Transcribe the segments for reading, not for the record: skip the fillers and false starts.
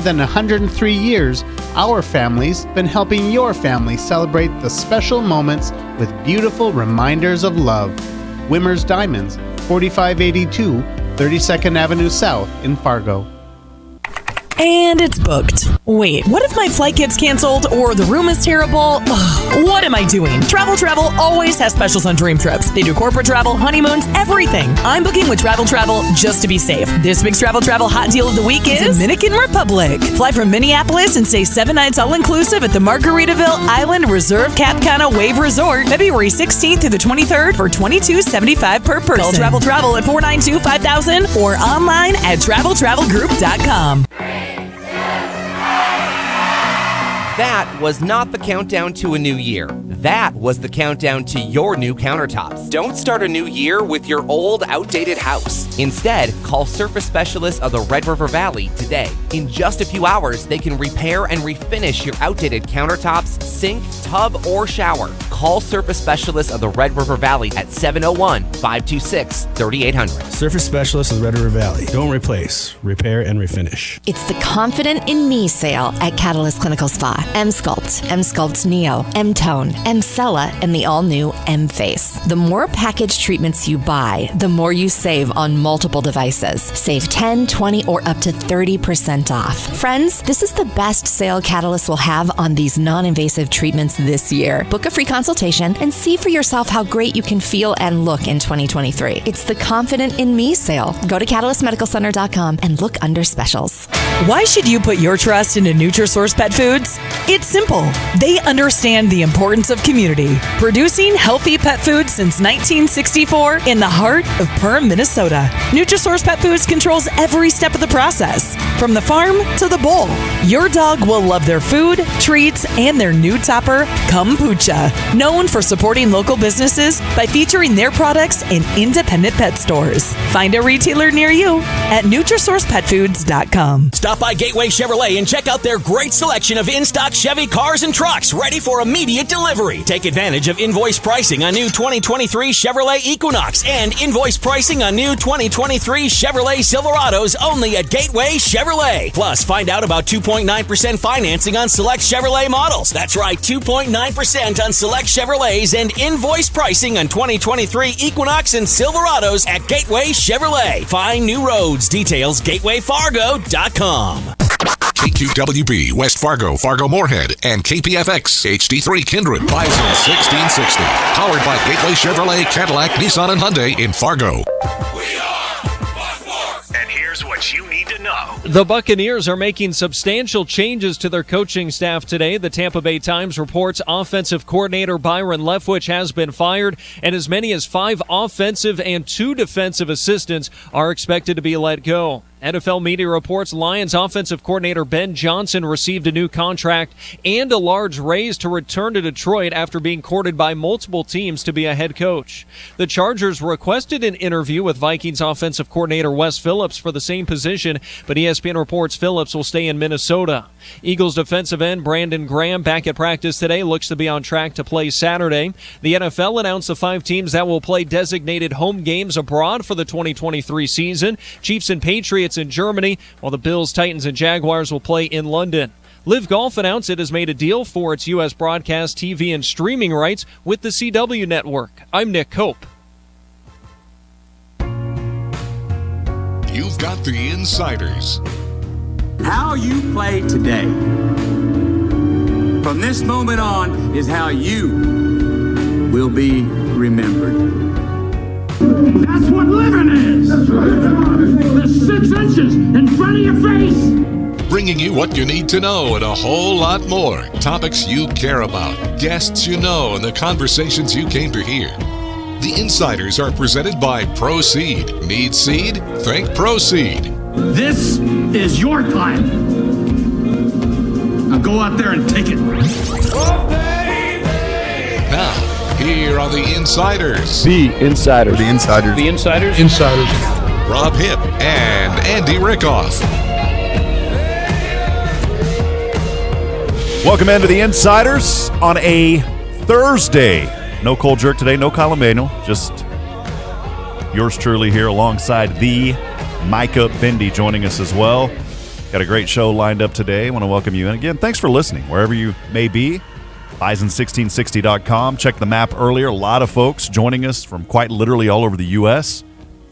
than 103 years, our family's been helping your family celebrate the special moments with beautiful reminders of love. Wimmer's Diamonds, 4582 32nd Avenue South in Fargo. And it's booked. Wait, what if my flight gets canceled or the room is terrible? Ugh, what am I doing? Travel always has specials on dream trips. They do corporate travel, honeymoons, everything. I'm booking with Travel just to be safe. This week's Travel hot deal of the week is Dominican Republic. Fly from Minneapolis and stay 7 nights all-inclusive at the Margaritaville Island Reserve Cap Cana Wave Resort, February 16th through the 23rd for $22.75 per person. Call Travel at 492-5000 or online at travelgroup.com. That was not the countdown to a new year. That was the countdown to your new countertops. Don't start a new year with your old, outdated house. Instead, call Surface Specialists of the Red River Valley today. In just a few hours, they can repair and refinish your outdated countertops, sink, tub, or shower. Call Surface Specialists of the Red River Valley at 701-526-3800. Surface Specialists of the Red River Valley. Don't replace, repair, and refinish. It's the Confident in Me sale at Catalyst Clinical Spa. M-Sculpt, M-Sculpt Neo, M-Tone, M-Cella, and the all-new M-Face. The more package treatments you buy, the more you save on multiple devices. Save 10, 20, or up to 30% off. Friends, this is the best sale Catalyst will have on these non-invasive treatments this year. Book a free consultation and see for yourself how great you can feel and look in 2023. It's the Confident in Me sale. Go to CatalystMedicalCenter.com and look under specials. Why should you put your trust into Nutrisource Pet Foods? It's simple. They understand the importance of community, producing healthy pet food since 1964 in the heart of Perham, Minnesota. Nutrisource Pet Foods controls every step of the process, from the farm to the bowl. Your dog will love their food, treats, and their new topper, Kombucha. Known for supporting local businesses by featuring their products in independent pet stores. Find a retailer near you at NutrisourcePetFoods.com. Stop by Gateway Chevrolet and check out their great selection of in-stock Chevy cars and trucks ready for immediate delivery. Take advantage of invoice pricing on new 2023 Chevrolet Equinox and invoice pricing on new 2023 Chevrolet Silverados only at Gateway Chevrolet. Plus, find out about 2.9% financing on select Chevrolet models. That's right, 2.9% on select Chevrolets and invoice pricing on 2023 Equinox and Silverados at Gateway Chevrolet. Find new roads. Details gatewayfargo.com. KQWB, West Fargo, Fargo-Moorhead, and KPFX, HD3 Kindred, Bison 1660. Powered by Gateway Chevrolet, Cadillac, Nissan, and Hyundai in Fargo. We are Bucksport. And here's what you need to know. The Buccaneers are making substantial changes to their coaching staff today. The Tampa Bay Times reports offensive coordinator Byron Leftwich has been fired, and as many as 5 offensive and 2 defensive assistants are expected to be let go. NFL media reports Lions offensive coordinator Ben Johnson received a new contract and a large raise to return to Detroit after being courted by multiple teams to be a head coach. The Chargers requested an interview with Vikings offensive coordinator Wes Phillips for the same position, but ESPN reports Phillips will stay in Minnesota. Eagles defensive end Brandon Graham back at practice today, looks to be on track to play Saturday. The NFL announced the 5 teams that will play designated home games abroad for the 2023 season. Chiefs and Patriots in Germany, while the Bills, Titans, and Jaguars will play in London. Live Golf announced it has made a deal for its U.S. broadcast, TV, and streaming rights with the CW network. I'm Nick Cope. You've got the Insiders. How you play today, from this moment on, is how you will be remembered. That's what living is. That's right. The 6 inches in front of your face. Bringing you what you need to know and a whole lot more. Topics you care about, guests you know, and the conversations you came to hear. The Insiders are presented by Proceed. Need seed? Think Proceed. This is your time. Now go out there and take it. Now, here are the Insiders. The Insiders. The Insiders. The Insiders. Insiders. Rob Hipp and Andy Rickoff. Welcome into the Insiders on a Thursday. No Cold Jerk today, no Colomeno. Just yours truly here alongside the Micah Bendy joining us as well. Got a great show lined up today. I want to welcome you in. Again, thanks for listening, wherever you may be. Bison1660.com. Check the map earlier. A lot of folks joining us from quite literally all over the U.S.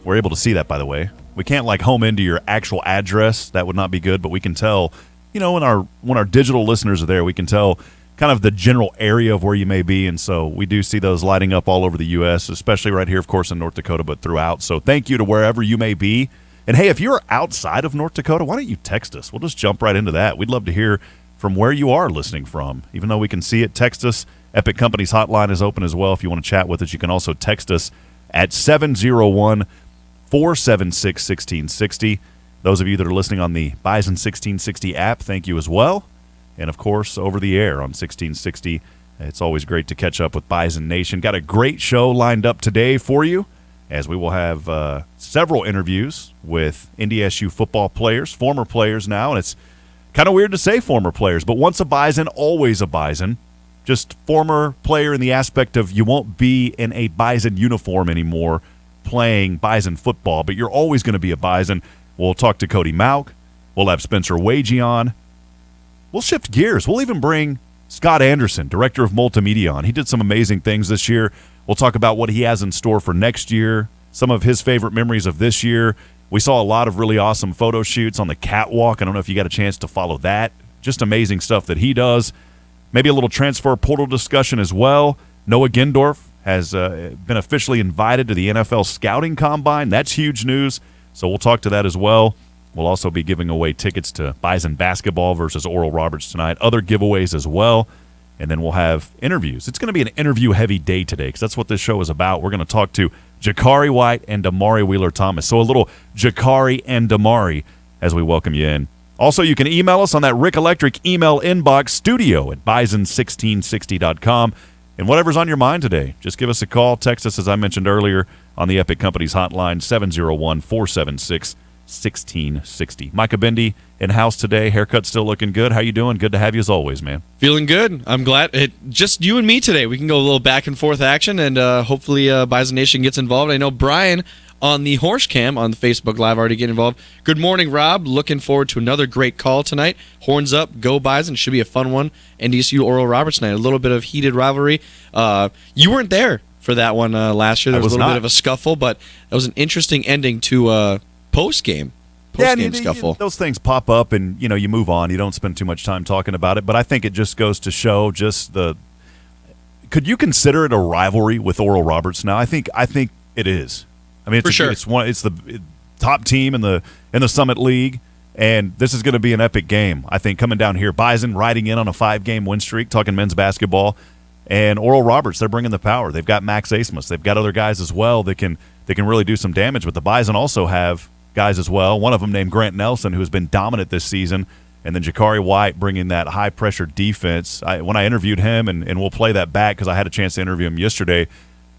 We're able to see that, by the way. We can't home into your actual address. That would not be good, but we can tell, when our digital listeners are there, we can tell kind of the general area of where you may be, and so we do see those lighting up all over the U.S., especially right here, of course, in North Dakota, but throughout. So thank you to wherever you may be. And, hey, if you're outside of North Dakota, why don't you text us? We'll just jump right into that. We'd love to hear from where you are listening from. Even though we can see it, text us. Epic Company's hotline is open as well. If you want to chat with us, you can also text us at 701-476-1660. Those of you that are listening on the Bison 1660 app, thank you as well. And, of course, over the air on 1660. It's always great to catch up with Bison Nation. Got a great show lined up today for you, as we will have several interviews with NDSU football players, former players now. And it's kind of weird to say former players, but once a Bison, always a Bison. Just former player in the aspect of you won't be in a Bison uniform anymore playing Bison football, but you're always going to be a Bison. We'll talk to Cody Mauch. We'll have Spencer Waege on. We'll shift gears. We'll even bring Scott Anderson, director of Multimedia, on. He did some amazing things this year. We'll talk about what he has in store for next year, some of his favorite memories of this year. We saw a lot of really awesome photo shoots on the catwalk. I don't know if you got a chance to follow that. Just amazing stuff that he does. Maybe a little transfer portal discussion as well. Noah Gendorf has been officially invited to the NFL Scouting Combine. That's huge news, so we'll talk to that as well. We'll also be giving away tickets to Bison basketball versus Oral Roberts tonight, other giveaways as well, and then we'll have interviews. It's going to be an interview-heavy day today because that's what this show is about. We're going to talk to Jacari White and Damari Wheeler-Thomas. So a little Jacari and Damari as we welcome you in. Also, you can email us on that Rick Electric email inbox, studio@bison1660.com. And whatever's on your mind today, just give us a call. Text us, as I mentioned earlier, on the Epic Company's hotline, 701-476-1660. Micah Bendy in-house today. Haircut still looking good. How you doing? Good to have you as always, man. Feeling good. I'm glad. Just you and me today. We can go a little back and forth action, and hopefully Bison Nation gets involved. I know Brian on the Horse Cam on the Facebook Live already getting involved. Good morning, Rob. Looking forward to another great call tonight. Horns up, go Bison. Should be a fun one. NDSU Oral Roberts tonight. A little bit of heated rivalry. You weren't there for that one last year. There was a little bit of a scuffle, but that was an interesting ending to post-game scuffle. Those things pop up, and you move on. You don't spend too much time talking about it. But I think it just goes to show could you consider it a rivalry with Oral Roberts now? I think it is. I mean, it's the top team in the Summit League, and this is going to be an epic game. I think coming down here, Bison riding in on a 5-game win streak, talking men's basketball, and Oral Roberts, they're bringing the power. They've got Max Asmus. They've got other guys as well that can really do some damage. But the Bison also have guys as well. One of them named Grant Nelson, who has been dominant this season, and then Jacari White bringing that high-pressure defense. When I interviewed him, and we'll play that back because I had a chance to interview him yesterday,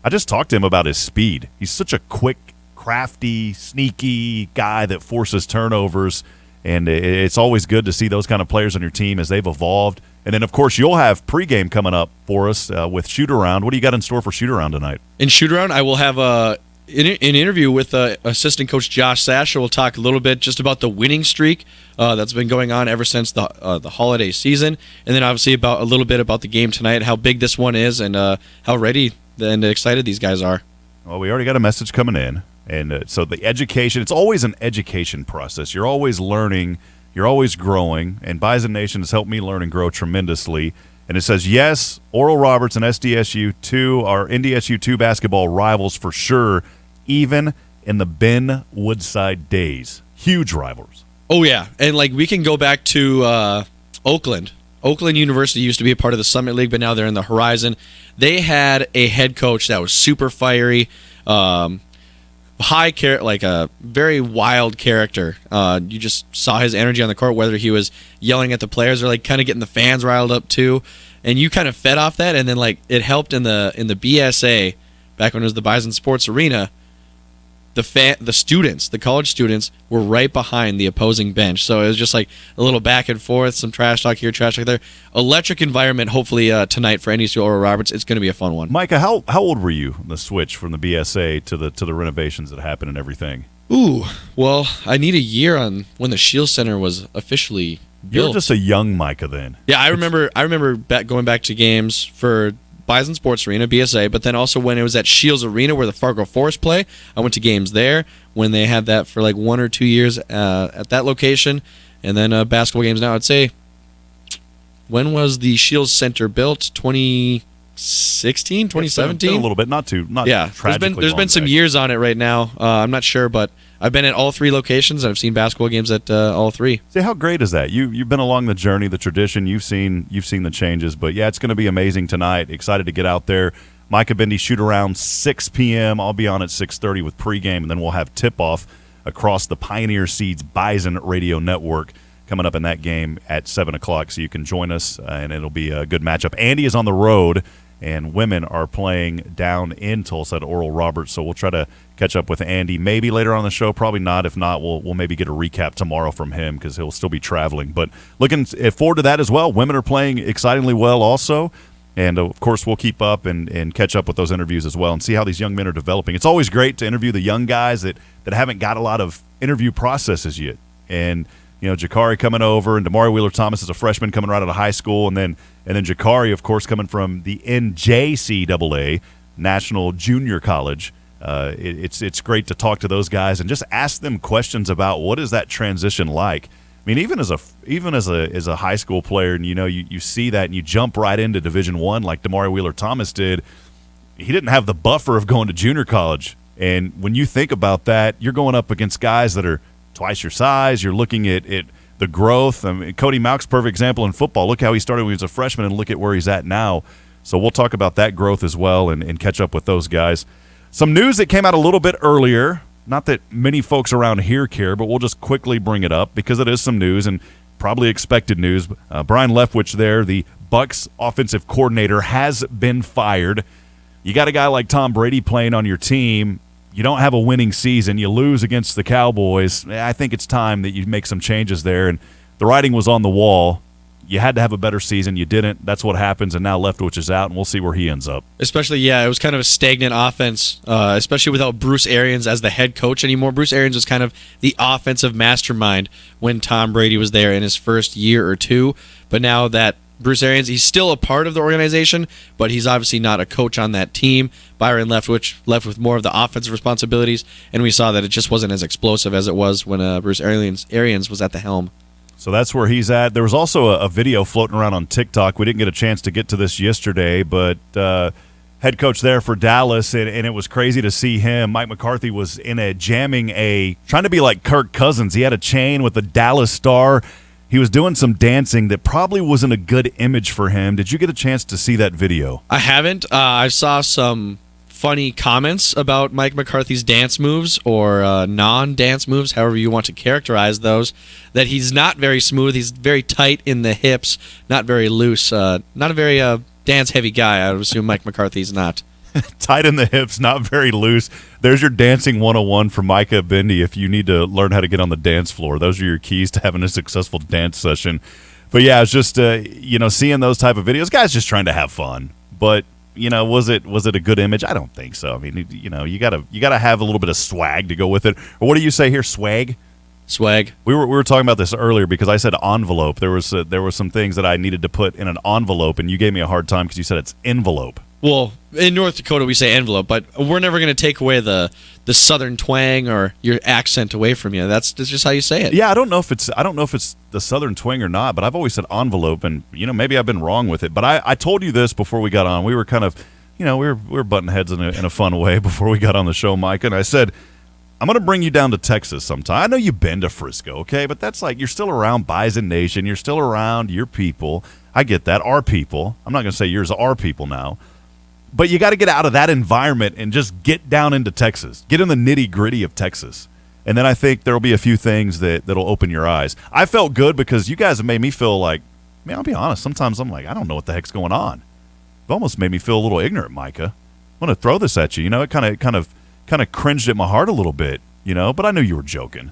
I just talked to him about his speed. He's such a quick, crafty, sneaky guy that forces turnovers, and it's always good to see those kind of players on your team as they've evolved. And then, of course, you'll have pregame coming up for us with Shoot-Around. What do you got in store for Shoot-Around tonight? In Shoot-Around, I will have an interview with assistant coach Josh Sasha. We'll talk a little bit just about the winning streak that's been going on ever since the holiday season, and then obviously a little bit about the game tonight, how big this one is, and how ready and excited these guys are. Well, we already got a message coming in, and so the education, it's always an education process. You're always learning, you're always growing, and Bison Nation has helped me learn and grow tremendously. And it says, yes, Oral Roberts and NDSU 2 basketball rivals for sure, even in the Ben Woodside days. Huge rivals. Oh, yeah. And, we can go back to Oakland. Oakland University used to be a part of the Summit League, but now they're in the Horizon. They had a head coach that was super fiery, a very wild character. You just saw his energy on the court, whether he was yelling at the players or kind of getting the fans riled up too. And you kind of fed off that, and then it helped in the BSA back when it was the Bison Sports Arena. The students, the college students, were right behind the opposing bench. So it was just a little back and forth, some trash talk here, trash talk there. Electric environment, hopefully, tonight for NDSU Oral Roberts. It's going to be a fun one. Micah, how old were you on the switch from the BSA to the renovations that happened and everything? Ooh, well, I need a year on when the Shield Center was officially built. You're just a young Micah then. Yeah, I remember going back to games for Bison Sports Arena, BSA, but then also when it was at Shields Arena where the Fargo Forest play. I went to games there when they had that for like 1 or 2 years at that location. And then basketball games now, I'd say, when was the Shields Center built? 2016, 2017? A little bit, not tragically. There's been some years on it right now. I'm not sure, but I've been at all 3 locations. I've seen basketball games at all 3. See, how great is that? You've been along the journey, the tradition. You've seen the changes, but yeah, it's going to be amazing tonight. Excited to get out there. Micah Bendy shoot around 6 p.m. I'll be on at 6:30 with pregame, and then we'll have tip-off across the Pioneer Seeds Bison Radio Network coming up in that game at 7 o'clock, so you can join us, and it'll be a good matchup. Andy is on the road, and women are playing down in Tulsa at Oral Roberts, so we'll try to catch up with Andy maybe later on the show, probably not. If not, we'll maybe get a recap tomorrow from him because he'll still be traveling. But looking forward to that as well. Women are playing excitingly well also, and of course we'll keep up and catch up with those interviews as well and see how these young men are developing. It's always great to interview the young guys that haven't got a lot of interview processes yet. And you know, Jacari coming over, and Damari Wheeler-Thomas is a freshman coming right out of high school, and then Jacari, of course, coming from the NJCAA, National Junior College. It's great to talk to those guys and just ask them questions about what is that transition like. I mean, even as a high school player, and you see that and you jump right into Division I like Damari Wheeler-Thomas did. He didn't have the buffer of going to junior college, and when you think about that, you're going up against guys that are twice your size. You're looking at the growth. I mean, Cody Mauch's perfect example in football. Look how he started when he was a freshman, and look at where he's at now. So we'll talk about that growth as well and catch up with those guys. Some news that came out a little bit earlier. Not that many folks around here care, but we'll just quickly bring it up because it is some news and probably expected news. Brian Leftwich there, the Bucs offensive coordinator, has been fired. You got a guy like Tom Brady playing on your team. You don't have a winning season. You lose against the Cowboys. I think it's time that you make some changes there. And the writing was on the wall. You had to have a better season. You didn't. That's what happens, and now Leftwich is out, and we'll see where he ends up. Especially, it was kind of a stagnant offense, especially without Bruce Arians as the head coach anymore. Bruce Arians was kind of the offensive mastermind when Tom Brady was there in his first year or two. But now that Bruce Arians, he's still a part of the organization, but he's obviously not a coach on that team. Byron Leftwich left with more of the offensive responsibilities, and we saw that it just wasn't as explosive as it was when Bruce Arians was at the helm. So that's where he's at. There was also a video floating around on TikTok. We didn't get a chance to get to this yesterday, but head coach there for Dallas, and it was crazy to see him. Mike McCarthy was trying to be like Kirk Cousins. He had a chain with the Dallas Star. He was doing some dancing that probably wasn't a good image for him. Did you get a chance to see that video? I haven't. I saw some funny comments about Mike McCarthy's dance moves or non-dance moves, however you want to characterize those, that he's not very smooth. He's very tight in the hips, not very loose, not a very dance-heavy guy. I would assume Mike McCarthy's not. Tight in the hips, not very loose. There's your dancing 101 from Micah Bendy if you need to learn how to get on the dance floor. Those are your keys to having a successful dance session. But yeah, it's just seeing those type of videos. Guys just trying to have fun. But was it a good image? I don't think so. I mean, you gotta have a little bit of swag to go with it. Or what do you say here? Swag. We were talking about this earlier because I said envelope. There were some things that I needed to put in an envelope, and you gave me a hard time because you said it's envelope. Well, in North Dakota we say envelope, but we're never going to take away the southern twang or your accent away from you. That's just how you say it. Yeah, I don't know if it's the southern twang or not, but I've always said envelope, and maybe I've been wrong with it. But I told you this before we got on. We were kind of we were butting heads in a fun way before we got on the show, Mike, and I said, I'm going to bring you down to Texas sometime. I know you've been to Frisco, okay, but that's like you're still around Bison Nation. You're still around your people. I get that, our people. I'm not going to say yours, our people now. But you got to get out of that environment and just get down into Texas. Get in the nitty-gritty of Texas. And then I think there will be a few things that'll open your eyes. I felt good because you guys have made me feel like, man, I'll be honest, sometimes I'm like, I don't know what the heck's going on. It almost made me feel a little ignorant, Micah. I'm going to throw this at you. It kind of cringed at my heart a little bit, but I knew you were joking.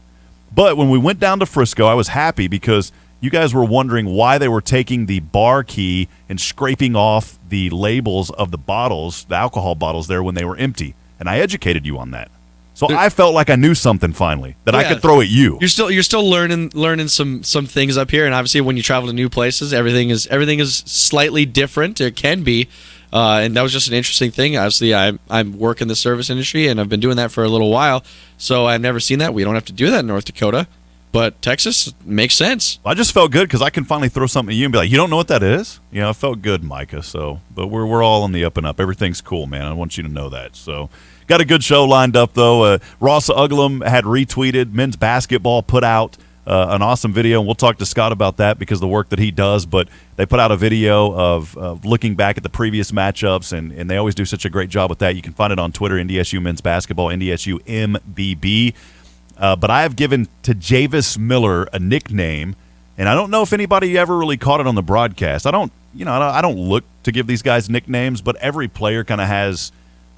But when we went down to Frisco, I was happy because you guys were wondering why they were taking the bar key and scraping off the labels of the bottles, the alcohol bottles there when they were empty. And I educated you on that. So I felt like I knew something finally that I could throw at you. You're still learning some things up here, and obviously when you travel to new places, everything is slightly different. It can be, and that was just an interesting thing. Obviously, I work in the service industry, and I've been doing that for a little while, so I've never seen that. We don't have to do that in North Dakota, but Texas makes sense. I just felt good because I can finally throw something at you and be like, you don't know what that is? You know, it felt good, Micah. So, but we're all on the up and up. Everything's cool, man. I want you to know that. So. Got a good show lined up, though. Ross Uglum had retweeted. Men's basketball put out an awesome video, and we'll talk to Scott about that because of the work that he does. But they put out a video of looking back at the previous matchups, and they always do such a great job with that. You can find it on Twitter, NDSU Men's Basketball, NDSU MBB. But I have given to Javis Miller a nickname, and I don't know if anybody ever really caught it on the broadcast. I don't look to give these guys nicknames, but every player kind of has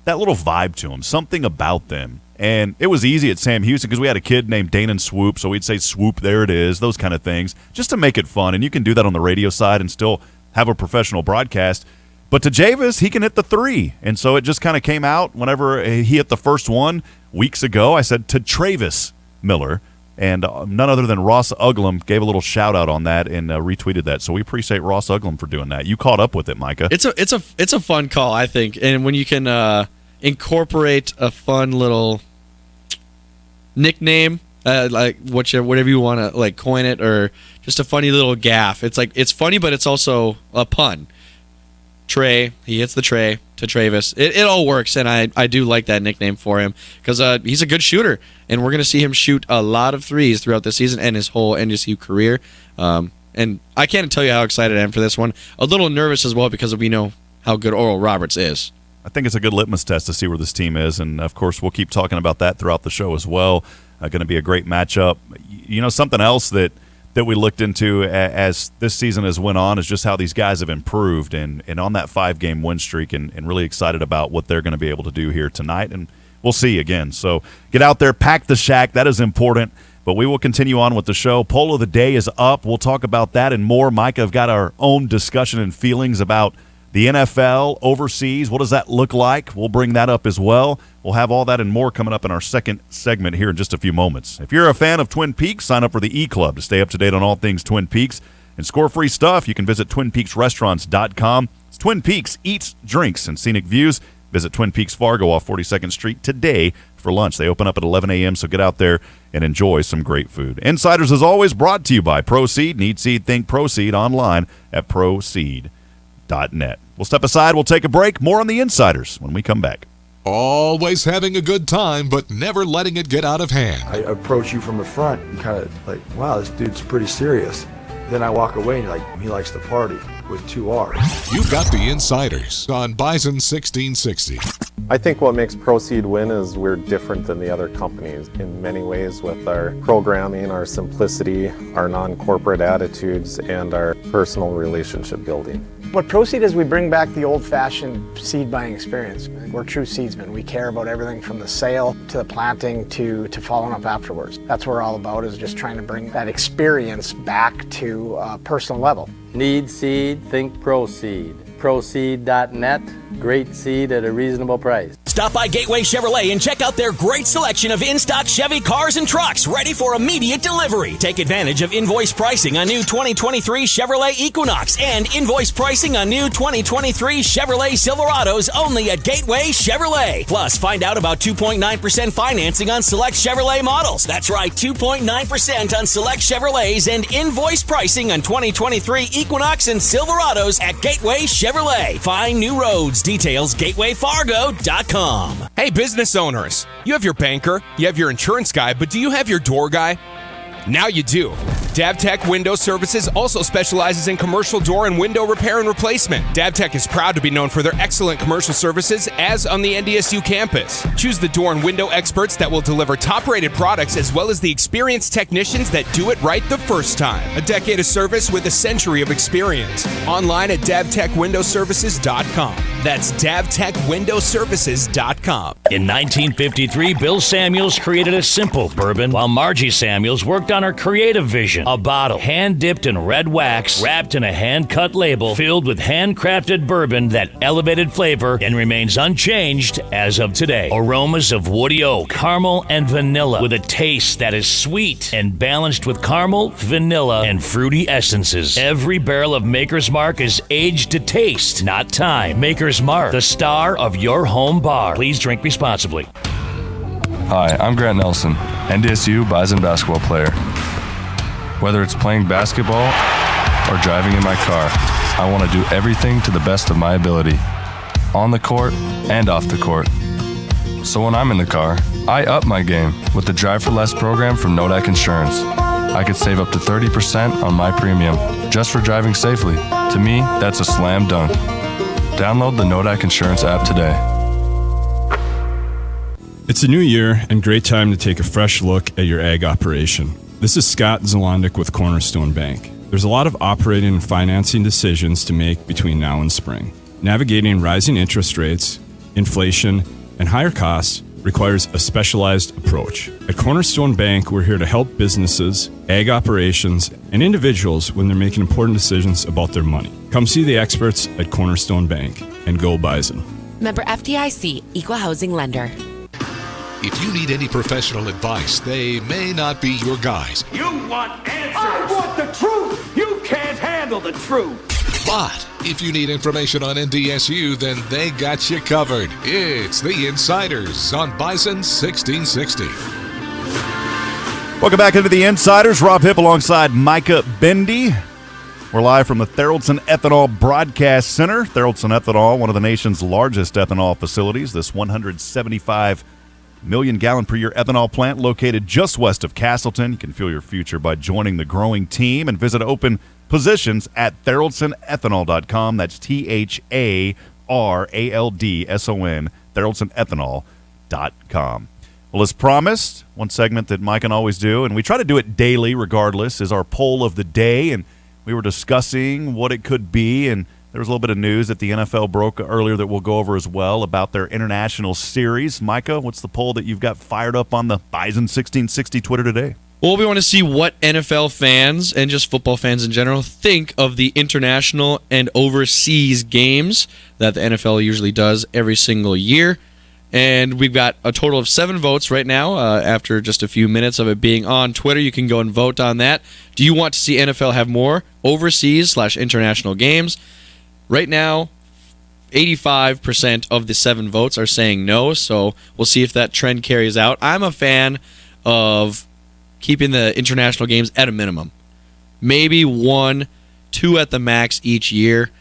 that little vibe to them, something about them. And it was easy at Sam Houston because we had a kid named Danon Swoop, so we'd say Swoop, there it is, those kind of things, just to make it fun. And you can do that on the radio side and still have a professional broadcast. But to Javis, he can hit the three. And so it just kind of came out whenever he hit the first one weeks ago. I said to Travis Miller. And none other than Ross Uglum gave a little shout-out on that and retweeted that. So we appreciate Ross Uglum for doing that. You caught up with it, Micah. It's a fun call, I think. And when you can incorporate a fun little nickname, like whatever you want to like coin it, or just a funny little gaffe. It's like it's funny, but it's also a pun. Trey, he hits the tray to Travis. It all works, and I do like that nickname for him because he's a good shooter, and we're going to see him shoot a lot of threes throughout the season and his whole NDSU career. And I can't tell you how excited I am for this one. A little nervous as well because we know how good Oral Roberts is. I think it's a good litmus test to see where this team is, and of course we'll keep talking about that throughout the show as well. Going to be a great matchup. You know, something else that we looked into as this season has went on is just how these guys have improved and on that 5-game win streak, and really excited about what they're going to be able to do here tonight, and we'll see again. So get out there, pack the shack. That is important, but we will continue on with the show. Poll of the day is up. We'll talk about that and more. Micah, I've got our own discussion and feelings about the NFL overseas. What does that look like? We'll bring that up as well. We'll have all that and more coming up in our second segment here in just a few moments. If you're a fan of Twin Peaks, sign up for the E-Club to stay up to date on all things Twin Peaks and score free stuff. You can visit TwinPeaksRestaurants.com. It's Twin Peaks Eats, Drinks, and Scenic Views. Visit Twin Peaks Fargo off 42nd Street today for lunch. They open up at 11 a.m., so get out there and enjoy some great food. Insiders, as always, brought to you by Proceed. Need Seed, Think Proceed online at Proceed.net. We'll step aside. We'll take a break. More on the Insiders when we come back. Always having a good time, but never letting it get out of hand. I approach you from the front and kind of like, wow, this dude's pretty serious. Then I walk away and you're like, he likes to party with 2 R's. You've got the Insiders on Bison 1660. I think what makes Proceed win is we're different than the other companies in many ways with our programming, our simplicity, our non-corporate attitudes, and our personal relationship building. What Proceed is, we bring back the old-fashioned seed buying experience. We're true seedsmen. We care about everything from the sale to the planting to following up afterwards. That's what we're all about, is just trying to bring that experience back to a personal level. Need seed, think Proceed. Proceed.net, great seed at a reasonable price. Stop by Gateway Chevrolet and check out their great selection of in-stock Chevy cars and trucks ready for immediate delivery. Take advantage of invoice pricing on new 2023 Chevrolet Equinox and invoice pricing on new 2023 Chevrolet Silverados only at Gateway Chevrolet. Plus, find out about 2.9% financing on select Chevrolet models. That's right, 2.9% on select Chevrolets and invoice pricing on 2023 Equinox and Silverados at Gateway Chevrolet. Find new roads. Details gatewayfargo.com. Hey, business owners. You have your banker, you have your insurance guy, but do you have your door guy? Now you do. DavTech Window Services also specializes in commercial door and window repair and replacement. DavTech is proud to be known for their excellent commercial services as on the NDSU campus. Choose the door and window experts that will deliver top-rated products as well as the experienced technicians that do it right the first time. A decade of service with a century of experience. Online at DavTechWindowServices.com. That's DavTechWindowServices.com. In 1953, Bill Samuels created a simple bourbon while Margie Samuels worked on her creative vision. A bottle, hand-dipped in red wax, wrapped in a hand-cut label, filled with handcrafted bourbon that elevated flavor and remains unchanged as of today. Aromas of woody oak, caramel, and vanilla with a taste that is sweet and balanced with caramel, vanilla, and fruity essences. Every barrel of Maker's Mark is aged to taste, not time. Maker's Mark, the star of your home bar. Please drink responsibly. Hi, I'm Grant Nelson, NDSU Bison basketball player. Whether it's playing basketball or driving in my car, I want to do everything to the best of my ability, on the court and off the court. So when I'm in the car, I up my game with the Drive for Less program from Nodak Insurance. I could save up to 30% on my premium just for driving safely. To me, that's a slam dunk. Download the Nodak Insurance app today. It's a new year and great time to take a fresh look at your ag operation. This is Scott Zalondik with Cornerstone Bank. There's a lot of operating and financing decisions to make between now and spring. Navigating rising interest rates, inflation, and higher costs requires a specialized approach. At Cornerstone Bank, we're here to help businesses, ag operations, and individuals when they're making important decisions about their money. Come see the experts at Cornerstone Bank and go Bison. Member FDIC, Equal Housing Lender. If you need any professional advice, they may not be your guys. You want answers! I want the truth! You can't handle the truth! But if you need information on NDSU, then they got you covered. It's the Insiders on Bison 1660. Welcome back into the Insiders. Rob Hipp alongside Micah Bendy. We're live from the Theraldson Ethanol Broadcast Center. Theraldson Ethanol, one of the nation's largest ethanol facilities. This 175 million gallon per year ethanol plant located just west of Castleton. You can fuel your future by joining the growing team and visit open positions at TheraldsonEthanol.com. That's THARALDSON, TheraldsonEthanol.com. Well, as promised, one segment that Mike can always do, and we try to do it daily regardless, is our poll of the day. And we were discussing what it could be, and there was a little bit of news that the NFL broke earlier that we'll go over as well about their international series. Micah, what's the poll that you've got fired up on the Bison 1660 Twitter today? Well, we want to see what NFL fans and just football fans in general think of the international and overseas games that the NFL usually does every single year. And we've got a total of 7 votes right now after just a few minutes of it being on Twitter. You can go and vote on that. Do you want to see NFL have more overseas/international games? Right now, 85% of the 7 votes are saying no, so we'll see if that trend carries out. I'm a fan of keeping the international games at a minimum. Maybe 1, 2 at the max each year,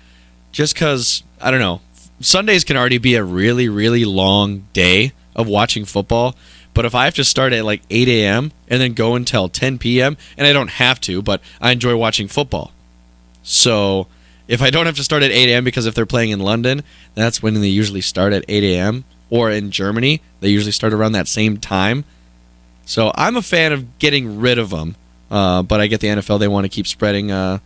just because, I don't know, Sundays can already be a really, really long day of watching football, but if I have to start at like 8 a.m. and then go until 10 p.m., and I don't have to, but I enjoy watching football. So if I don't have to start at 8 a.m. because if they're playing in London, that's when they usually start at 8 a.m. Or in Germany, they usually start around that same time. So I'm a fan of getting rid of them, but I get the NFL, they want to keep spreading their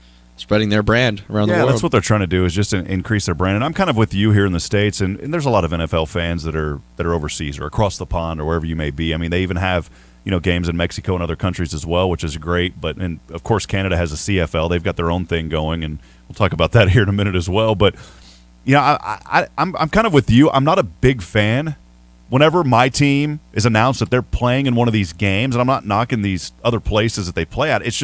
brand around the world. Yeah, that's what they're trying to do is just increase their brand. And I'm kind of with you here in the States, and there's a lot of NFL fans that are overseas or across the pond or wherever you may be. I mean, they even have games in Mexico and other countries as well, which is great. But and of course, Canada has a CFL. They've got their own thing going, and we'll talk about that here in a minute as well. But I'm kind of with you. I'm not a big fan. Whenever my team is announced that they're playing in one of these games, and I'm not knocking these other places that they play at, it's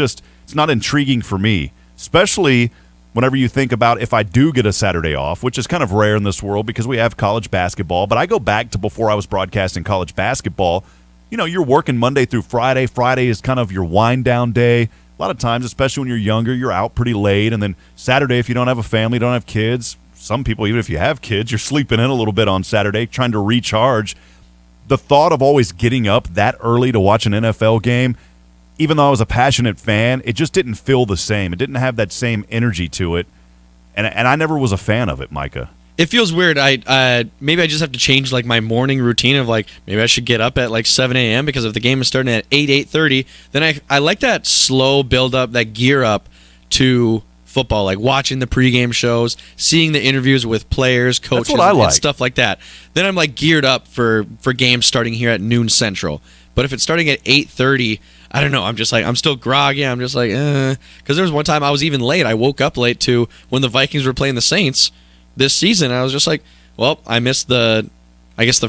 not intriguing for me, especially whenever you think about if I do get a Saturday off, which is kind of rare in this world because we have college basketball. But I go back to before I was broadcasting college basketball. You're working Monday through Friday. Friday is kind of your wind-down day. A lot of times, especially when you're younger, you're out pretty late. And then Saturday, if you don't have a family, don't have kids, some people, even if you have kids, you're sleeping in a little bit on Saturday, trying to recharge. The thought of always getting up that early to watch an NFL game, even though I was a passionate fan, it just didn't feel the same. It didn't have that same energy to it. And I never was a fan of it, Micah. It feels weird. Maybe I just have to change like my morning routine of like maybe I should get up at like 7 a.m. because if the game is starting at 8:30, then I like that slow build up, that gear up to football, like watching the pregame shows, seeing the interviews with players, coaches, and stuff like that. Then I'm like geared up for games starting here at noon Central. But if it's starting at 8:30, I don't know. I'm just like, I'm still groggy. I'm just like, because there was one time I was even late. I woke up late to when the Vikings were playing the Saints this season. I was just like, well, I missed the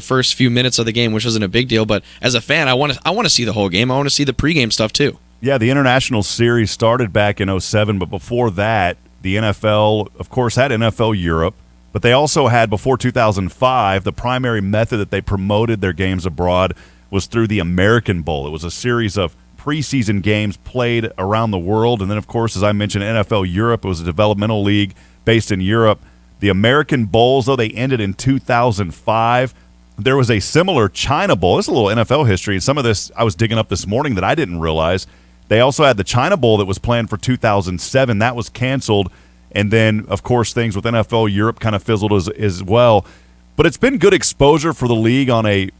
first few minutes of the game, which wasn't a big deal. But as a fan, I want to see the whole game. I want to see the pregame stuff too. Yeah, the international series started back in 2007, but before that, the NFL, of course, had NFL Europe, but they also had, before 2005, the primary method that they promoted their games abroad was through the American Bowl. It was a series of preseason games played around the world, and then, of course, as I mentioned, NFL Europe, it was a developmental league based in Europe. The American Bowls, though, they ended in 2005. There was a similar China Bowl. This is a little NFL history, and some of this I was digging up this morning that I didn't realize. They also had the China Bowl that was planned for 2007. That was canceled. And then, of course, things with NFL Europe kind of fizzled as well. But it's been good exposure for the league on I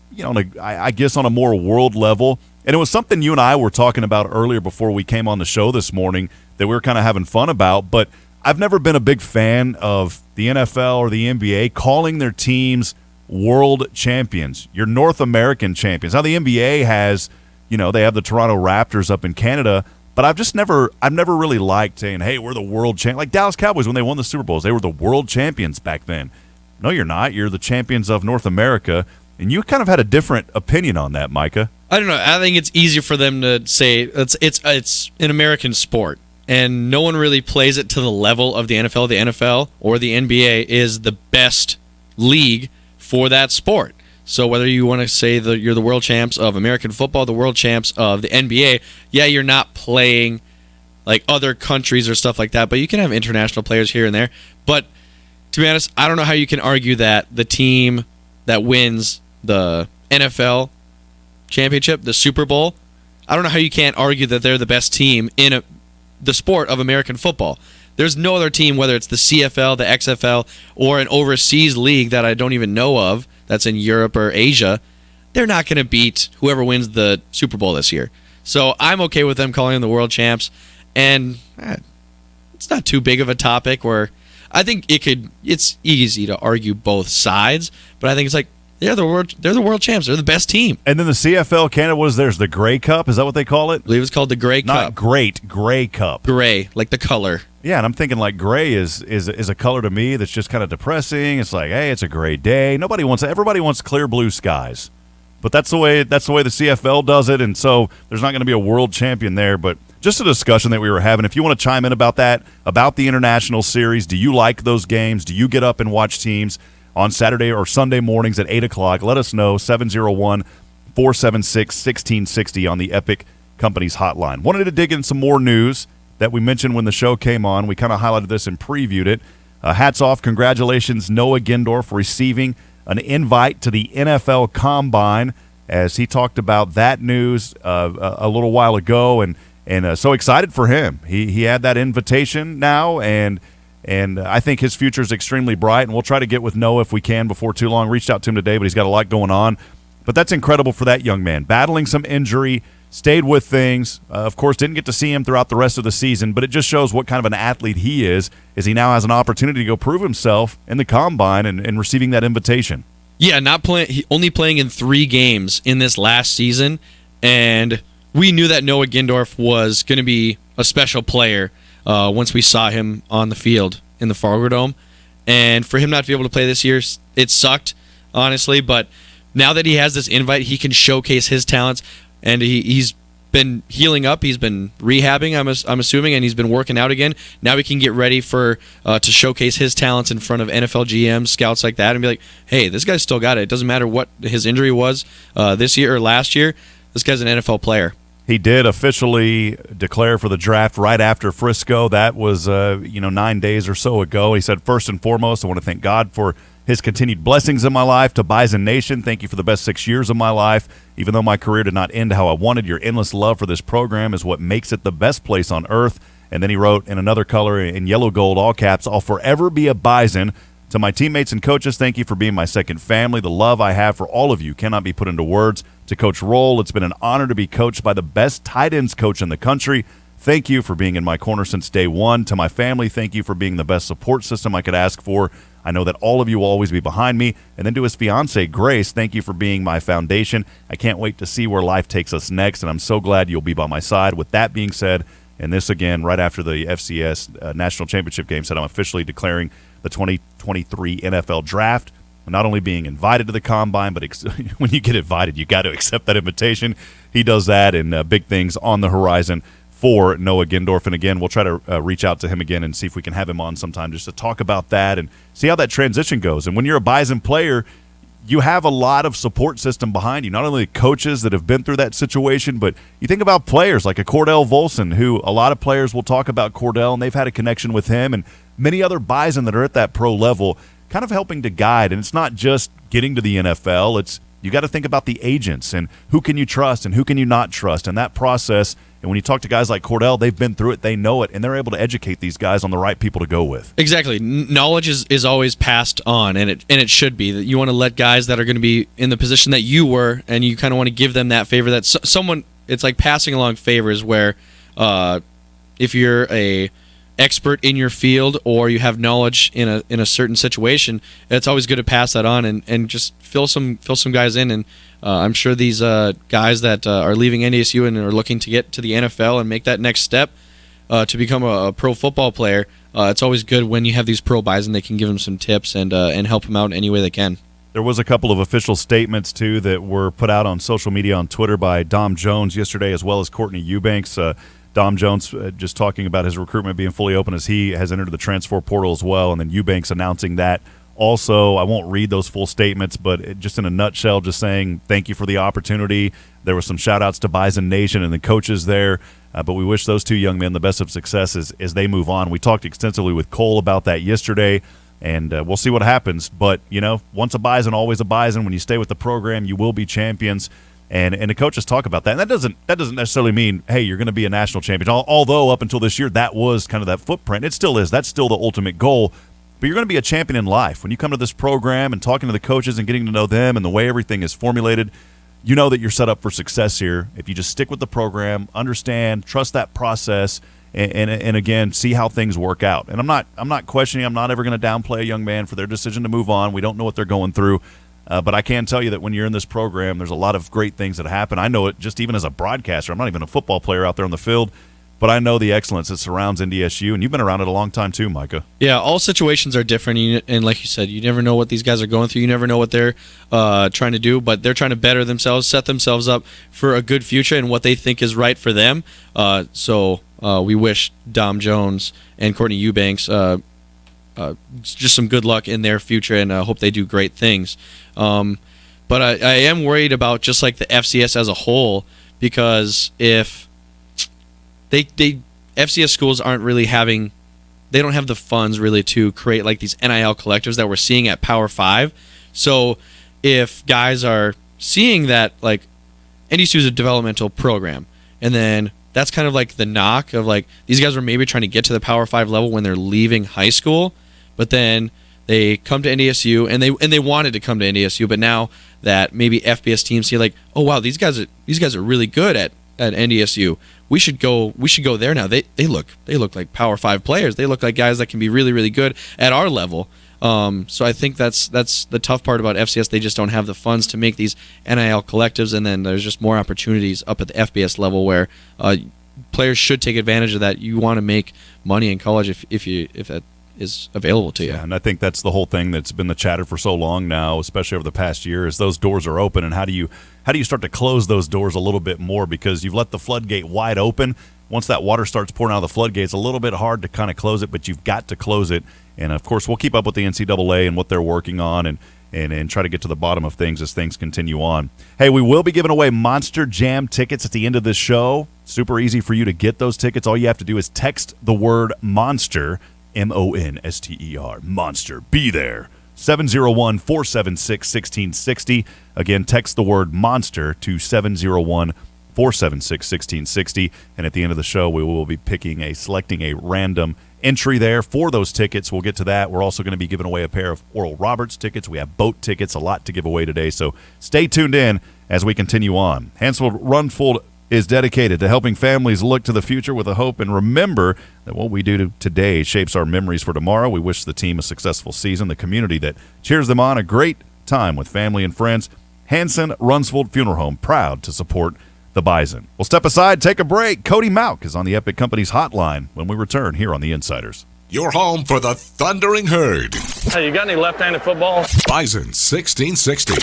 guess on a more world level. And it was something you and I were talking about earlier before we came on the show this morning that we were kind of having fun about. But I've never been a big fan of the NFL or the NBA calling their teams world champions. You're North American champions. Now, the NBA has, they have the Toronto Raptors up in Canada, but I've never really liked saying, hey, we're the world champ. Like Dallas Cowboys, when they won the Super Bowls, they were the world champions back then. No, you're not. You're the champions of North America, and you kind of had a different opinion on that, Micah. I don't know. I think it's easier for them to say it's an American sport, and no one really plays it to the level of the NFL. The NFL or the NBA is the best league for that sport. So whether you want to say that you're the world champs of American football, the world champs of the NBA, yeah, you're not playing like other countries or stuff like that, but you can have international players here and there. But to be honest, I don't know how you can argue that the team that wins the NFL championship, the Super Bowl, I don't know how you can't argue that they're the best team in the sport of American football. There's no other team, whether it's the CFL, the XFL, or an overseas league that I don't even know of that's in Europe or Asia, they're not going to beat whoever wins the Super Bowl this year. So I'm okay with them calling them the world champs, and it's not too big of a topic where I think it's easy to argue both sides, but I think it's like they're the world champs. They're the best team. And then the CFL Canada there's the Grey Cup. Is that what they call it? I believe it's called the Grey Cup. Not great, Grey Cup. Gray, like the color. Yeah, and I'm thinking like gray is a color to me that's just kind of depressing. It's like, hey, it's a gray day. Everybody wants clear blue skies. But that's the way the CFL does it, and so there's not going to be a world champion there, but just a discussion that we were having. If you want to chime in about that, about the international series, do you like those games? Do you get up and watch teams on Saturday or Sunday mornings at 8 o'clock? Let us know, 701-476-1660 on the Epic Companies hotline. Wanted to dig in some more news that we mentioned when the show came on. We kind of highlighted this and previewed it. Hats off, congratulations, Noah Gendorf, receiving an invite to the NFL Combine, as he talked about that news a little while ago, and so excited for him. He had that invitation now, and I think his future is extremely bright, and we'll try to get with Noah if we can before too long. Reached out to him today, but he's got a lot going on. But that's incredible for that young man, battling some injury, stayed with things. Of course, didn't get to see him throughout the rest of the season, but it just shows what kind of an athlete he is, as he now has an opportunity to go prove himself in the Combine and receiving that invitation. Yeah, only playing in 3 games in this last season, and we knew that Noah Gendorf was going to be a special player once we saw him on the field in the Fargo Dome. And for him not to be able to play this year, it sucked, honestly, but now that he has this invite, he can showcase his talents. And he's been healing up. He's been rehabbing, I'm assuming, and he's been working out again. Now he can get ready to showcase his talents in front of NFL GMs, scouts like that, and be like, hey, this guy's still got it. It doesn't matter what his injury was this year or last year. This guy's an NFL player. He did officially declare for the draft right after Frisco. That was 9 days or so ago. He said, first and foremost, I want to thank God for his continued blessings in my life. To Bison Nation, thank you for the best 6 years of my life. Even though my career did not end how I wanted, your endless love for this program is what makes it the best place on earth. And then he wrote in another color, in yellow gold, all caps, I'll forever be a Bison. To my teammates and coaches, thank you for being my second family. The love I have for all of you cannot be put into words. To Coach Roll, it's been an honor to be coached by the best tight ends coach in the country. Thank you for being in my corner since day one. To my family, thank you for being the best support system I could ask for. I know that all of you will always be behind me. And then to his fiancée, Grace, thank you for being my foundation. I can't wait to see where life takes us next, and I'm so glad you'll be by my side. With that being said, and this again right after the FCS National Championship game, said I'm officially declaring the 2023 NFL Draft. Not only being invited to the Combine, but when you get invited, you got to accept that invitation. He does that, and big things on the horizon for Noah Gindorf. And again, we'll try to reach out to him again and see if we can have him on sometime just to talk about that and see how that transition goes. And when you're a Bison player, you have a lot of support system behind you, not only coaches that have been through that situation, but you think about players like a Cordell Volson, who a lot of players will talk about Cordell, and they've had a connection with him, and many other Bison that are at that pro level kind of helping to guide. And it's not just getting to the NFL. It's you got to think about the agents and who can you trust and who can you not trust. And that process, and when you talk to guys like Cordell, they've been through it, they know it, and they're able to educate these guys on the right people to go with. Exactly. Knowledge is always passed on, and it should be. That you want to let guys that are going to be in the position that you were, and you kind of want to give them that favor. That someone, it's like passing along favors where if you're a expert in your field or you have knowledge in a certain situation, it's always good to pass that on and just fill some guys in. And I'm sure these guys that are leaving NDSU and are looking to get to the NFL and make that next step to become a pro football player, it's always good when you have these pro Bison. They can give them some tips and help them out in any way they can. There was a couple of official statements, too, that were put out on social media on Twitter by Dom Jones yesterday, as well as Courtney Eubanks. Dom Jones just talking about his recruitment being fully open as he has entered the transfer portal as well, and then Eubanks announcing that. Also, I won't read those full statements, but just in a nutshell, just saying thank you for the opportunity. There were some shout-outs to Bison Nation and the coaches there, but we wish those two young men the best of success as they move on. We talked extensively with Cole about that yesterday, and we'll see what happens. But, once a Bison, always a Bison. When you stay with the program, you will be champions. And the coaches talk about that. And that doesn't necessarily mean, hey, you're going to be a national champion. Although up until this year, that was kind of that footprint. It still is. That's still the ultimate goal. But you're going to be a champion in life. When you come to this program and talking to the coaches and getting to know them and the way everything is formulated, you know that you're set up for success here. If you just stick with the program, understand, trust that process, and again, see how things work out. And I'm not questioning. I'm not ever going to downplay a young man for their decision to move on. We don't know what they're going through. But I can tell you that when you're in this program, there's a lot of great things that happen. I know it just even as a broadcaster. I'm not even a football player out there on the field, but I know the excellence that surrounds NDSU, and you've been around it a long time too, Micah. Yeah, all situations are different, and like you said, you never know what these guys are going through. You never know what they're trying to do, but they're trying to better themselves, set themselves up for a good future and what they think is right for them. So we wish Dom Jones and Courtney Eubanks just some good luck in their future, and hope they do great things. But I am worried about just like the FCS as a whole, because if they FCS schools aren't really they don't have the funds really to create like these NIL collectives that we're seeing at Power 5. So if guys are seeing that, like, NDSU is a developmental program, and then that's kind of like the knock of like these guys were maybe trying to get to the Power 5 level when they're leaving high school, but then they come to NDSU and they wanted to come to NDSU, but now that maybe FBS teams see like, oh wow, these guys are really good at NDSU. We should go there now. They look like Power 5 players. They look like guys that can be really, really good at our level. So I think that's the tough part about FCS. They just don't have the funds to make these NIL collectives, and then there's just more opportunities up at the FBS level where players should take advantage of that. You want to make money in college if that is available to you. Yeah, and I think that's the whole thing that's been the chatter for so long now, especially over the past year, is those doors are open, and how do you start to close those doors a little bit more, because you've let the floodgate wide open. Once that water starts pouring out of the floodgate, it's a little bit hard to kind of close it, but you've got to close it. And of course, we'll keep up with the NCAA and what they're working on, and try to get to the bottom of things as things continue on. Hey, we will be giving away Monster Jam tickets at the end of this show. Super easy for you to get those tickets. All you have to do is text the word Monster, MONSTER, Monster. Be there. 701-476-1660. Again, text the word Monster to 701-476-1660. And at the end of the show, we will be selecting a random entry there for those tickets. We'll get to that. We're also going to be giving away a pair of Oral Roberts tickets. We have boat tickets, a lot to give away today. So stay tuned in as we continue on. Hansel Run Full is dedicated to helping families look to the future with a hope and remember that what we do today shapes our memories for tomorrow. We wish the team a successful season, the community that cheers them on a great time with family and friends. Hanson Runsvold Funeral Home, proud to support the Bison. We'll step aside, take a break. Cody Mauch is on the Epic Company's hotline when we return here on The Insiders. Your home for the Thundering Herd. Hey, you got any left-handed football? Bison 1660.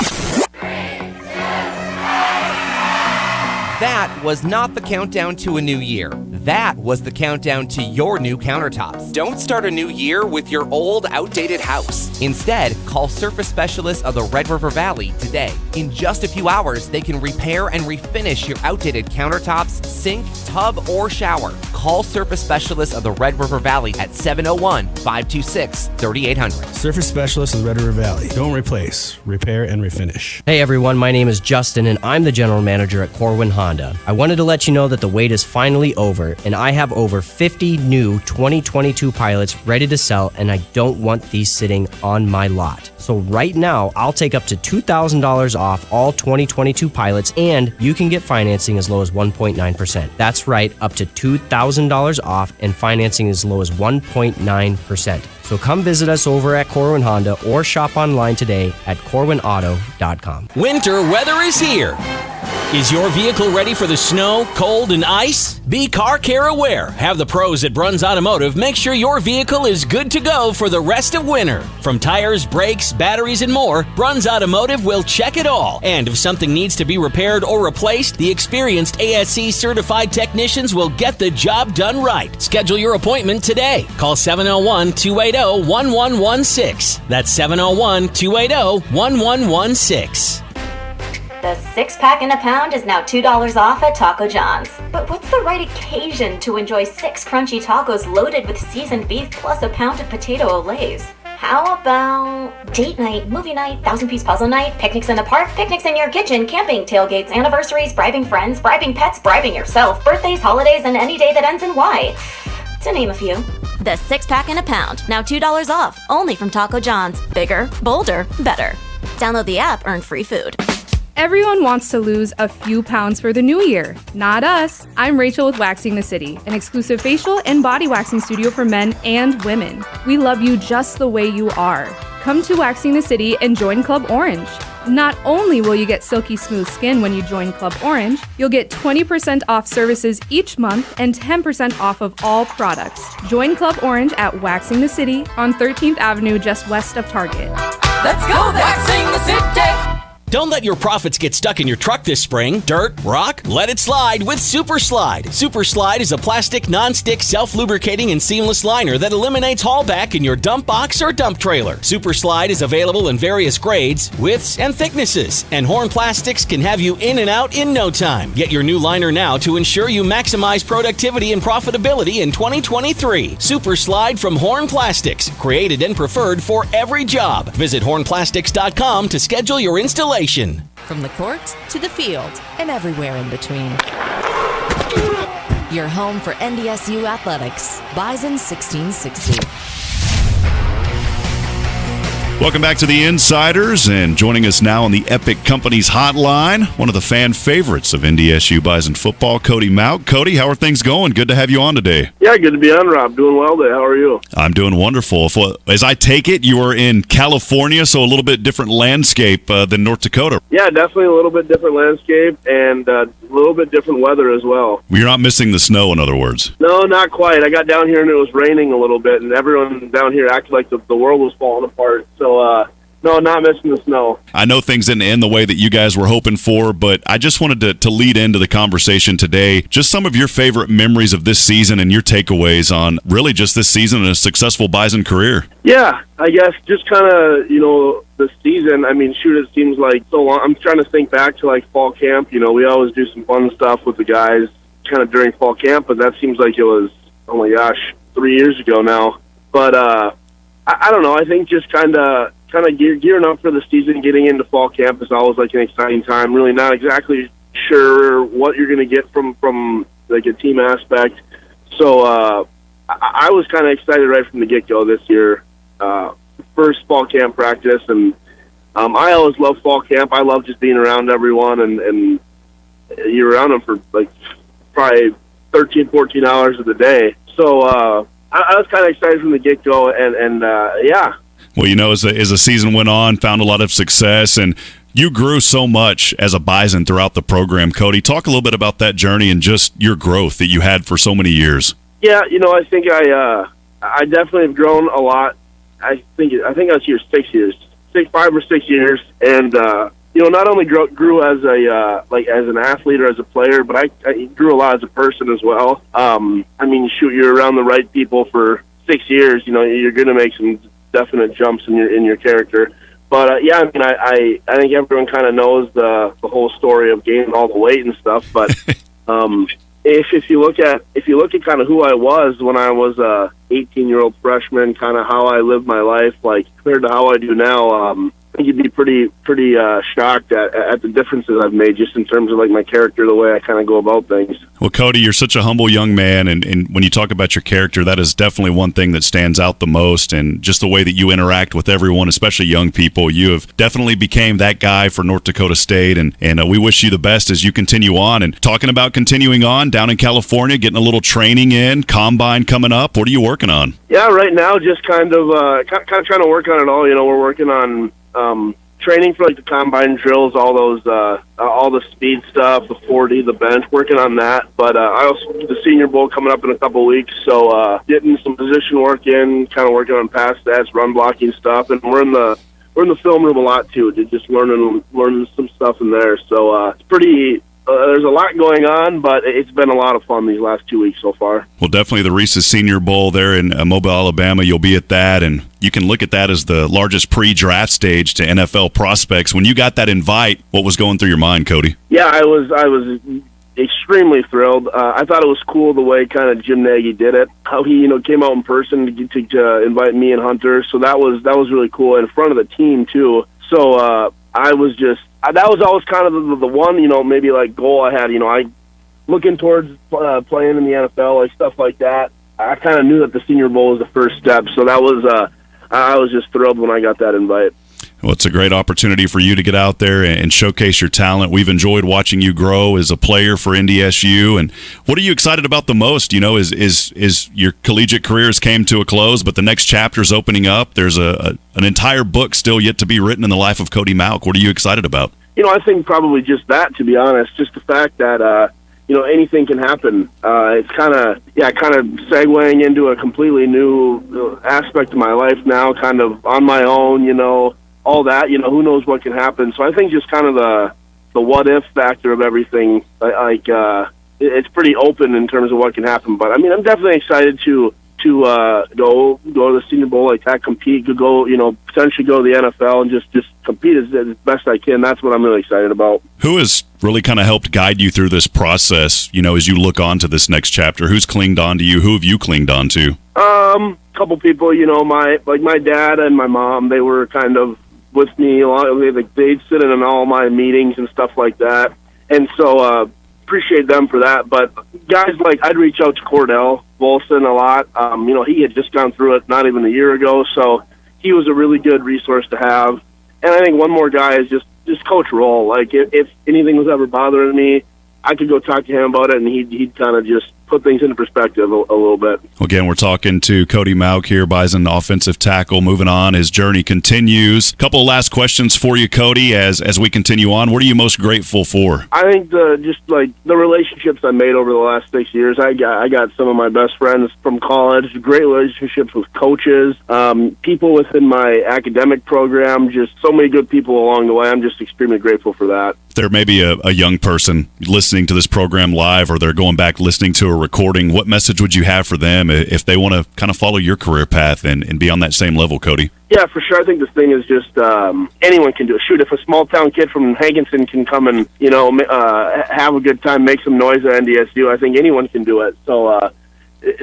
That was not the countdown to a new year. That was the countdown to your new countertops. Don't start a new year with your old, outdated house. Instead, call Surface Specialists of the Red River Valley today. In just a few hours, they can repair and refinish your outdated countertops, sink, tub, or shower. Call Surface Specialists of the Red River Valley at 701-526-3800. Surface Specialists of the Red River Valley. Don't replace, repair, and refinish. Hey everyone, my name is Justin and I'm the general manager at Corwin Honda. I wanted to let you know that the wait is finally over and I have over 50 new 2022 pilots ready to sell and I don't want these sitting on my lot. So right now, I'll take up to $2,000 off all 2022 pilots and you can get financing as low as 1.9%. That's right, up to $2,000 off and financing as low as 1.9%. So come visit us over at Corwin Honda or shop online today at corwinauto.com. Winter weather is here. Is your vehicle ready for the snow, cold, and ice? Be car care aware. Have the pros at Bruns Automotive make sure your vehicle is good to go for the rest of winter. From tires, brakes, batteries, and more, Bruns Automotive will check it all. And if something needs to be repaired or replaced, the experienced ASE certified technicians will get the job done right. Schedule your appointment today. Call 701-280-1116. That's 701-280-1116. The 6-pack and a pound is now $2 off at Taco John's. But what's the right occasion to enjoy 6 crunchy tacos loaded with seasoned beef plus a pound of potato olays? How about date night, movie night, 1,000-piece puzzle night, picnics in the park, picnics in your kitchen, camping, tailgates, anniversaries, bribing friends, bribing pets, bribing yourself, birthdays, holidays, and any day that ends in Y, to name a few. The 6-pack and a pound, now $2 off, only from Taco John's. Bigger, bolder, better. Download the app, earn free food. Everyone wants to lose a few pounds for the new year. Not us. I'm Rachel with Waxing the City, an exclusive facial and body waxing studio for men and women. We love you just the way you are. Come to Waxing the City and join Club Orange. Not only will you get silky smooth skin when you join Club Orange, you'll get 20% off services each month and 10% off of all products. Join Club Orange at Waxing the City on 13th Avenue just west of Target. Let's go Waxing the City! Don't let your profits get stuck in your truck this spring. Dirt, rock, let it slide with Super Slide. Super Slide is a plastic, non-stick, self-lubricating, and seamless liner that eliminates haulback in your dump box or dump trailer. Super Slide is available in various grades, widths, and thicknesses, and Horn Plastics can have you in and out in no time. Get your new liner now to ensure you maximize productivity and profitability in 2023. Super Slide from Horn Plastics, created and preferred for every job. Visit hornplastics.com to schedule your installation. From the court to the field and everywhere in between. Your home for NDSU athletics. Bison 1660. Welcome back to the Insiders, and joining us now on the Epic Company's hotline, one of the fan favorites of NDSU Bison football, Cody Mauch. Cody, how are things going? Good to have you on today. Yeah, good to be on, Rob. Doing well today. How are you? I'm doing wonderful. As I take it, you are in California, so a little bit different landscape than North Dakota. Yeah, definitely a little bit different landscape and a little bit different weather as well. You're not missing the snow, in other words. No, not quite. I got down here and it was raining a little bit, and everyone down here acted like the world was falling apart. So, no, not missing the snow. I know things didn't end the way that you guys were hoping for, but I just wanted to lead into the conversation today. Just some of your favorite memories of this season and your takeaways on really just this season and a successful Bison career. Yeah, I guess just kind of, the season, it seems like so long. I'm trying to think back to, fall camp. We always do some fun stuff with the guys kind of during fall camp, but that seems like it was, oh my gosh, 3 years ago now. But I don't know. I think just kind of gearing up for the season, getting into fall camp is always an exciting time. Really not exactly sure what you're going to get from a team aspect. So I was kind of excited right from the get-go this year. First fall camp practice, and I always love fall camp. I love just being around everyone and you're around them for like probably 13, 14 hours of the day. So I was kind of excited from the get-go, and yeah. Well, as the season went on, found a lot of success, and you grew so much as a Bison throughout the program. Cody, talk a little bit about that journey and just your growth that you had for so many years. Yeah, I think I definitely have grown a lot. I think I was here 6 years, 5 or 6 years, and not only grew as as an athlete or as a player, but I grew a lot as a person as well. You're around the right people for 6 years. You're going to make some definite jumps in your character. But I think everyone kind of knows the whole story of gaining all the weight and stuff. But if you look at kind of who I was when I was a 18-year-old freshman, kind of how I lived my life, like compared to how I do now, I think you'd be pretty shocked at the differences I've made just in terms of like my character, the way I kind of go about things. Well, Cody, you're such a humble young man, and when you talk about your character, that is definitely one thing that stands out the most, and just the way that you interact with everyone, especially young people. You have definitely became that guy for North Dakota State, and we wish you the best as you continue on. And talking about continuing on down in California, getting a little training in, Combine coming up, what are you working on? Yeah, right now just kind of trying to work on it all. We're working on training for like the combine drills, all those all the speed stuff, the 40, the bench, working on that. But I also the Senior Bowl coming up in a couple of weeks, so getting some position work in, kind of working on pass stats, run blocking stuff, and we're in the film room a lot too, just learning some stuff in there. So it's pretty. There's a lot going on, but it's been a lot of fun these last 2 weeks so far. Well, definitely the Reese's Senior Bowl there in Mobile, Alabama. You'll be at that, and you can look at that as the largest pre-draft stage to NFL prospects. When you got that invite, what was going through your mind, Cody? Yeah, I was extremely thrilled. I thought it was cool the way kind of Jim Nagy did it, how he came out in person to invite me and Hunter. So that was really cool in front of the team too. So that was always kind of the one, maybe like goal I had. I looking towards playing in the NFL, like stuff like that. I kind of knew that the Senior Bowl was the first step, so that was I was just thrilled when I got that invite. Well, it's a great opportunity for you to get out there and showcase your talent. We've enjoyed watching you grow as a player for NDSU. And what are you excited about the most? Is your collegiate careers came to a close, but the next chapter is opening up. There's an entire book still yet to be written in the life of Cody Mauch. What are you excited about? I think probably just that, to be honest, just the fact that, anything can happen. It's kind of segueing into a completely new aspect of my life now, kind of on my own, all that, who knows what can happen. So I think just kind of the what if factor of everything, it's pretty open in terms of what can happen. But I'm definitely excited to go to the Senior Bowl like that, compete, to go, potentially go to the NFL and just compete as best I can. That's what I'm really excited about. Who has really kind of helped guide you through this process, as you look on to this next chapter? Who's clinged on to you? Who have you clinged on to? Couple people, my dad and my mom, they were kind of with me a lot. They'd sit in on all my meetings and stuff like that. And so, appreciate them for that. But guys I'd reach out to Cordell Volson a lot. He had just gone through it not even a year ago, so he was a really good resource to have. And I think one more guy is just Coach Roll. Like if anything was ever bothering me, I could go talk to him about it, and he'd kind of just put things into perspective a little bit. Again, we're talking to Cody Mauch here, Bison offensive tackle. Moving on, his journey continues. Couple of last questions for you, Cody, as we continue on. What are you most grateful for? I think the relationships I made over the last 6 years. I got some of my best friends from college, great relationships with coaches, people within my academic program, just so many good people along the way. I'm just extremely grateful for that. There may be a young person listening to this program live, or they're going back listening to a recording. What message would you have for them if they want to kind of follow your career path and be on that same level, Cody? Yeah, for sure. I think this thing is just anyone can do it. Shoot, if a small town kid from Hankinson can come and have a good time, make some noise at NDSU, I think anyone can do it. So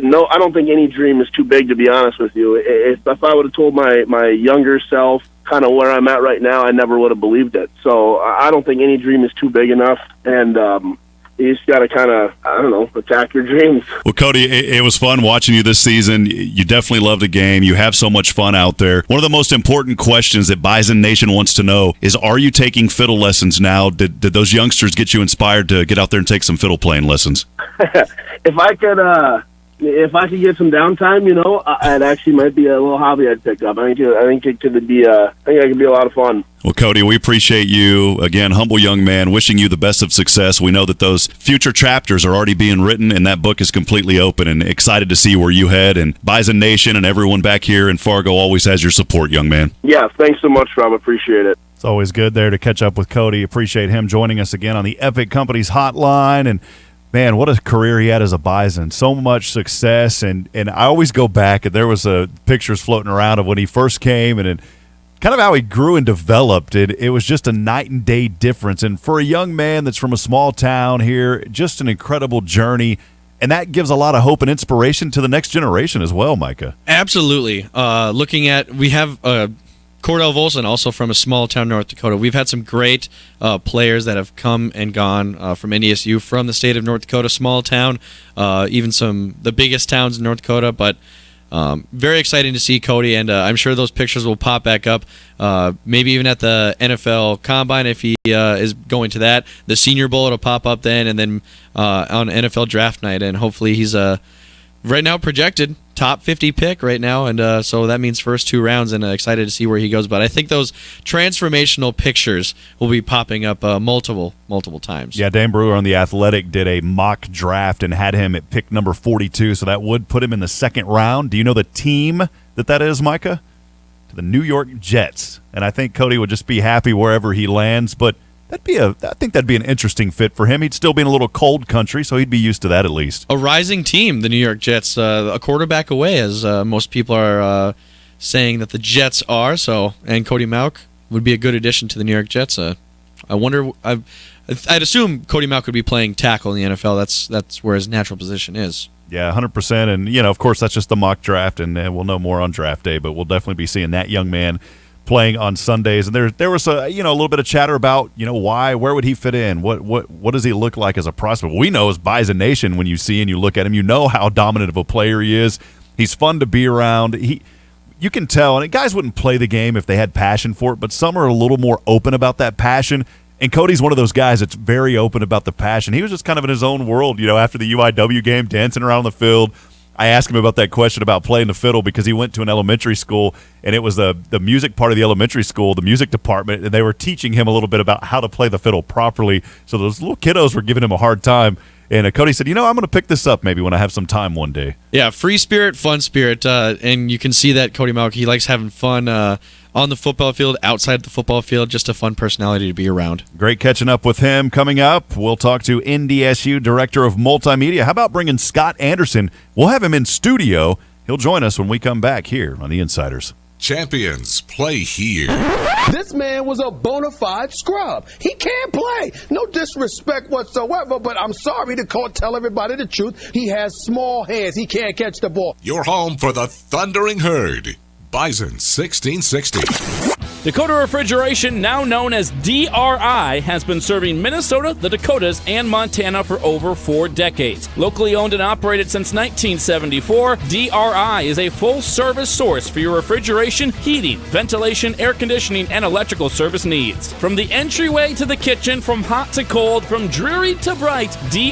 no, I don't think any dream is too big, to be honest with you. If I would have told my younger self kind of where I'm at right now, I never would have believed it. So I don't think any dream is too big enough. And you just got to kind of, I don't know, attack your dreams. Well, Cody, it was fun watching you this season. You definitely love the game. You have so much fun out there. One of the most important questions that Bison Nation wants to know is, are you taking fiddle lessons now? Did those youngsters get you inspired to get out there and take some fiddle playing lessons? If I could get some downtime, it actually might be a little hobby I'd pick up. I think it could be I think it could be a lot of fun. Well, Cody, we appreciate you. Again, humble young man, wishing you the best of success. We know that those future chapters are already being written, and that book is completely open, and excited to see where you head. And Bison Nation and everyone back here in Fargo always has your support, young man. Yeah, thanks so much, Rob. Appreciate it. It's always good there to catch up with Cody. Appreciate him joining us again on the Epic Companies Hotline. And man, what a career he had as a Bison. So much success. And I always go back, and there was pictures floating around of when he first came and kind of how he grew and developed. It was just a night and day difference. And for a young man that's from a small town here, just an incredible journey. And that gives a lot of hope and inspiration to the next generation as well, Micah. Absolutely. We have Cordell Volson, also from a small town, North Dakota. We've had some great players that have come and gone from NDSU from the state of North Dakota, small town, even the biggest towns in North Dakota. But very exciting to see Cody, and I'm sure those pictures will pop back up, maybe even at the NFL Combine if he is going to that. The Senior Bowl will pop up then, and then on NFL Draft Night, and hopefully he's right now projected top 50 pick right now, and so that means first 2 rounds, and excited to see where he goes. But I think those transformational pictures will be popping up multiple times. Yeah, Dan Brewer on The Athletic did a mock draft and had him at pick number 42, so that would put him in the second round. Do you know the team that is, Micah? To the New York Jets. And I think Cody would just be happy wherever he lands, but I think that'd be an interesting fit for him. He'd still be in a little cold country, so he'd be used to that at least. A rising team, the New York Jets, a quarterback away, as most people are saying that the Jets are. So, and Cody Mauch would be a good addition to the New York Jets. I wonder. I'd assume Cody Mauch would be playing tackle in the NFL. That's where his natural position is. Yeah, 100%. And of course, that's just the mock draft, and we'll know more on draft day. But we'll definitely be seeing that young man playing on Sundays. And there was a little bit of chatter about where would he fit in, what does he look like as a prospect. We know as Bison Nation, when you see and you look at him, you know how dominant of a player he is. He's fun to be around. You can tell, and guys wouldn't play the game if they had passion for it, but some are a little more open about that passion. And Cody's one of those guys that's very open about the passion. He was just kind of in his own world, after the UIW game, dancing around the field. I asked him about that question about playing the fiddle because he went to an elementary school, and it was the music part of the elementary school, the music department, and they were teaching him a little bit about how to play the fiddle properly. So those little kiddos were giving him a hard time. And Cody said, I'm going to pick this up maybe when I have some time one day. Yeah, free spirit, fun spirit. And you can see that Cody Mauch, he likes having fun on the football field, outside the football field, just a fun personality to be around. Great catching up with him. Coming up, we'll talk to NDSU Director of Multimedia. How about bringing Scott Anderson? We'll have him in studio. He'll join us when we come back here on The Insiders. Champions play here. This man was a bona fide scrub. He can't play. No disrespect whatsoever, but I'm sorry to tell everybody the truth. He has small hands. He can't catch the ball. You're home for the Thundering Herd. Bison 1660. Dakota Refrigeration, now known as DRI, has been serving Minnesota, the Dakotas, and Montana for over 4 decades. Locally owned and operated since 1974, DRI is a full-service source for your refrigeration, heating, ventilation, air conditioning, and electrical service needs. From the entryway to the kitchen, from hot to cold, from dreary to bright, DRI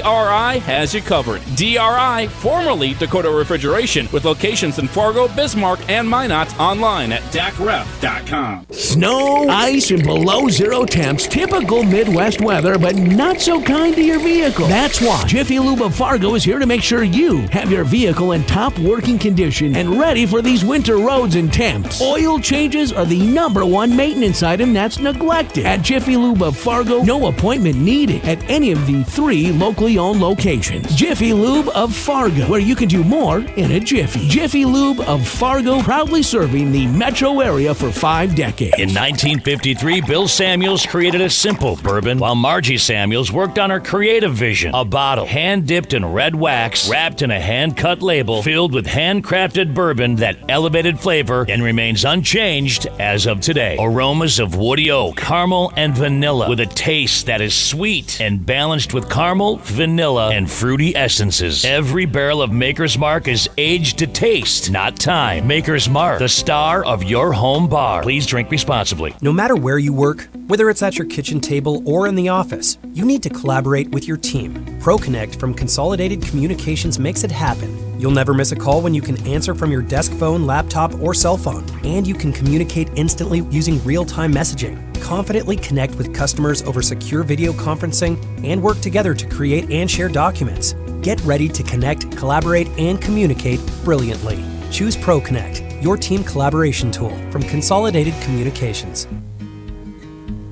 has you covered. DRI, formerly Dakota Refrigeration, with locations in Fargo, Bismarck, and Minot, online at dacref.com. Snow, ice, and below zero temps. Typical Midwest weather, but not so kind to your vehicle. That's why Jiffy Lube of Fargo is here to make sure you have your vehicle in top working condition and ready for these winter roads and temps. Oil changes are the #1 maintenance item that's neglected. At Jiffy Lube of Fargo, no appointment needed at any of the 3 locally owned locations. Jiffy Lube of Fargo, where you can do more in a jiffy. Jiffy Lube of Fargo, proudly serving the metro area for 5 decades. Waege. In 1953, Bill Samuels created a simple bourbon, while Margie Samuels worked on her creative vision. A bottle, hand-dipped in red wax, wrapped in a hand-cut label, filled with handcrafted bourbon that elevated flavor and remains unchanged as of today. Aromas of woody oak, caramel, and vanilla, with a taste that is sweet and balanced with caramel, vanilla, and fruity essences. Every barrel of Maker's Mark is aged to taste, not time. Maker's Mark, the star of your home bar. Please drink responsibly. No matter where you work, whether it's at your kitchen table or in the office, you need to collaborate with your team. ProConnect from Consolidated Communications makes it happen. You'll never miss a call when you can answer from your desk phone, laptop, or cell phone. And you can communicate instantly using real-time messaging. Confidently connect with customers over secure video conferencing and work together to create and share documents. Get ready to connect, collaborate, and communicate brilliantly. Choose ProConnect, your team collaboration tool from Consolidated Communications.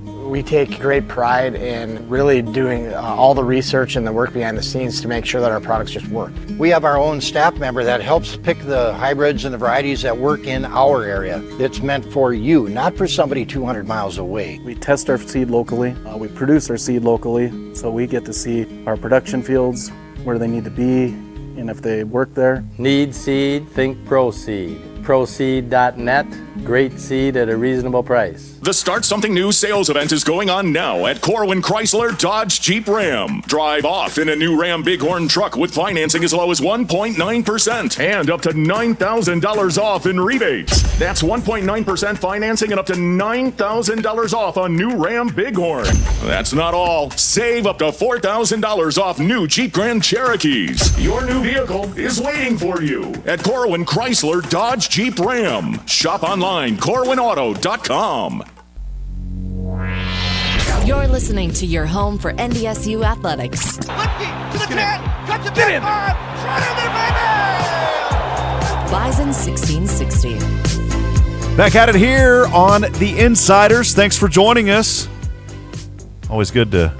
We take great pride in really doing all the research and the work behind the scenes to make sure that our products just work. We have our own staff member that helps pick the hybrids and the varieties that work in our area. It's meant for you, not for somebody 200 miles away. We test our seed locally. We produce our seed locally, so we get to see our production fields, where they need to be, and if they work there. Need seed? Think ProSeed. ProSeed.net. Great seed at a reasonable price. The Start Something New sales event is going on now at Corwin Chrysler Dodge Jeep Ram. Drive off in a new Ram Bighorn truck with financing as low as 1.9% and up to $9,000 off in rebates. That's 1.9% financing and up to $9,000 off on new Ram Bighorn. That's not all. Save up to $4,000 off new Jeep Grand Cherokees. Your new vehicle is waiting for you at Corwin Chrysler Dodge Jeep Ram. Shop online, corwinauto.com. You're listening to your home for NDSU athletics. To the 10, cut to 10, shot in there, baby! Bison 1660. Back at it here on The Insiders. Thanks for joining us. Always good to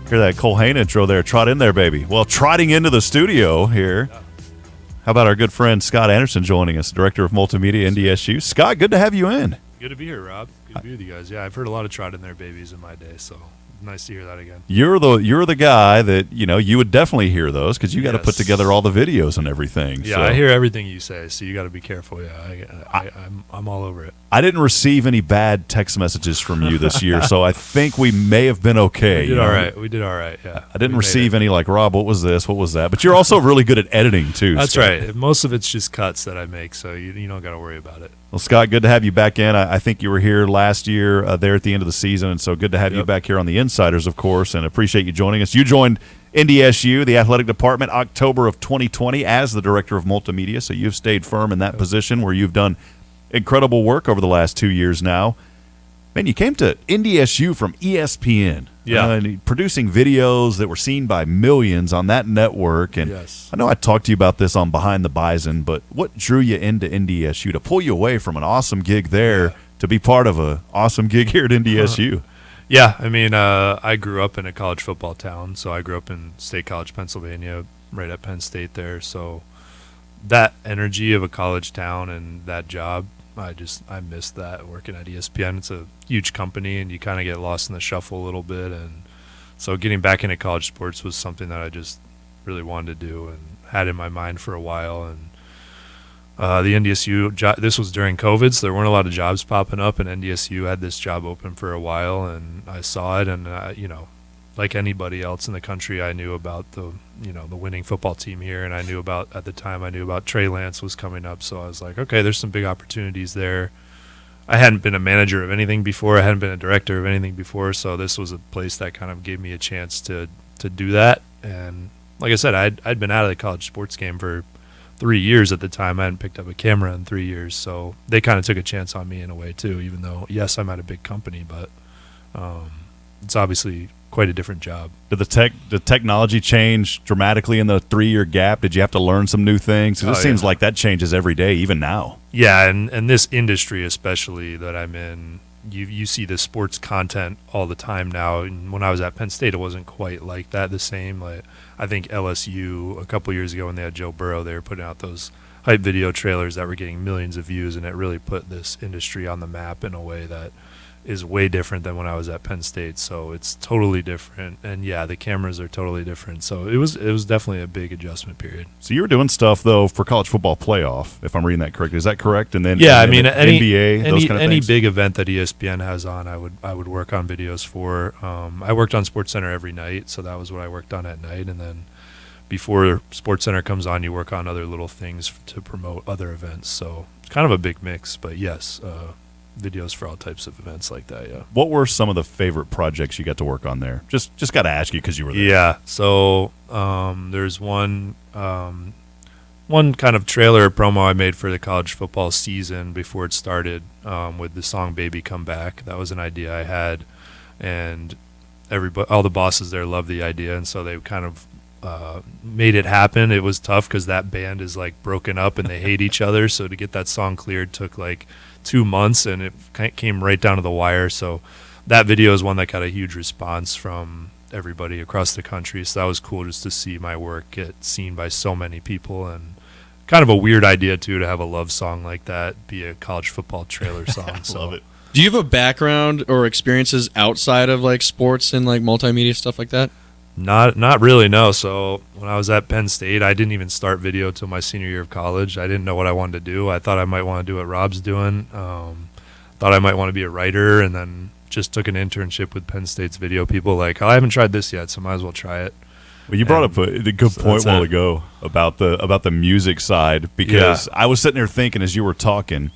hear that Cole Hain intro there. Trot in there, baby. Well, trotting into the studio here. How about our good friend Scott Anderson joining us, Director of Multimedia, NDSU. Scott, good to have you in. Good to be here, Rob. Good to be with you guys. Yeah, I've heard a lot of trot in there babies in my day, so nice to hear that again. You're the guy that, you would definitely hear those because you got to put together all the videos and everything. Yeah, so. I hear everything you say, so you got to be careful. Yeah, I'm all over it. I didn't receive any bad text messages from you this year, so I think we may have been okay. We did all right. We did all right, yeah. I didn't receive any like, Rob, what was this? What was that? But you're also really good at editing, too. That's right. Most of it's just cuts that I make, so you don't got to worry about it. Well, Scott, good to have you back in. I think you were here last year there at the end of the season, and so good to have you back here on the Insiders, of course, and appreciate you joining us. You joined NDSU, the athletic department, October of 2020 as the Director of Multimedia, so you've stayed firm in that position where you've done incredible work over the last 2 years now. Man, you came to NDSU from ESPN. And producing videos that were seen by millions on that network. And I know I talked to you about this on Behind the Bison, but what drew you into NDSU to pull you away from an awesome gig there to be part of an awesome gig here at NDSU? Yeah, I mean, I grew up in a college football town, so I grew up in State College, Pennsylvania, right at Penn State there. So that energy of a college town and that job, I missed that working at ESPN. It's a huge company, and you kind of get lost in the shuffle a little bit. And so getting back into college sports was something that I just really wanted to do and had in my mind for a while. And the NDSU, this was during COVID, so there weren't a lot of jobs popping up, and NDSU had this job open for a while, and I saw it, and like anybody else in the country, I knew about the winning football team here, and I knew about Trey Lance was coming up, so I was like, okay, there's some big opportunities there. I hadn't been a manager of anything before, I hadn't been a director of anything before, so this was a place that kind of gave me a chance to do that. And like I said, I'd been out of the college sports game for 3 years at the time. I hadn't picked up a camera in 3 years, so they kind of took a chance on me in a way too, even though, yes, I'm at a big company, but it's obviously quite a different job. Did the technology change dramatically in the 3-year gap? Did you have to learn some new things? 'Cause it seems like that changes every day, even now. Yeah, and this industry especially that I'm in, you see the sports content all the time now. And when I was at Penn State, it wasn't quite like that the same. Like I think LSU a couple years ago when they had Joe Burrow, they were putting out those hype video trailers that were getting millions of views, and it really put this industry on the map in a way that is way different than when I was at Penn State. So it's totally different, and yeah, the cameras are totally different. So it was definitely a big adjustment period. So you were doing stuff though for college football playoff, if I'm reading that correctly. Is that correct? And then NBA, those kind of any things? big event that ESPN has on, I would work on videos for. I worked on SportsCenter every night, so that was what I worked on at night, and then before SportsCenter comes on, you work on other little things to promote other events. So it's kind of a big mix, but yes. Videos for all types of events like that, yeah. What were some of the favorite projects you got to work on there? Just got to ask you because you were there. Yeah, so there's one kind of trailer promo I made for the college football season before it started with the song "Baby Come Back." That was an idea I had, and all the bosses there loved the idea, and so they kind of made it happen. It was tough because that band is like broken up and they hate each other, so to get that song cleared took like 2 months, and it came right down to the wire. So that video is one that got a huge response from everybody across the country, so that was cool just to see my work get seen by so many people, and kind of a weird idea too to have a love song like that be a college football trailer song. So. Love it. Do you have a background or experiences outside of like sports and like multimedia stuff like that? Not really, no. So when I was at Penn State, I didn't even start video till my senior year of college. I didn't know what I wanted to do. I thought I might want to do what Rob's doing. Thought I might want to be a writer, and then just took an internship with Penn State's video people. Like, I haven't tried this yet, so might as well try it. Well, you brought up a good point a while ago about the music side, because I was sitting there thinking as you were talking,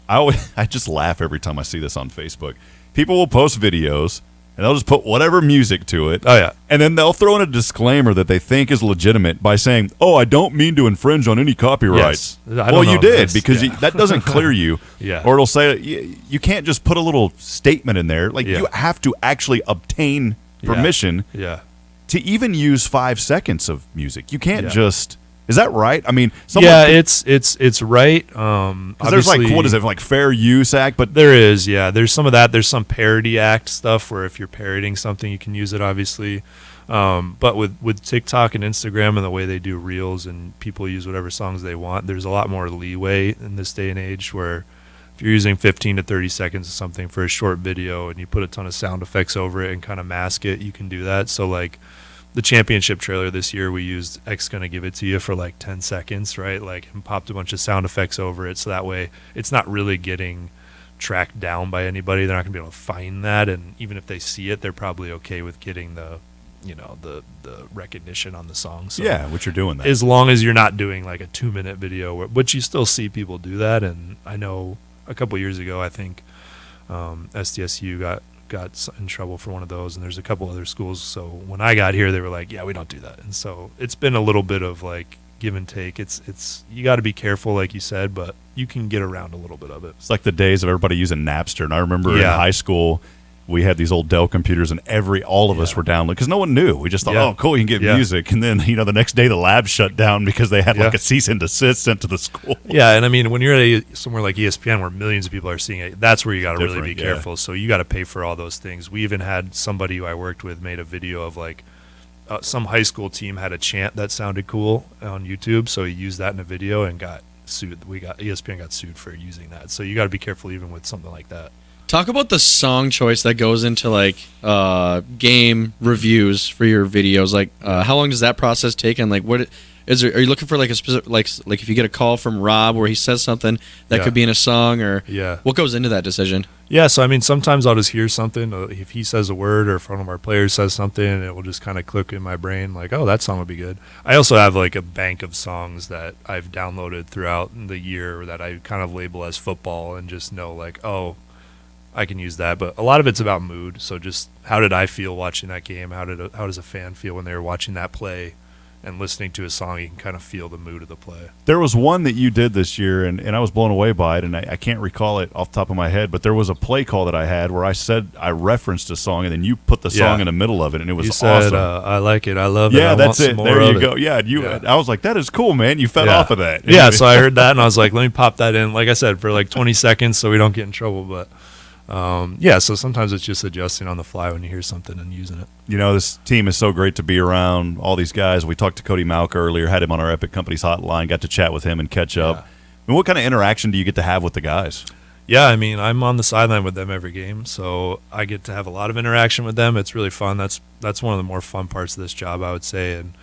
I just laugh every time I see this on Facebook. People will post videos, and they'll just put whatever music to it. Oh, yeah. And then they'll throw in a disclaimer that they think is legitimate by saying, "Oh, I don't mean to infringe on any copyrights." Yes. Well, you did, because that doesn't clear you. Yeah. Or it'll say, you can't just put a little statement in there. Like, you have to actually obtain permission to even use 5 seconds of music. You can't just... Is that right? I mean, it's right. Because there's like, what is it, like Fair Use Act? But there is, there's some of that. There's some Parody Act stuff where if you're parodying something, you can use it, obviously. But with TikTok and Instagram and the way they do reels and people use whatever songs they want, there's a lot more leeway in this day and age where if you're using 15 to 30 seconds of something for a short video and you put a ton of sound effects over it and kind of mask it, you can do that. So like, the championship trailer this year, we used X Gonna Give It To You for like 10 seconds, right? Like, and popped a bunch of sound effects over it, so that way it's not really getting tracked down by anybody. They're not gonna be able to find that, and even if they see it, they're probably okay with getting the recognition on the song. So yeah, what you're doing that. As long as you're not doing like a 2-minute video, which you still see people do that. And I know a couple years ago, I think SDSU got in trouble for one of those, and there's a couple other schools. So when I got here, they were like, yeah, we don't do that. And so it's been a little bit of like give and take. It's you got to be careful, like you said, but you can get around a little bit of it. It's like the days of everybody using Napster. And I remember in high school, we had these old Dell computers, and all of us were downloading because no one knew. We just thought, oh, cool, you can get music. And then, the next day the lab shut down because they had like a cease and desist sent to the school. Yeah, and I mean, when you're at somewhere like ESPN where millions of people are seeing it, that's where you got to really be careful. So you got to pay for all those things. We even had somebody who I worked with made a video of like some high school team had a chant that sounded cool on YouTube, so he used that in a video and got sued. ESPN got sued for using that. So you got to be careful even with something like that. Talk about the song choice that goes into like game reviews for your videos. Like, how long does that process take? And like, are you looking for like a specific like if you get a call from Rob where he says something that could be in a song, or what goes into that decision? Yeah, so I mean, sometimes I'll just hear something. If he says a word or if one of our players says something, it will just kind of click in my brain like, oh, that song would be good. I also have like a bank of songs that I've downloaded throughout the year that I kind of label as football and just know like, oh, I can use that. But a lot of it's about mood. So just how did I feel watching that game? How does a fan feel when they were watching that play? And listening to a song, you can kind of feel the mood of the play. There was one that you did this year, and I was blown away by it, and I can't recall it off the top of my head, but there was a play call that I had where I referenced a song, and then you put the song in the middle of it, and it was awesome. I like it. I love it. Yeah, that's it. There you go. It. Yeah, I was like, that is cool, man. You fed off of that. Yeah, so I heard that, and I was like, let me pop that in. Like I said, for like 20 seconds so we don't get in trouble, but... So sometimes it's just adjusting on the fly when you hear something and using it. This team is so great to be around, all these guys. We talked to Cody Mauch earlier, had him on our Epic Companies hotline, got to chat with him and catch up. I mean, what kind of interaction do you get to have with the guys? Yeah, I mean, I'm on the sideline with them every game, so I get to have a lot of interaction with them. It's really fun. That's one of the more fun parts of this job, I would say. And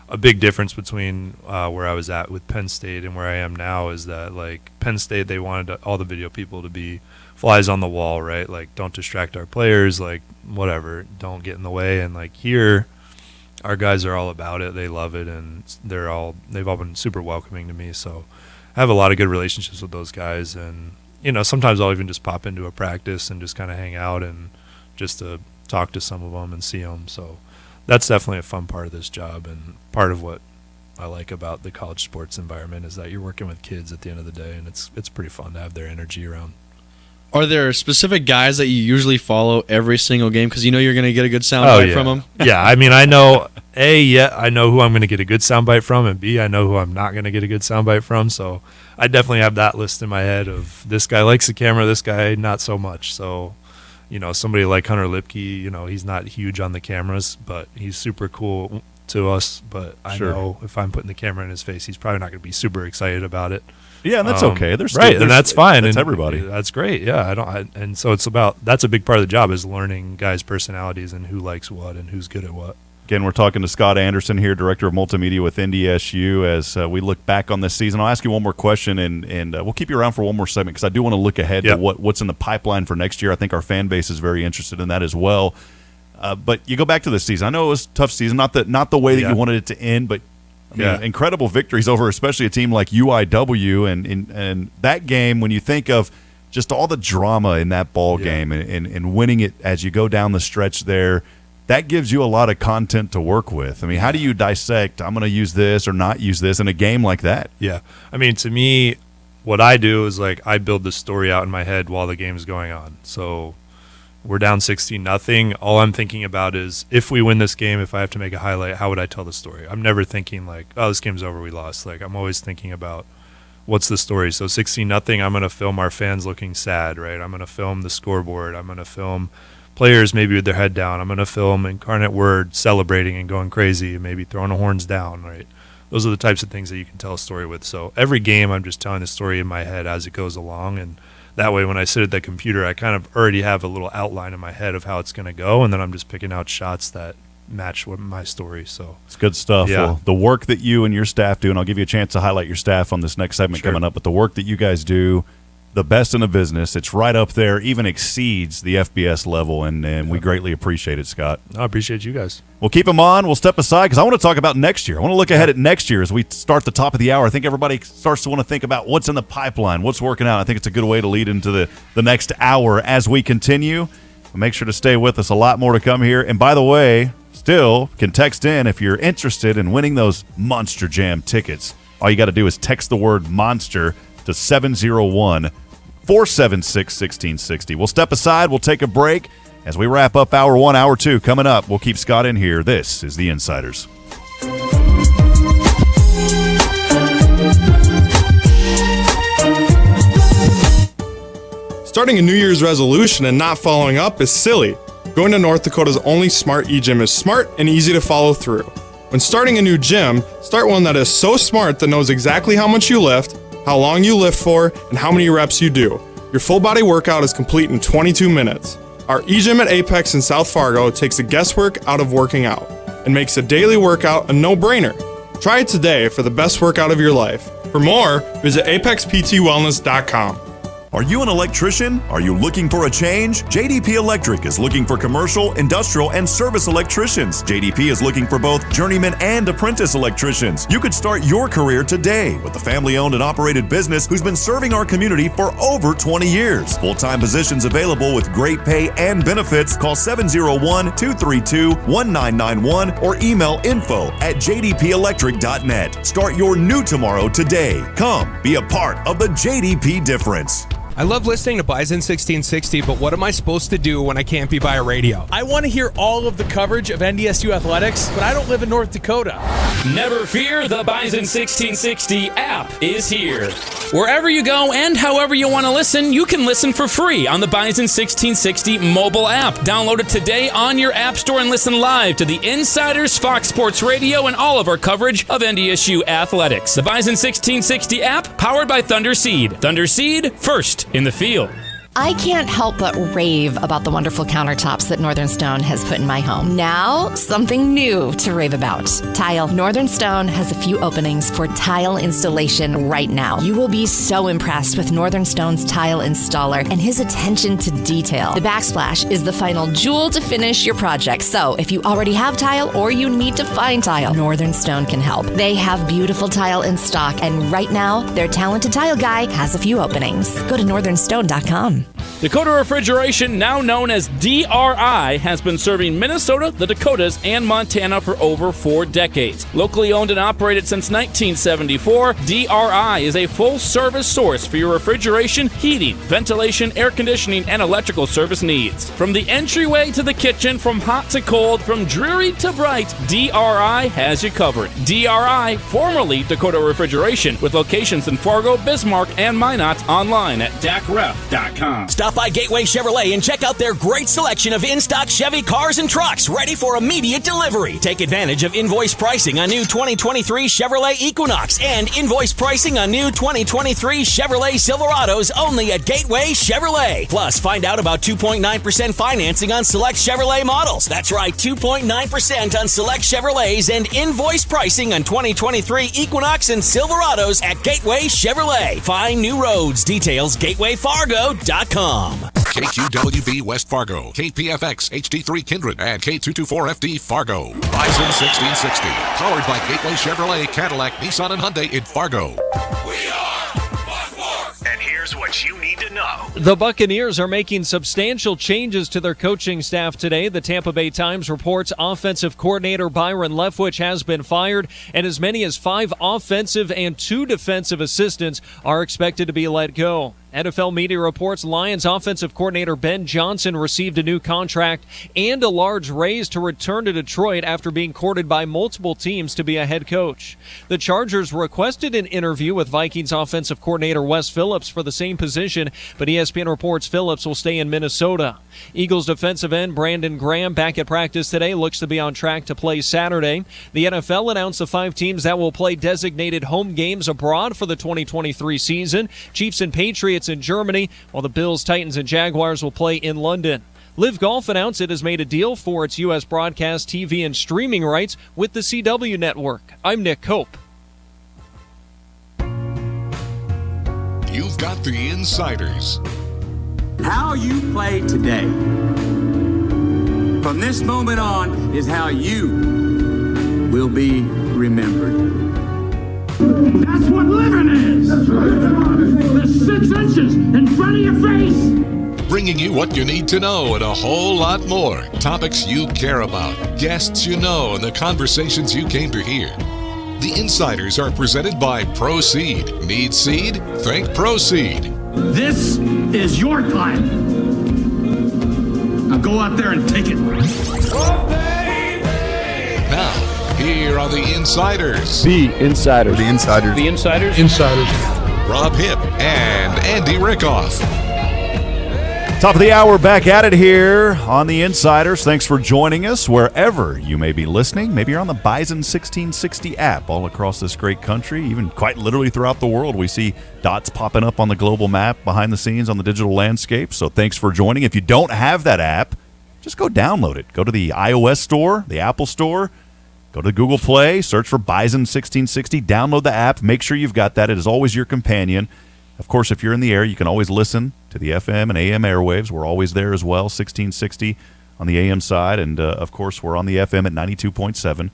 a big difference between where I was at with Penn State and where I am now is that, like, Penn State, they wanted all the video people to be flies on the wall, right? Like, don't distract our players, like, whatever, don't get in the way. And, like, here, our guys are all about it. They love it, and they've all been super welcoming to me. So I have a lot of good relationships with those guys. And, sometimes I'll even just pop into a practice and just kind of hang out and just to talk to some of them and see them. So that's definitely a fun part of this job, and part of what I like about the college sports environment is that you're working with kids at the end of the day, and it's pretty fun to have their energy around. Are there specific guys that you usually follow every single game because you're going to get a good soundbite from them? Yeah, I mean, I know, I know who I'm going to get a good soundbite from, and B, I know who I'm not going to get a good soundbite from. So I definitely have that list in my head of this guy likes the camera, this guy not so much. So, somebody like Hunter Lipke, he's not huge on the cameras, but he's super cool to us. But I know if I'm putting the camera in his face, he's probably not going to be super excited about it. Yeah, and that's okay. And that's fine. That's and everybody. That's great. Yeah, and so that's a big part of the job is learning guys' personalities and who likes what and who's good at what. Again, we're talking to Scott Anderson here, Director of Multimedia with NDSU, as we look back on this season. I'll ask you one more question, and we'll keep you around for one more segment because I do want to look ahead to what's in the pipeline for next year. I think our fan base is very interested in that as well. But you go back to this season. I know it was a tough season, not the way that you wanted it to end, but incredible victories over especially a team like UIW, and that game, when you think of just all the drama in that ball game and winning it as you go down the stretch there, that gives you a lot of content to work with. I mean, how do you dissect, I'm going to use this or not use this in a game like that? Yeah. I mean, to me, what I do is like I build the story out in my head while the game is going on. So we're down 16-0. All I'm thinking about is if we win this game, if I have to make a highlight, how would I tell the story? I'm never thinking like, oh, this game's over, we lost. Like, I'm always thinking about what's the story. So 16-0, I'm going to film our fans looking sad, right? I'm going to film the scoreboard. I'm going to film players maybe with their head down. I'm going to film Incarnate Word celebrating and going crazy and maybe throwing the horns down, right? Those are the types of things that you can tell a story with. So every game I'm just telling the story in my head as it goes along, and that way when I sit at the computer I kind of already have a little outline in my head of how it's going to go, and then I'm just picking out shots that match with my story. So it's good stuff. Yeah. Well, the work that you and your staff do, and I'll give you a chance to highlight your staff on this next segment coming up, but the work that you guys do, the best in the business. It's right up there, even exceeds the FBS level, and we greatly appreciate it, Scott. I appreciate you guys. We'll keep them on. We'll step aside because I want to talk about next year. I want to look ahead at next year as we start the top of the hour. I think everybody starts to want to think about what's in the pipeline, what's working out. I think it's a good way to lead into the next hour as we continue. Make sure to stay with us. A lot more to come here. And by the way, still can text in if you're interested in winning those Monster Jam tickets. All you got to do is text the word MONSTER to 701-476-1660. We'll step aside. We'll take a break. As we wrap up Hour 1, Hour 2 coming up, we'll keep Scott in here. This is The Insiders. Starting a New Year's resolution and not following up is silly. Going to North Dakota's only smart e-gym is smart and easy to follow through. When starting a new gym, start one that is so smart that knows exactly how much you lift, how long you lift for, and how many reps you do. Your full body workout is complete in 22 minutes. Our e-gym at Apex in South Fargo takes the guesswork out of working out and makes a daily workout a no-brainer. Try it today for the best workout of your life. For more, visit apexptwellness.com. Are you an electrician? Are you looking for a change? JDP Electric is looking for commercial, industrial, and service electricians. JDP is looking for both journeyman and apprentice electricians. You could start your career today with a family-owned and operated business who's been serving our community for over 20 years. Full-time positions available with great pay and benefits. Call 701-232-1991 or email info@jdpelectric.net. Start your new tomorrow today. Come be a part of the JDP difference. I love listening to Bison 1660, but what am I supposed to do when I can't be by a radio? I want to hear all of the coverage of NDSU athletics, but I don't live in North Dakota. Never fear, the Bison 1660 app is here. Wherever you go and however you want to listen, you can listen for free on the Bison 1660 mobile app. Download it today on your app store and listen live to the Insiders, Fox Sports Radio, and all of our coverage of NDSU athletics. The Bison 1660 app, powered by Thunder Seed. Thunder Seed, first in the field. I can't help but rave about the wonderful countertops that Northern Stone has put in my home. Now, something new to rave about. Tile. Northern Stone has a few openings for tile installation right now. You will be so impressed with Northern Stone's tile installer and his attention to detail. The backsplash is the final jewel to finish your project. So, if you already have tile or you need to find tile, Northern Stone can help. They have beautiful tile in stock, and right now, their talented tile guy has a few openings. Go to northernstone.com. Dakota Refrigeration, now known as DRI, has been serving Minnesota, the Dakotas, and Montana for over 4 decades. Locally owned and operated since 1974, DRI is a full-service source for your refrigeration, heating, ventilation, air conditioning, and electrical service needs. From the entryway to the kitchen, from hot to cold, from dreary to bright, DRI has you covered. DRI, formerly Dakota Refrigeration, with locations in Fargo, Bismarck, and Minot, online at dacref.com. Stop by Gateway Chevrolet and check out their great selection of in-stock Chevy cars and trucks ready for immediate delivery. Take advantage of invoice pricing on new 2023 Chevrolet Equinox and invoice pricing on new 2023 Chevrolet Silverados only at Gateway Chevrolet. Plus, find out about 2.9% financing on select Chevrolet models. That's right, 2.9% on select Chevrolets and invoice pricing on 2023 Equinox and Silverados at Gateway Chevrolet. Find new roads. Details gatewayfargo.com. KQWB West Fargo, KPFX HD3 Kindred, and K224FD Fargo. Bison 1660, powered by Gateway Chevrolet, Cadillac, Nissan, and Hyundai in Fargo. And here's what you need to know. The Buccaneers are making substantial changes to their coaching staff today. The Tampa Bay Times reports offensive coordinator Byron Leftwich has been fired, and as many as 5 offensive and 2 defensive assistants are expected to be let go. NFL media reports Lions offensive coordinator Ben Johnson received a new contract and a large raise to return to Detroit after being courted by multiple teams to be a head coach. The Chargers requested an interview with Vikings offensive coordinator Wes Phillips for the same position, but ESPN reports Phillips will stay in Minnesota. Eagles defensive end Brandon Graham, back at practice today, looks to be on track to play Saturday. The NFL announced the 5 teams that will play designated home games abroad for the 2023 season. Chiefs and Patriots in Germany, while the Bills, Titans, and Jaguars will play in London. Live Golf announced it has made a deal for its U.S. broadcast, TV, and streaming rights with the CW network. I'm Nick Cope. You've got the Insiders. How you play today, from this moment on, is how you will be remembered. That's what living is. That's right. The 6 inches in front of your face. Bringing you what you need to know and a whole lot more. Topics you care about, guests you know, and the conversations you came to hear. The Insiders are presented by Proseed. Need seed? Think Proseed. This is your time. Now go out there and take it. Now, here are the Insiders. The Insiders. The Insiders. The Insiders. Insiders. Rob Hipp and Andy Rickoff. Top of the hour, back at it here on the Insiders. Thanks for joining us wherever you may be listening. Maybe you're on the Bison 1660 app all across this great country, even quite literally throughout the world. We see dots popping up on the global map behind the scenes on the digital landscape. So thanks for joining. If you don't have that app, just go download it. Go to the iOS store, the Apple store. Go to Google Play, search for Bison 1660, download the app, make sure you've got that. It is always your companion. Of course, if you're in the air, you can always listen to the FM and AM airwaves. We're always there as well, 1660 on the AM side. And, of course, we're on the FM at 92.7.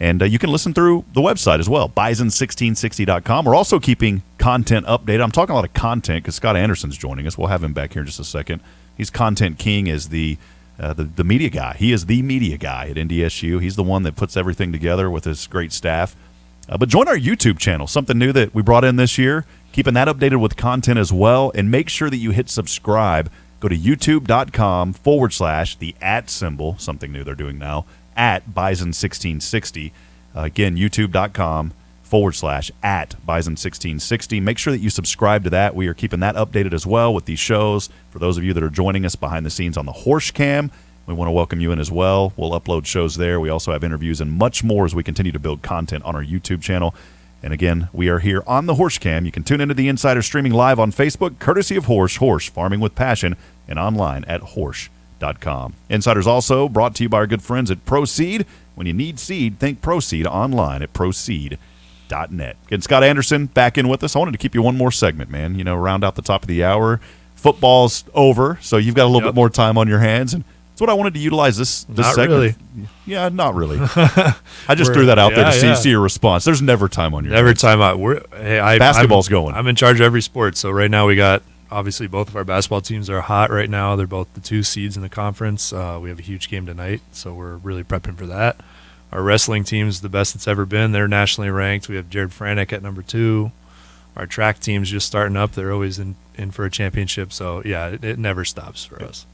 And you can listen through the website as well, bison1660.com. We're also keeping content updated. I'm talking a lot of content because Scott Anderson's joining us. We'll have him back here in just a second. He's Content King, is the media guy. He is the media guy at NDSU. He's the one that puts everything together with his great staff. But join our YouTube channel, something new that we brought in this year. Keeping that updated with content as well. And make sure that you hit subscribe. Go to youtube.com/the @ symbol, something new they're doing now, at Bison1660. Again, youtube.com/@Bison1660. Make sure that you subscribe to that. We are keeping that updated as well with these shows. For those of you that are joining us behind the scenes on the Horse Cam, we want to welcome you in as well. We'll upload shows there. We also have interviews and much more as we continue to build content on our YouTube channel. And again, we are here on the Horse Cam. You can tune into the Insider streaming live on Facebook, courtesy of Horse Farming with Passion, and online at horse.com. Insider's also brought to you by our good friends at Proseed. When you need seed, think Proseed online at proseed.net. Getting Scott Anderson back in with us. I wanted to keep you one more segment, man. Round out the top of the hour. Football's over, so you've got a little bit more time on your hands, and that's what I wanted to utilize this Not segment. really. Yeah, not really. I just threw that out there to see your response. There's never time on your hands. Never time out. Basketball's going. I'm in charge of every sport, so right now we got, obviously, both of our basketball teams are hot right now. They're both the 2 seeds in the conference. We have a huge game tonight, so we're really prepping for that. Our wrestling team's the best it's ever been. They're nationally ranked. We have Jared Franek at number 2. Our track team's just starting up. They're always in for a championship. So, yeah, it never stops for us.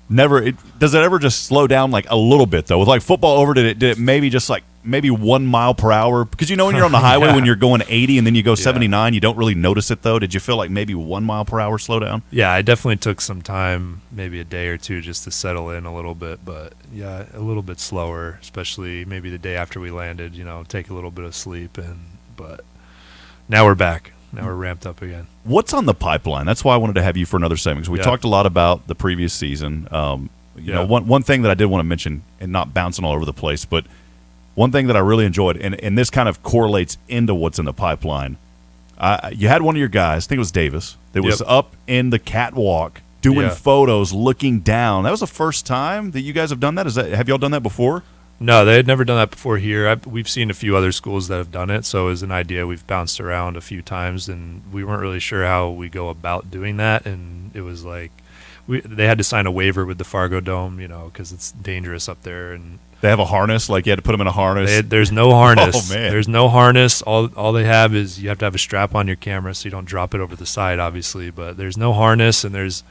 Does it ever just slow down like a little bit, though? With like football over, did it maybe just like maybe 1 mile per hour? Because when you're on the highway, when you're going 80 and then you go 79, you don't really notice it, though. Did you feel like maybe 1 mile per hour slow down? Yeah, I definitely took some time, maybe a day or two, just to settle in a little bit. But, yeah, a little bit slower, especially maybe the day after we landed, take a little bit of sleep. But now we're back. Now we're ramped up again. What's on the pipeline? That's why I wanted to have you for another segment, because we talked a lot about the previous season. One thing that I did want to mention, and not bouncing all over the place, but one thing that I really enjoyed, and this kind of correlates into what's in the pipeline. You had one of your guys, I think it was Davis, that was up in the catwalk doing photos, looking down. That was the first time that you guys have done that? Have y'all done that before? No, they had never done that before here. We've seen a few other schools that have done it, so it was an idea we've bounced around a few times, and we weren't really sure how we go about doing that, and it was like they had to sign a waiver with the Fargo Dome, because it's dangerous up there. And they have a harness? Like you had to put them in a harness? There's no harness. Oh, man. There's no harness. All they have is you have to have a strap on your camera so you don't drop it over the side, obviously, but there's no harness, and there's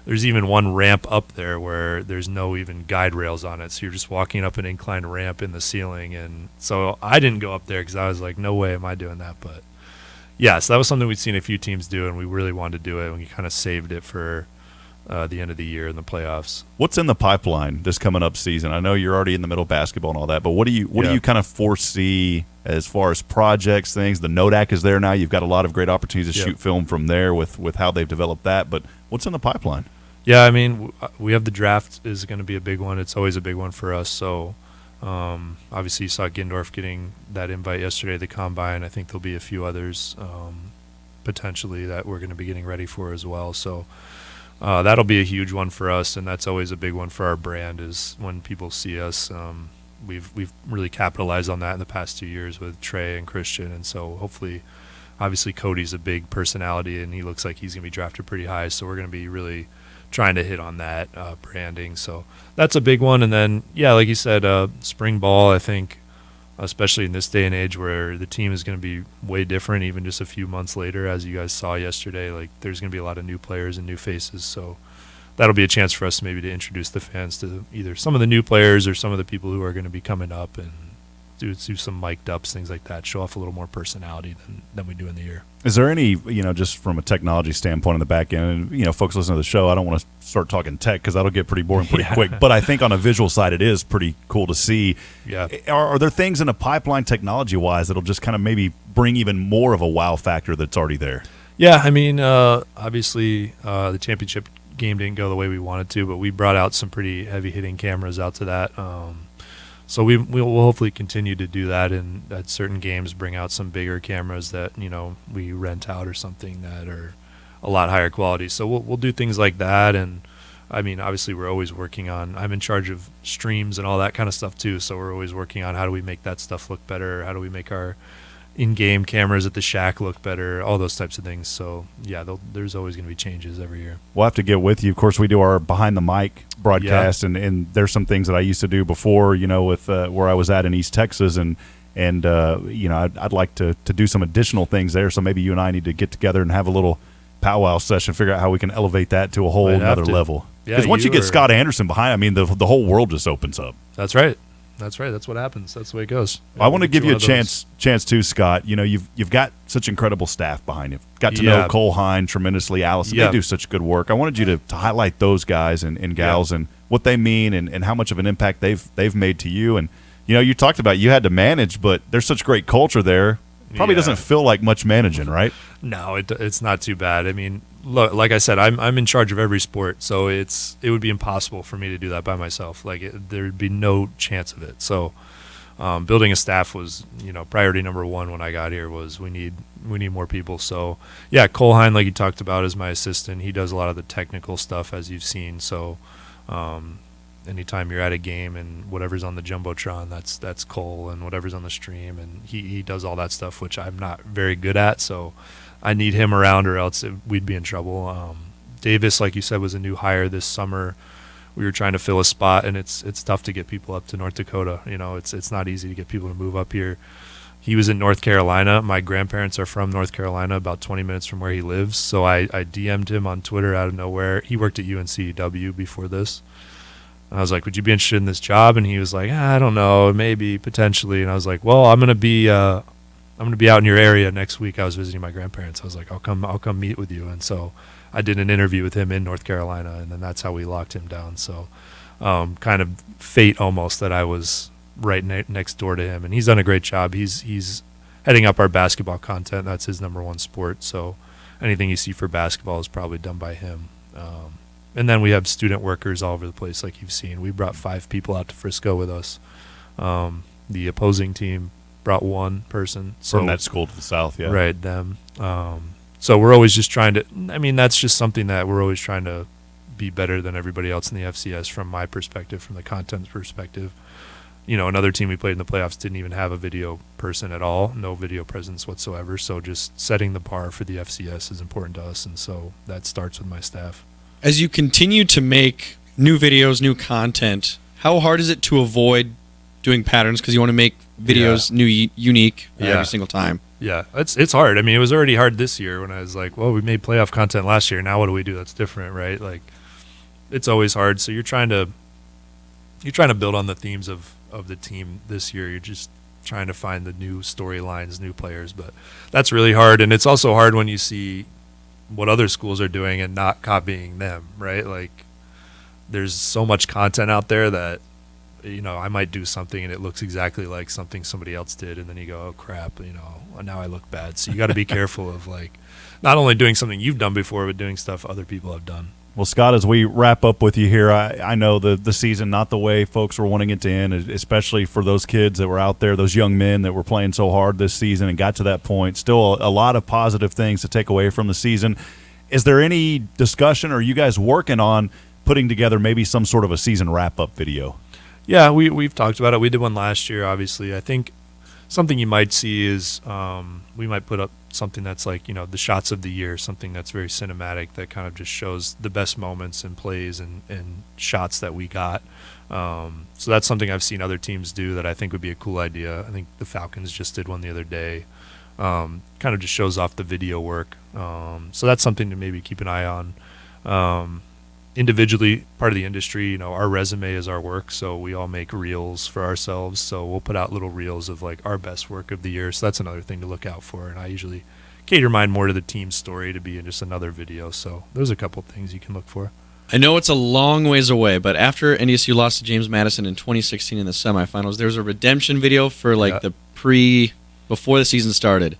even one ramp up there where there's no even guide rails on it. So you're just walking up an inclined ramp in the ceiling. And so I didn't go up there because I was like, no way am I doing that. But, yeah, so that was something we'd seen a few teams do, and we really wanted to do it. And we kind of saved it for the end of the year in the playoffs. What's in the pipeline this coming up season? I know you're already in the middle of basketball and all that, but what do you kind of foresee as far as projects, things? The NODAC is there now. You've got a lot of great opportunities to shoot film from there with how they've developed that. But what's in the pipeline? Yeah, I mean, we have the draft is going to be a big one. It's always a big one for us. So, obviously, you saw Gindorf getting that invite yesterday to the Combine. I think there'll be a few others potentially that we're going to be getting ready for as well. So, that'll be a huge one for us, and that's always a big one for our brand is when people see us. We've really capitalized on that in the past 2 years with Trey and Christian, and so hopefully, obviously, Cody's a big personality, and he looks like he's going to be drafted pretty high, so we're going to be really trying to hit on that branding. So that's a big one. And then, yeah, like you said, spring ball, I think, especially in this day and age where the team is going to be way different even just a few months later, as you guys saw yesterday, like there's going to be a lot of new players and new faces. So that'll be a chance for us maybe to introduce the fans to either some of the new players or some of the people who are going to be coming up and do some mic'd ups, things like that, show off a little more personality than we do in the year. Is there any, just from a technology standpoint in the back end, and, folks listening to the show, I don't want to start talking tech because that'll get pretty boring pretty quick, but I think on a visual side it is pretty cool to see. Yeah. Are there things in the pipeline technology-wise that'll just kind of maybe bring even more of a wow factor that's already there? Yeah, I mean, obviously the championship game didn't go the way we wanted to, but we brought out some pretty heavy-hitting cameras out to that. So we'll hopefully continue to do that, and at certain games bring out some bigger cameras that we rent out or something that are a lot higher quality. So we'll do things like that, and I mean obviously we're always working on. I'm in charge of streams and all that kind of stuff too. So we're always working on how do we make that stuff look better? How do we make our in-game cameras at the Shack look better? All those types of things. So yeah, there's always going to be changes every year. We'll have to get with you. Of course, we do our behind the mic broadcast, and there's some things that I used to do before, with where I was at in East Texas, and And, I'd like to do some additional things there. So maybe you and I need to get together and have a little powwow session, figure out how we can elevate that to a whole another level. Because once you get Scott Anderson behind, the whole world just opens up. That's right. That's what happens. That's the way it goes. I want to give you a chance too, Scott. You've got such incredible staff behind you. Got to know Cole Hine tremendously, Allison. They do such good work. I wanted you to highlight those guys and gals and what they mean and how much of an impact they've made to you. And you talked about you had to manage, but there's such great culture there. Probably doesn't feel like much managing, right? No, it's not too bad. I mean, look, like I said, I'm in charge of every sport, so it would be impossible for me to do that by myself. There'd be no chance of it. So, building a staff was, priority number one when I got here was we need more people. So, yeah, Cole Hine, like you talked about, is my assistant. He does a lot of the technical stuff, as you've seen. So, anytime you're at a game and whatever's on the Jumbotron, that's Cole, and whatever's on the stream, and he does all that stuff, which I'm not very good at. So I need him around or else we'd be in trouble. Davis, like you said, was a new hire this summer. We were trying to fill a spot, and it's tough to get people up to North Dakota. It's not easy to get people to move up here. He was in North Carolina. My grandparents are from North Carolina, about 20 minutes from where he lives. So I DM'd him on Twitter out of nowhere. He worked at UNCW before this. I was like, would you be interested in this job? And he was like, I don't know, maybe, potentially. And I was like, well, I'm gonna be out in your area next week. I was visiting my grandparents. I was like, I'll come meet with you. And so I did an interview with him in North Carolina, and then that's how we locked him down. So kind of fate almost that I was right next door to him. And he's done a great job. He's heading up our basketball content. That's his number one sport. So anything you see for basketball is probably done by him. And then we have student workers all over the place, like you've seen. We brought 5 people out to Frisco with us. The opposing team brought 1 person. From that school to the south, yeah. Right, them. So we're always just trying to – that's just something that we're always trying to be better than everybody else in the FCS from my perspective, from the content perspective. Another team we played in the playoffs didn't even have a video person at all, no video presence whatsoever. So just setting the bar for the FCS is important to us, and so that starts with my staff. As you continue to make new videos, new content, how hard is it to avoid doing patterns because you want to make videos unique every single time? Yeah, it's hard. I mean, it was already hard this year when I was like, well, we made playoff content last year. Now what do we do that's different, right? Like, it's always hard. So you're trying to build on the themes of the team this year. You're just trying to find the new storylines, new players. But that's really hard. And it's also hard when you see what other schools are doing and not copying them, right? Like, there's so much content out there that, I might do something and it looks exactly like something somebody else did, and then you go, oh crap, now I look bad. So you got to be careful of, like, not only doing something you've done before, but doing stuff other people have done. Well, Scott, as we wrap up with you here, I know the season not the way folks were wanting it to end, especially for those kids that were out there, those young men that were playing so hard this season and got to that point. Still a lot of positive things to take away from the season. Is there any discussion, or are you guys working on putting together maybe some sort of a season wrap-up video? Yeah, we've talked about it. We did one last year, obviously. I think something you might see is we might put up something that's like, the shots of the year, something that's very cinematic that kind of just shows the best moments and plays and shots that we got. So that's something I've seen other teams do that I think would be a cool idea. I think the Falcons just did one the other day. Kind of just shows off the video work. So that's something to maybe keep an eye on. Individually, part of the industry, our resume is our work, so we all make reels for ourselves. So we'll put out little reels of like our best work of the year. So that's another thing to look out for. And I usually cater mine more to the team story to be in just another video. So there's a couple things you can look for. I know it's a long ways away, but after NDSU lost to James Madison in 2016 in the semifinals, there was a redemption video for before the season started.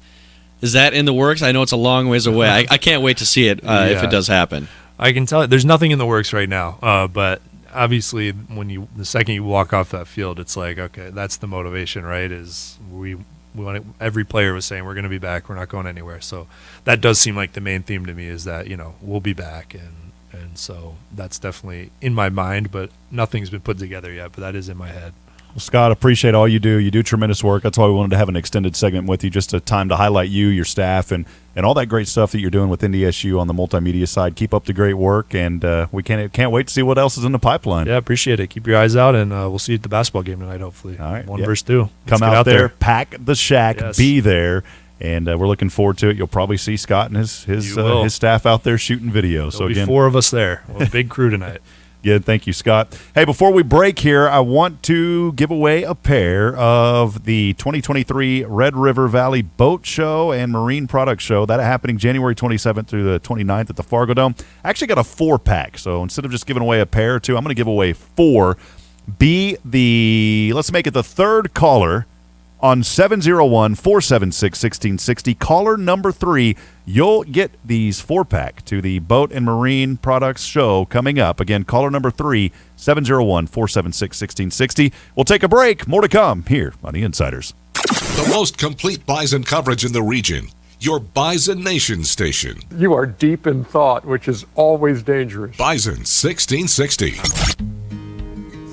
Is that in the works? I know it's a long ways away. I can't wait to see it if it does happen. I can tell you, there's nothing in the works right now, but obviously the second you walk off that field, it's like, okay, that's the motivation, right? Is we want every player was saying we're going to be back, we're not going anywhere. So that does seem like the main theme to me is that we'll be back, and so that's definitely in my mind, but nothing's been put together yet. But that is in my head. Well, Scott, appreciate all you do. You do tremendous work. That's why we wanted to have an extended segment with you, just a time to highlight you, your staff, and all that great stuff that you're doing with NDSU on the multimedia side. Keep up the great work, and we can't wait to see what else is in the pipeline. Yeah, appreciate it. Keep your eyes out, and we'll see you at the basketball game tonight, hopefully. All right. 1 versus 2. Come out there, pack the shack, Yes. be there, and we're looking forward to it. You'll probably see Scott and his staff out there shooting videos. There'll be 4 of us there. We're a big crew tonight. Good. Thank you, Scott. Hey, before we break here, I want to give away a pair of the 2023 Red River Valley Boat Show and Marine Products Show. That happening January 27th through the 29th at the Fargo Dome. I actually got a 4-pack, so instead of just giving away a pair or 2, I'm going to give away 4. Let's make it the third caller on 701-476-1660. Caller number 3, you'll get these 4-pack to the Boat and Marine Products Show coming up. Again, caller number 3, 701-476-1660. We'll take a break. More to come here on The Insiders. The most complete bison coverage in the region. Your Bison Nation station. You are deep in thought, which is always dangerous. Bison 1660.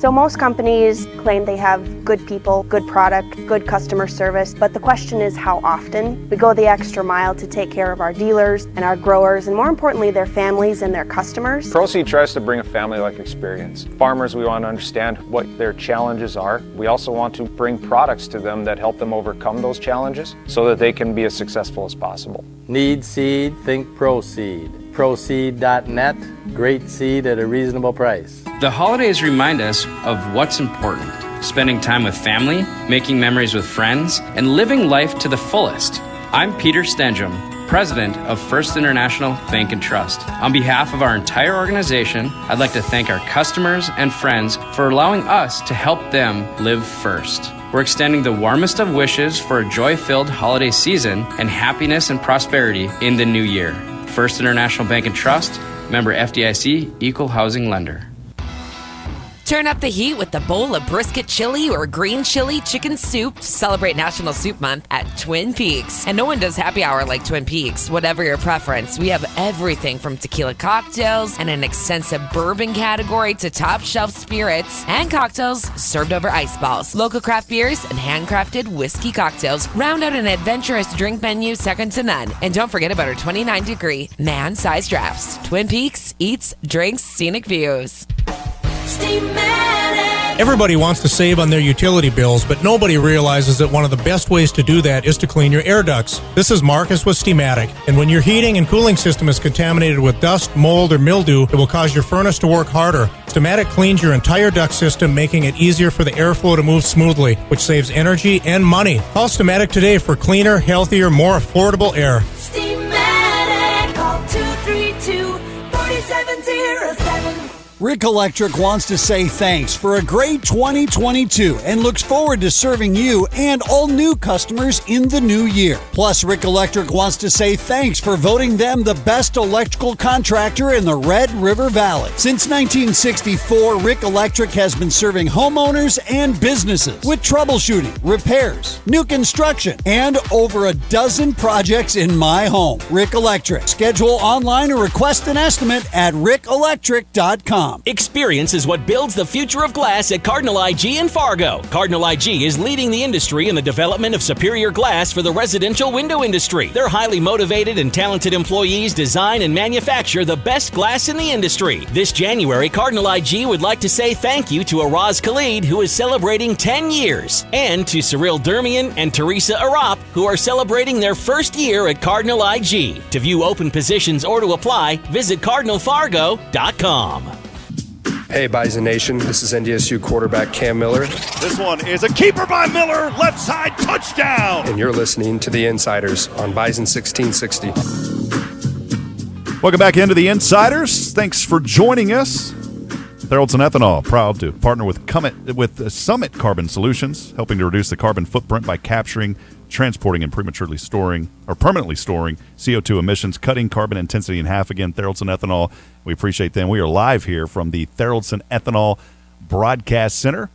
So most companies claim they have good people, good product, good customer service, but the question is how often. We go the extra mile to take care of our dealers and our growers, and more importantly, their families and their customers. ProSeed tries to bring a family-like experience. Farmers, we want to understand what their challenges are. We also want to bring products to them that help them overcome those challenges so that they can be as successful as possible. Need seed? Think ProSeed. ProSeed.net. Great seed at a reasonable price. The holidays remind us of what's important. Spending time with family, making memories with friends, and living life to the fullest. I'm Peter Stenjum, President of First International Bank and Trust. On behalf of our entire organization, I'd like to thank our customers and friends for allowing us to help them live first. We're extending the warmest of wishes for a joy-filled holiday season and happiness and prosperity in the new year. First International Bank and Trust, member FDIC, equal housing lender. Turn up the heat with a bowl of brisket chili or green chili chicken soup to celebrate National Soup Month at Twin Peaks. And no one does happy hour like Twin Peaks. Whatever your preference, we have everything from tequila cocktails and an extensive bourbon category to top shelf spirits and cocktails served over ice balls. Local craft beers and handcrafted whiskey cocktails round out an adventurous drink menu second to none. And don't forget about our 29-degree man-sized drafts. Twin Peaks eats, drinks, scenic views. Everybody wants to save on their utility bills, but nobody realizes that one of the best ways to do that is to clean your air ducts. This is Marcus with Steamatic, and when your heating and cooling system is contaminated with dust, mold, or mildew, it will cause your furnace to work harder. Steamatic cleans your entire duct system, making it easier for the airflow to move smoothly, which saves energy and money. Call Steamatic today for cleaner, healthier, more affordable air. Steamatic, call 232-4707. Rick Electric wants to say thanks for a great 2022 and looks forward to serving you and all new customers in the new year. Plus, Rick Electric wants to say thanks for voting them the best electrical contractor in the Red River Valley. Since 1964, Rick Electric has been serving homeowners and businesses with troubleshooting, repairs, new construction, and over a dozen projects in my home. Rick Electric. Schedule online or request an estimate at rickelectric.com. Experience is what builds the future of glass at Cardinal IG in Fargo. Cardinal IG is leading the industry in the development of superior glass for the residential window industry. Their highly motivated and talented employees design and manufacture the best glass in the industry. This January, Cardinal IG would like to say thank you to Araz Khalid, who is celebrating 10 years, and to Cyril Dermian and Teresa Arap, who are celebrating their first year at Cardinal IG. To view open positions or to apply, visit cardinalfargo.com. Hey, Bison Nation, this is NDSU quarterback Cam Miller. This one is a keeper by Miller, left side touchdown. And you're listening to The Insiders on Bison 1660. Welcome back into The Insiders. Thanks for joining us. Theraldson Ethanol, proud to partner with Summit Carbon Solutions, helping to reduce the carbon footprint by capturing, transporting, and permanently storing CO2 emissions, cutting carbon intensity in half. Again, Theraldson Ethanol, we appreciate them. We are live here from the Theraldson Ethanol Broadcast Center.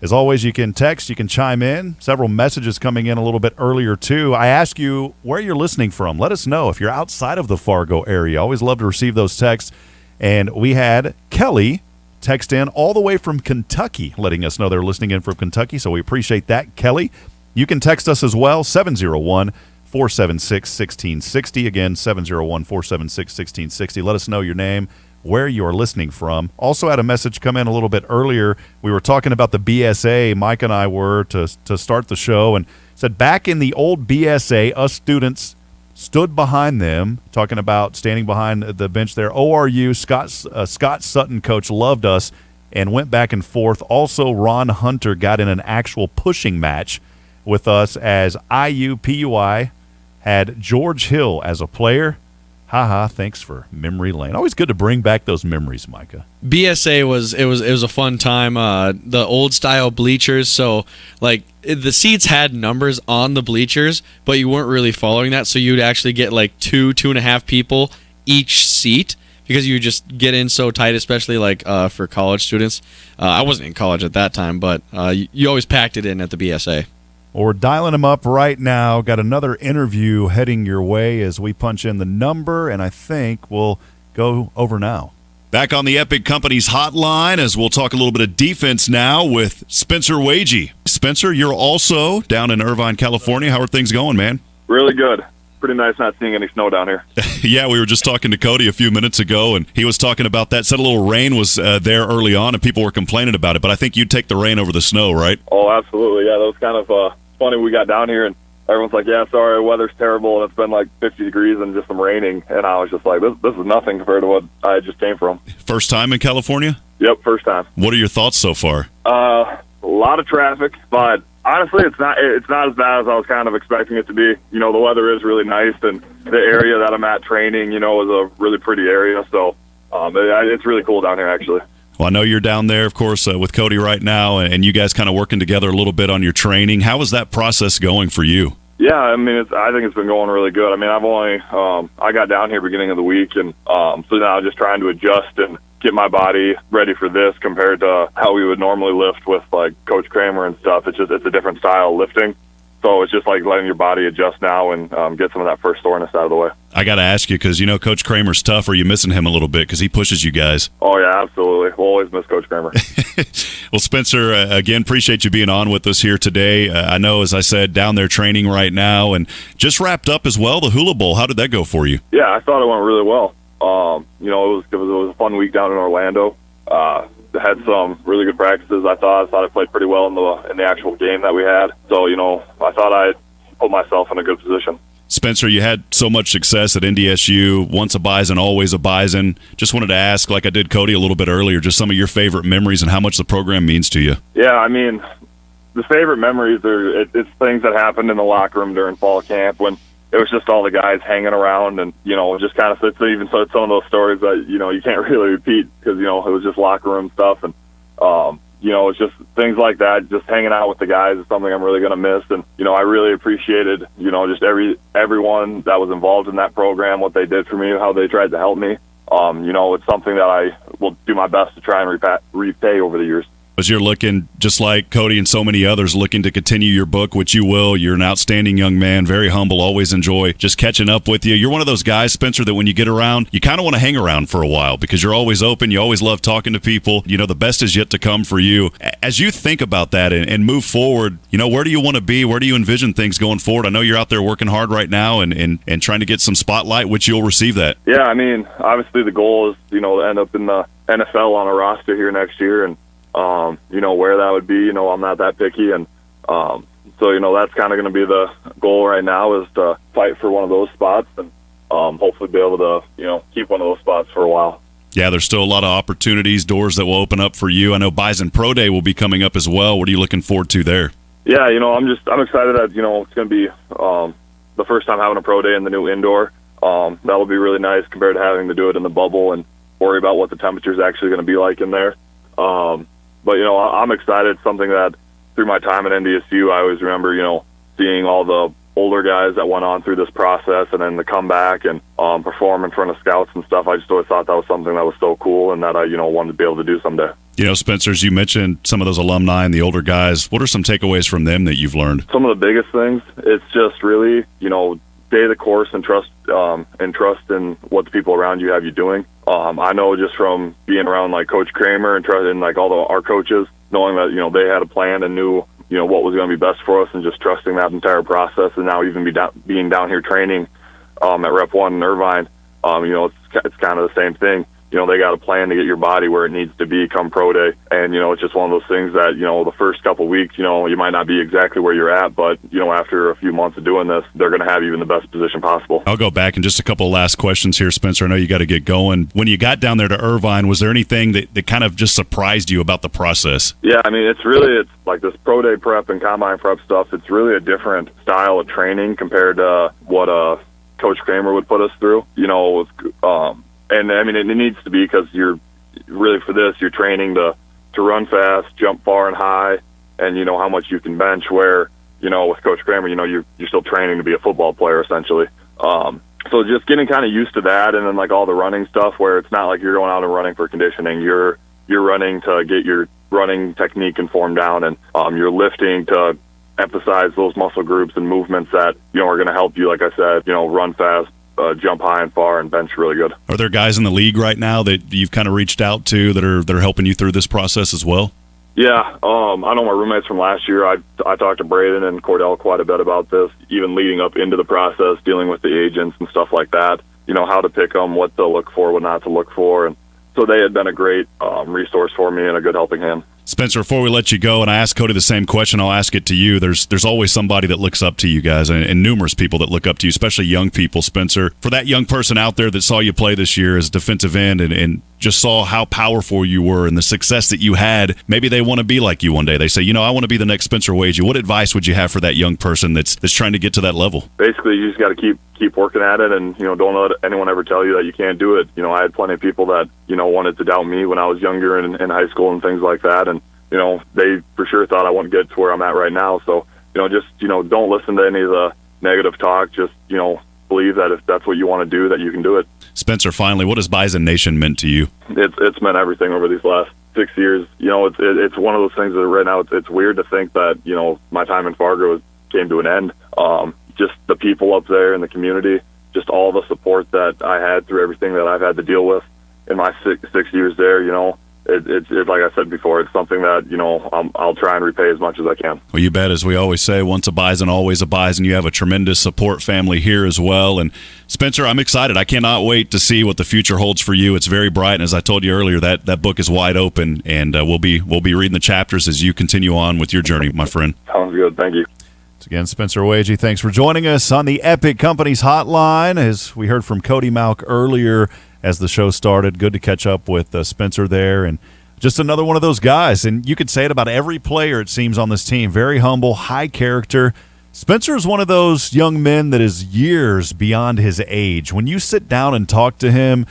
As always, you can text, you can chime in. Several messages coming in a little bit earlier, too. I ask you where you're listening from. Let us know if you're outside of the Fargo area. I always love to receive those texts. And we had Kelly text in all the way from Kentucky, letting us know they're listening in from Kentucky, so we appreciate that, Kelly. You can text us as well, 701-476-1660. Again, 701-476-1660. Let us know your name, where you are listening from. Also had a message come in a little bit earlier. We were talking about the BSA, Mike and I were, to start the show, and said back in the old BSA, us students stood behind them, talking about standing behind the bench there. ORU, Scott Sutton, coach, loved us and went back and forth. Also, Ron Hunter got in an actual pushing match with us as IUPUI had George Hill as a player. Haha, thanks for memory lane. Always good to bring back those memories, Micah. BSA was a fun time. The old style bleachers, so like the seats had numbers on the bleachers, but you weren't really following that, so you'd actually get like 2.5 people each seat because you just get in so tight, especially like for college students. I wasn't in college at that time, but you always packed it in at the BSA. Well, we're dialing him up right now. Got another interview heading your way as we punch in the number, and I think we'll go over now. Back on the Epic Companies hotline as we'll talk a little bit of defense now with Spencer Waege. Spencer, you're also down in Irvine, California. How are things going, man? Really good. Pretty nice not seeing any snow down here. Yeah, we were just talking to Cody a few minutes ago, and he was talking about that. Said a little rain was there early on, and people were complaining about it, but I think you'd take the rain over the snow, right? Oh, absolutely. Yeah, that was kind of funny. We got down here, and everyone's like, yeah, sorry, weather's terrible, and it's been like 50 degrees and just some raining. And I was just like, this is nothing compared to what I just came from. First time in California? Yep, first time. What are your thoughts so far? A lot of traffic, but honestly, it's not as bad as I was kind of expecting it to be. You know, the weather is really nice, and the area that I'm at training, you know, is a really pretty area. So it's really cool down here, actually. Well, I know you're down there, of course, with Cody right now, and you guys kind of working together a little bit on your training. How is that process going for you? Yeah, I mean, I think it's been going really good. I mean, I've only I got down here beginning of the week, and so now I'm just trying to adjust and get my body ready for this compared to how we would normally lift with like Coach Kramer and stuff. It's a different style of lifting. So it's just like letting your body adjust now and get some of that first soreness out of the way. I got to ask you, because you know Coach Kramer's tough. Are you missing him a little bit because he pushes you guys? Oh, yeah, absolutely. We'll always miss Coach Kramer. Well, Spencer, again, appreciate you being on with us here today. I know, as I said, down there training right now, and just wrapped up as well, the Hula Bowl. How did that go for you? Yeah, I thought it went really well. You know, it was a fun week down in Orlando. Had some really good practices. I thought I played pretty well in the actual game that we had. So, you know, I thought I put myself in a good position. Spencer, you had so much success at NDSU, once a Bison, always a Bison. Just wanted to ask, like I did Cody a little bit earlier, just some of your favorite memories and how much the program means to you. Yeah, I mean, the favorite memories it's things that happened in the locker room during fall camp when it was just all the guys hanging around, and, you know, just kind of even so some of those stories that, you know, you can't really repeat because, you know, it was just locker room stuff. And, you know, it's just things like that. Just hanging out with the guys is something I'm really going to miss. And, you know, I really appreciated, you know, just everyone that was involved in that program, what they did for me, how they tried to help me. You know, it's something that I will do my best to try and repay over the years. As you're looking, just like Cody and so many others, looking to continue your book, which you will. You're an outstanding young man, very humble, always enjoy just catching up with you. You're one of those guys, Spencer, that when you get around, you kind of want to hang around for a while because you're always open. You always love talking to people. You know, the best is yet to come for you. As you think about that and move forward, you know, where do you want to be? Where do you envision things going forward? I know you're out there working hard right now and trying to get some spotlight, which you'll receive that. Yeah, I mean, obviously the goal is, you know, to end up in the NFL on a roster here next year, and you know, where that would be, you know, I'm not that picky. And so, you know, that's kind of going to be the goal right now is to fight for one of those spots and hopefully be able to, you know, keep one of those spots for a while. Yeah, there's still a lot of opportunities, doors that will open up for you. I know Bison Pro Day will be coming up as well. What are you looking forward to there? Yeah, you know, I'm excited that, you know, it's going to be the first time having a pro day in the new indoor. That'll be really nice compared to having to do it in the bubble and worry about what the temperature is actually going to be like in there. But, you know, I'm excited. Something that through my time at NDSU, I always remember, you know, seeing all the older guys that went on through this process and then to come back and perform in front of scouts and stuff. I just always thought that was something that was so cool and that I, you know, wanted to be able to do someday. You know, Spencer, as you mentioned some of those alumni and the older guys, what are some takeaways from them that you've learned? Some of the biggest things, it's just really, you know, stay the course and trust in what the people around you have you doing. I know just from being around like Coach Kramer and like all our coaches, knowing that they had a plan and knew what was going to be best for us, and just trusting that entire process. And now even being down here training at Rep 1 in Irvine, it's kind of the same thing. They got a plan to get your body where it needs to be come pro day. And, it's just one of those things that, the first couple of weeks, you might not be exactly where you're at, but, after a few months of doing this, they're going to have you in the best position possible. I'll go back and just a couple of last questions here, Spencer. I know you got to get going. When you got down there to Irvine, was there anything that kind of just surprised you about the process? Yeah, I mean, it's like this pro day prep and combine prep stuff. It's really a different style of training compared to what Coach Kramer would put us through, and I mean, it needs to be, because you're really, for this, you're training to run fast, jump far and high, and how much you can bench, where, with Coach Kramer, you're still training to be a football player, essentially. So just getting kind of used to that, and then like all the running stuff, where it's not like you're going out and running for conditioning. You're running to get your running technique and form down, and you're lifting to emphasize those muscle groups and movements that, are going to help you, like I said, run fast, jump high and far, and bench really good. Are there guys in the league right now that you've kind of reached out to that are helping you through this process as well? Yeah, I know my roommates from last year. I talked to Braden and Cordell quite a bit about this, even leading up into the process, dealing with the agents and stuff like that. How to pick them, what to look for, what not to look for, and so they had been a great resource for me and a good helping hand. Spencer, before we let you go, and I asked Cody the same question, I'll ask it to you. There's always somebody that looks up to you guys, and numerous people that look up to you, especially young people. Spencer, for that young person out there that saw you play this year as defensive end and just saw how powerful you were and the success that you had, maybe they want to be like you one day. They say, I want to be the next Spencer Waege. What advice would you have for that young person that's trying to get to that level? Basically, you just got to keep working at it, and don't let anyone ever tell you that you can't do it. I had plenty of people that wanted to doubt me when I was younger in high school and things like that, and they for sure thought I wouldn't get to where I'm at right now. So just don't listen to any of the negative talk. Just believe that if that's what you want to do, that you can do it. Spencer, finally, what has Bison Nation meant to you? It's meant everything over these last 6 years. It's one of those things that right now it's weird to think that my time in Fargo came to an end. Just the people up there in the community, just all the support that I had through everything that I've had to deal with in my six years there. It's like I said before, it's something that I'll try and repay as much as I can. Well, you bet. As we always say, once a Bison, always a Bison. You have a tremendous support family here as well. And Spencer, I'm excited. I cannot wait to see what the future holds for you. It's very bright, and as I told you earlier, that book is wide open, and we'll be reading the chapters as you continue on with your journey, my friend. Sounds good. Thank you. Once again, Spencer Waege, thanks for joining us on the Epic Companies Hotline. As we heard from Cody Mauch earlier as the show started, good to catch up with Spencer there, and just another one of those guys. And you could say it about every player, it seems, on this team. Very humble, high character. Spencer is one of those young men that is years beyond his age. When you sit down and talk to him,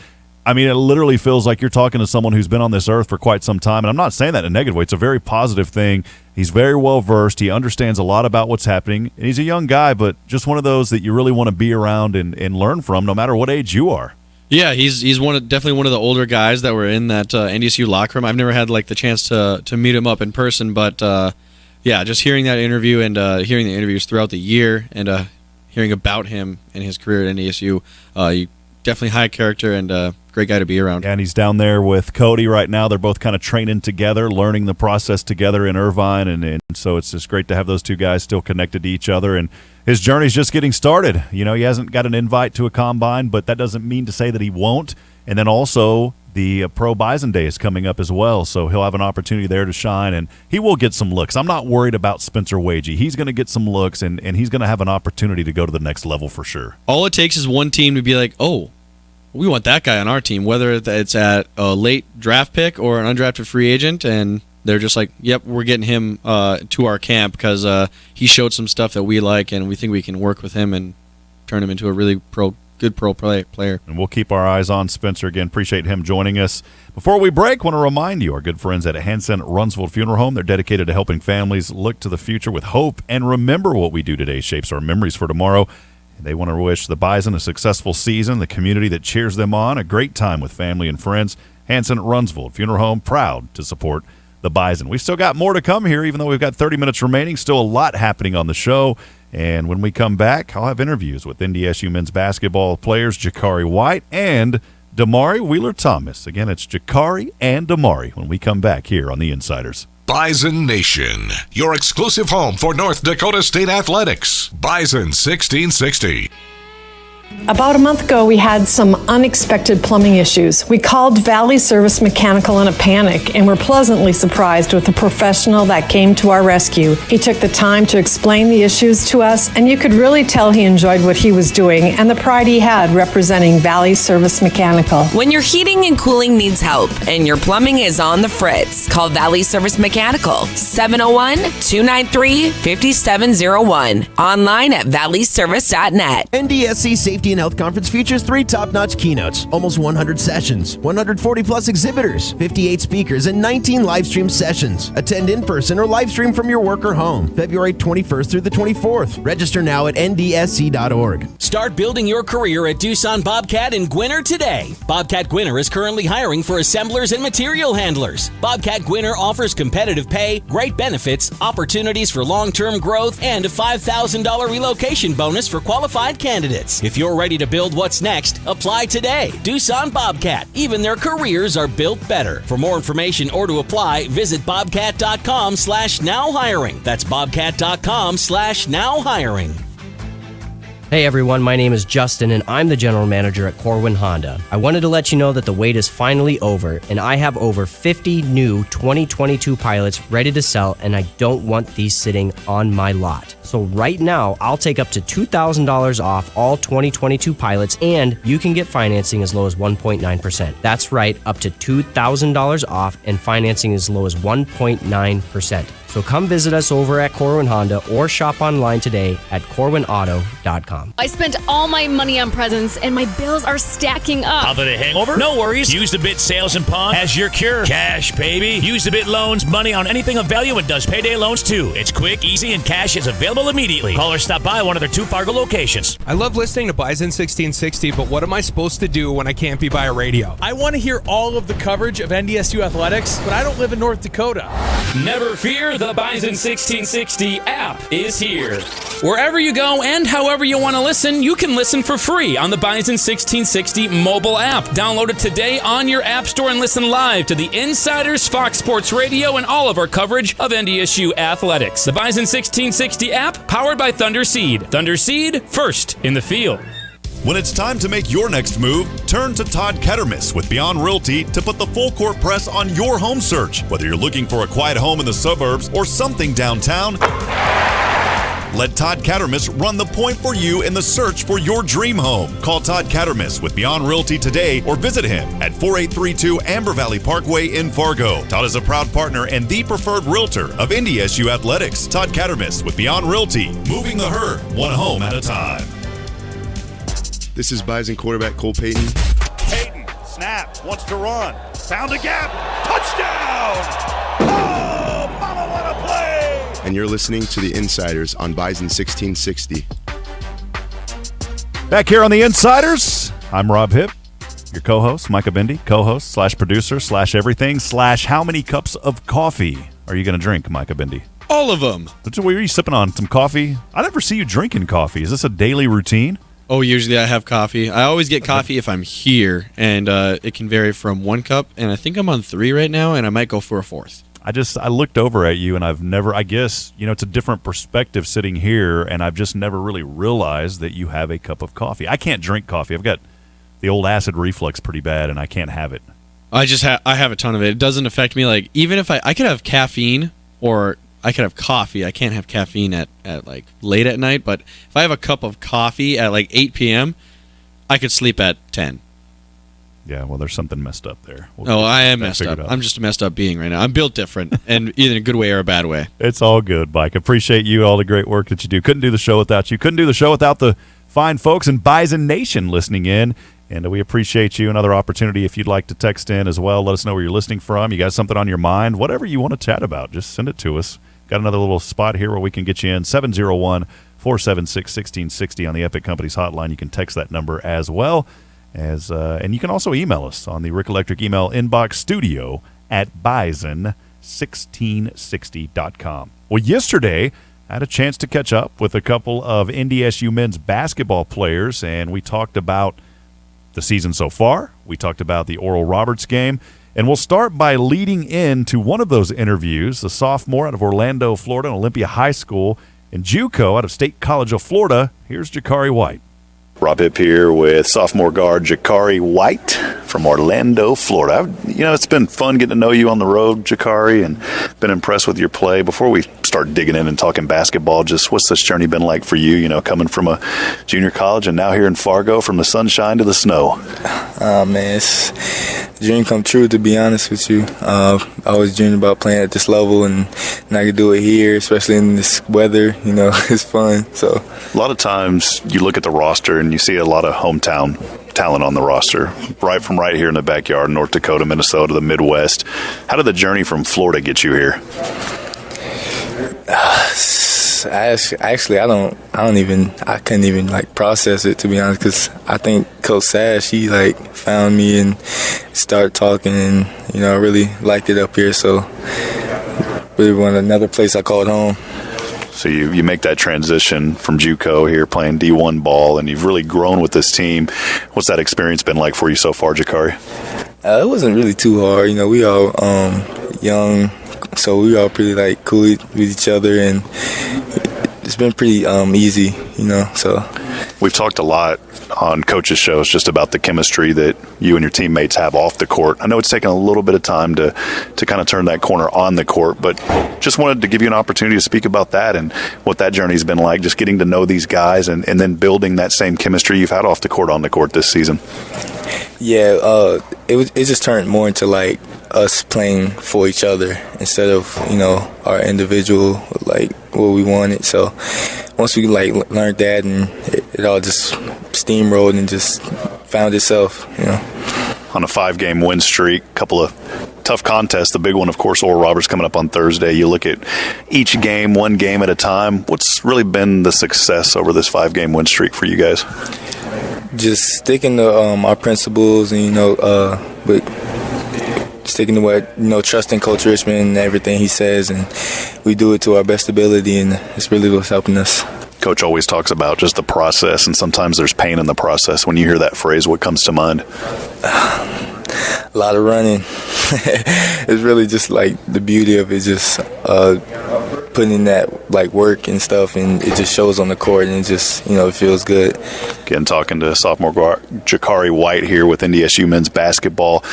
I mean, it literally feels like you're talking to someone who's been on this earth for quite some time. And I'm not saying that in a negative way. It's a very positive thing. He's very well versed. He understands a lot about what's happening. And he's a young guy, but just one of those that you really want to be around and learn from, no matter what age you are. Yeah, he's definitely one of the older guys that were in that NDSU locker room. I've never had the chance to meet him up in person, but yeah, just hearing that interview and hearing the interviews throughout the year and hearing about him and his career at NDSU, definitely high character and great guy to be around. And he's down there with Cody right now. They're both kind of training together, learning the process together in Irvine, and so it's just great to have those two guys still connected to each other. And his journey's just getting started. He hasn't got an invite to a combine, but that doesn't mean to say that he won't. And then also the Pro Bison Day is coming up as well, so he'll have an opportunity there to shine, and he will get some looks. I'm not worried about Spencer Waege. He's going to get some looks, and he's going to have an opportunity to go to the next level for sure. All it takes is one team to be like, oh, we want that guy on our team, whether it's at a late draft pick or an undrafted free agent, and they're just like, yep, we're getting him to our camp because he showed some stuff that we like, and we think we can work with him and turn him into a really good pro player. And we'll keep our eyes on Spencer again. Appreciate him joining us. Before we break, want to remind you, our good friends at Hanson Runsvold Funeral Home, they're dedicated to helping families look to the future with hope and remember what we do today shapes our memories for tomorrow. They want to wish the Bison a successful season, the community that cheers them on, a great time with family and friends. Hanson Runsvold Funeral Home, proud to support the Bison. We've still got more to come here, even though we've got 30 minutes remaining. Still a lot happening on the show. And when we come back, I'll have interviews with NDSU men's basketball players Jacari White and Damari Wheeler-Thomas. Again, it's Jacari and Damari when we come back here on The Insiders. Bison Nation, your exclusive home for North Dakota State athletics. Bison 1660. About a month ago, we had some unexpected plumbing issues. We called Valley Service Mechanical in a panic and were pleasantly surprised with the professional that came to our rescue. He took the time to explain the issues to us, and you could really tell he enjoyed what he was doing and the pride he had representing Valley Service Mechanical. When your heating and cooling needs help and your plumbing is on the fritz, call Valley Service Mechanical, 701-293-5701. Online at valleyservice.net. NDSC Safety and Health Conference features 3 top-notch keynotes, almost 100 sessions, 140-plus exhibitors, 58 speakers, and 19 live-stream sessions. Attend in person or live-stream from your work or home, February 21st through the 24th. Register now at ndsc.org. Start building your career at Doosan Bobcat in Gwinner today. Bobcat Gwinner is currently hiring for assemblers and material handlers. Bobcat Gwinner offers competitive pay, great benefits, opportunities for long-term growth, and a $5,000 relocation bonus for qualified candidates. If you're ready to build what's next, apply today. Doosan Bobcat. Even their careers are built better. For more information or to apply, visit bobcat.com/nowhiring. That's bobcat.com/nowhiring. Hey everyone, my name is Justin and I'm the general manager at Corwin Honda. I wanted to let you know that the wait is finally over and I have over 50 new 2022 pilots ready to sell and I don't want these sitting on my lot. So right now, I'll take up to $2,000 off all 2022 pilots and you can get financing as low as 1.9%. That's right, up to $2,000 off and financing as low as 1.9%. So come visit us over at Corwin Honda or shop online today at corwinauto.com. I spent all my money on presents and my bills are stacking up. How about a hangover? No worries. Use the Bit Sales and Pawn as your cure. Cash, baby. Use the Bit Loans money on anything of value and does payday loans too. It's quick, easy, and cash is available immediately. Call or stop by one of their 2 Fargo locations. I love listening to Bison 1660, but what am I supposed to do when I can't be by a radio? I want to hear all of the coverage of NDSU athletics, but I don't live in North Dakota. Never fear, the Bison 1660 app is here. Wherever you go and however you want to listen, you can listen for free on the Bison 1660 mobile app. Download it today on your app store and listen live to the Insiders, Fox Sports Radio, and all of our coverage of NDSU athletics. The Bison 1660 app, powered by Thunder Seed. Thunder Seed, first in the field. When it's time to make your next move, turn to Todd Kettermas with Beyond Realty to put the full court press on your home search. Whether you're looking for a quiet home in the suburbs or something downtown, let Todd Kettermas run the point for you in the search for your dream home. Call Todd Kettermas with Beyond Realty today or visit him at 4832 Amber Valley Parkway in Fargo. Todd is a proud partner and the preferred realtor of NDSU Athletics. Todd Kettermas with Beyond Realty, moving the herd one home at a time. This is Bison quarterback Cole Payton. Payton, snap, wants to run, found a gap, touchdown! Oh, mama, what a play! And you're listening to The Insiders on Bison 1660. Back here on The Insiders, I'm Rob Hipp, your co-host, Micah Bendy, co-host / producer / everything / how many cups of coffee are you going to drink, Micah Bendy? All of them. Were you sipping on some coffee? I never see you drinking coffee. Is this a daily routine? Oh, usually I have coffee. I always get coffee if I'm here, and it can vary from 1 cup, and I think I'm on 3 right now, and I might go for a 4th. I looked over at you, and I've never, I guess, it's a different perspective sitting here, and I've just never really realized that you have a cup of coffee. I can't drink coffee. I've got the old acid reflux pretty bad, and I can't have it. I have a ton of it. It doesn't affect me. Like, even if I could have caffeine or I could have coffee. I can't have caffeine at like late at night, but if I have a cup of coffee at like 8 p.m., I could sleep at 10. Yeah, well, there's something messed up there. I am messed up. I'm just a messed up being right now. I'm built different, and either in a good way or a bad way. It's all good, Mike. Appreciate you, all the great work that you do. Couldn't do the show without you. Couldn't do the show without the fine folks in Bison Nation listening in. And we appreciate you. Another opportunity if you'd like to text in as well. Let us know where you're listening from. You got something on your mind, whatever you want to chat about, just send it to us. Got another little spot here where we can get you in, 701-476-1660 on the Epic Companies hotline. You can text that number as well. And you can also email us on the Rick Electric email inbox, studio@bison1660.com. Well, yesterday, I had a chance to catch up with a couple of NDSU men's basketball players, and we talked about the season so far. We talked about the Oral Roberts game, and we'll start by leading into one of those interviews, a sophomore out of Orlando, Florida, and Olympia High School, and JUCO out of State College of Florida. Here's Jacari White. Rob Hipp here with sophomore guard Jacari White from Orlando, Florida. It's been fun getting to know you on the road, Jacari, and been impressed with your play. Before we start digging in and talking basketball, just what's this journey been like for you, coming from a junior college and now here in Fargo, from the sunshine to the snow? Man, it's a dream come true, to be honest with you. I always dreamed about playing at this level, and I could do it here, especially in this weather. It's fun. So a lot of times you look at the roster and you see a lot of hometown talent on the roster, right here in the backyard, North Dakota, Minnesota, the Midwest. How did the journey from Florida get you here? I couldn't even process it, to be honest, because I think Coach Sash, he found me and started talking, and I really liked it up here, so really wanted another place I called home. So you make that transition from JUCO here, playing D1 ball, and you've really grown with this team. What's that experience been like for you so far, Jacari? It wasn't really too hard. We all young, so we all pretty cool with each other, and it's been pretty easy, so. We've talked a lot on coaches' shows just about the chemistry that you and your teammates have off the court. I know it's taken a little bit of time to kind of turn that corner on the court, but just wanted to give you an opportunity to speak about that and what that journey's been like, just getting to know these guys and then building that same chemistry you've had off the court on the court this season. Yeah, it just turned more into us playing for each other instead of our individual what we wanted. So once we learned that, and it all just steamrolled and just found itself. On a 5-game win streak, couple of tough contests. The big one, of course, Oral Roberts coming up on Thursday. You look at each game, one game at a time. What's really been the success over this 5-game win streak for you guys? Just sticking to our principles, and but sticking to what trusting Coach Richmond and everything he says, and we do it to our best ability, and it's really what's helping us. Coach always talks about just the process, and sometimes there's pain in the process. When you hear that phrase, what comes to mind? A lot of running. It's really just the beauty of it, just putting in that work and stuff, and it just shows on the court, and it just it feels good. Again, talking to sophomore Jacari White here with NDSU men's basketball.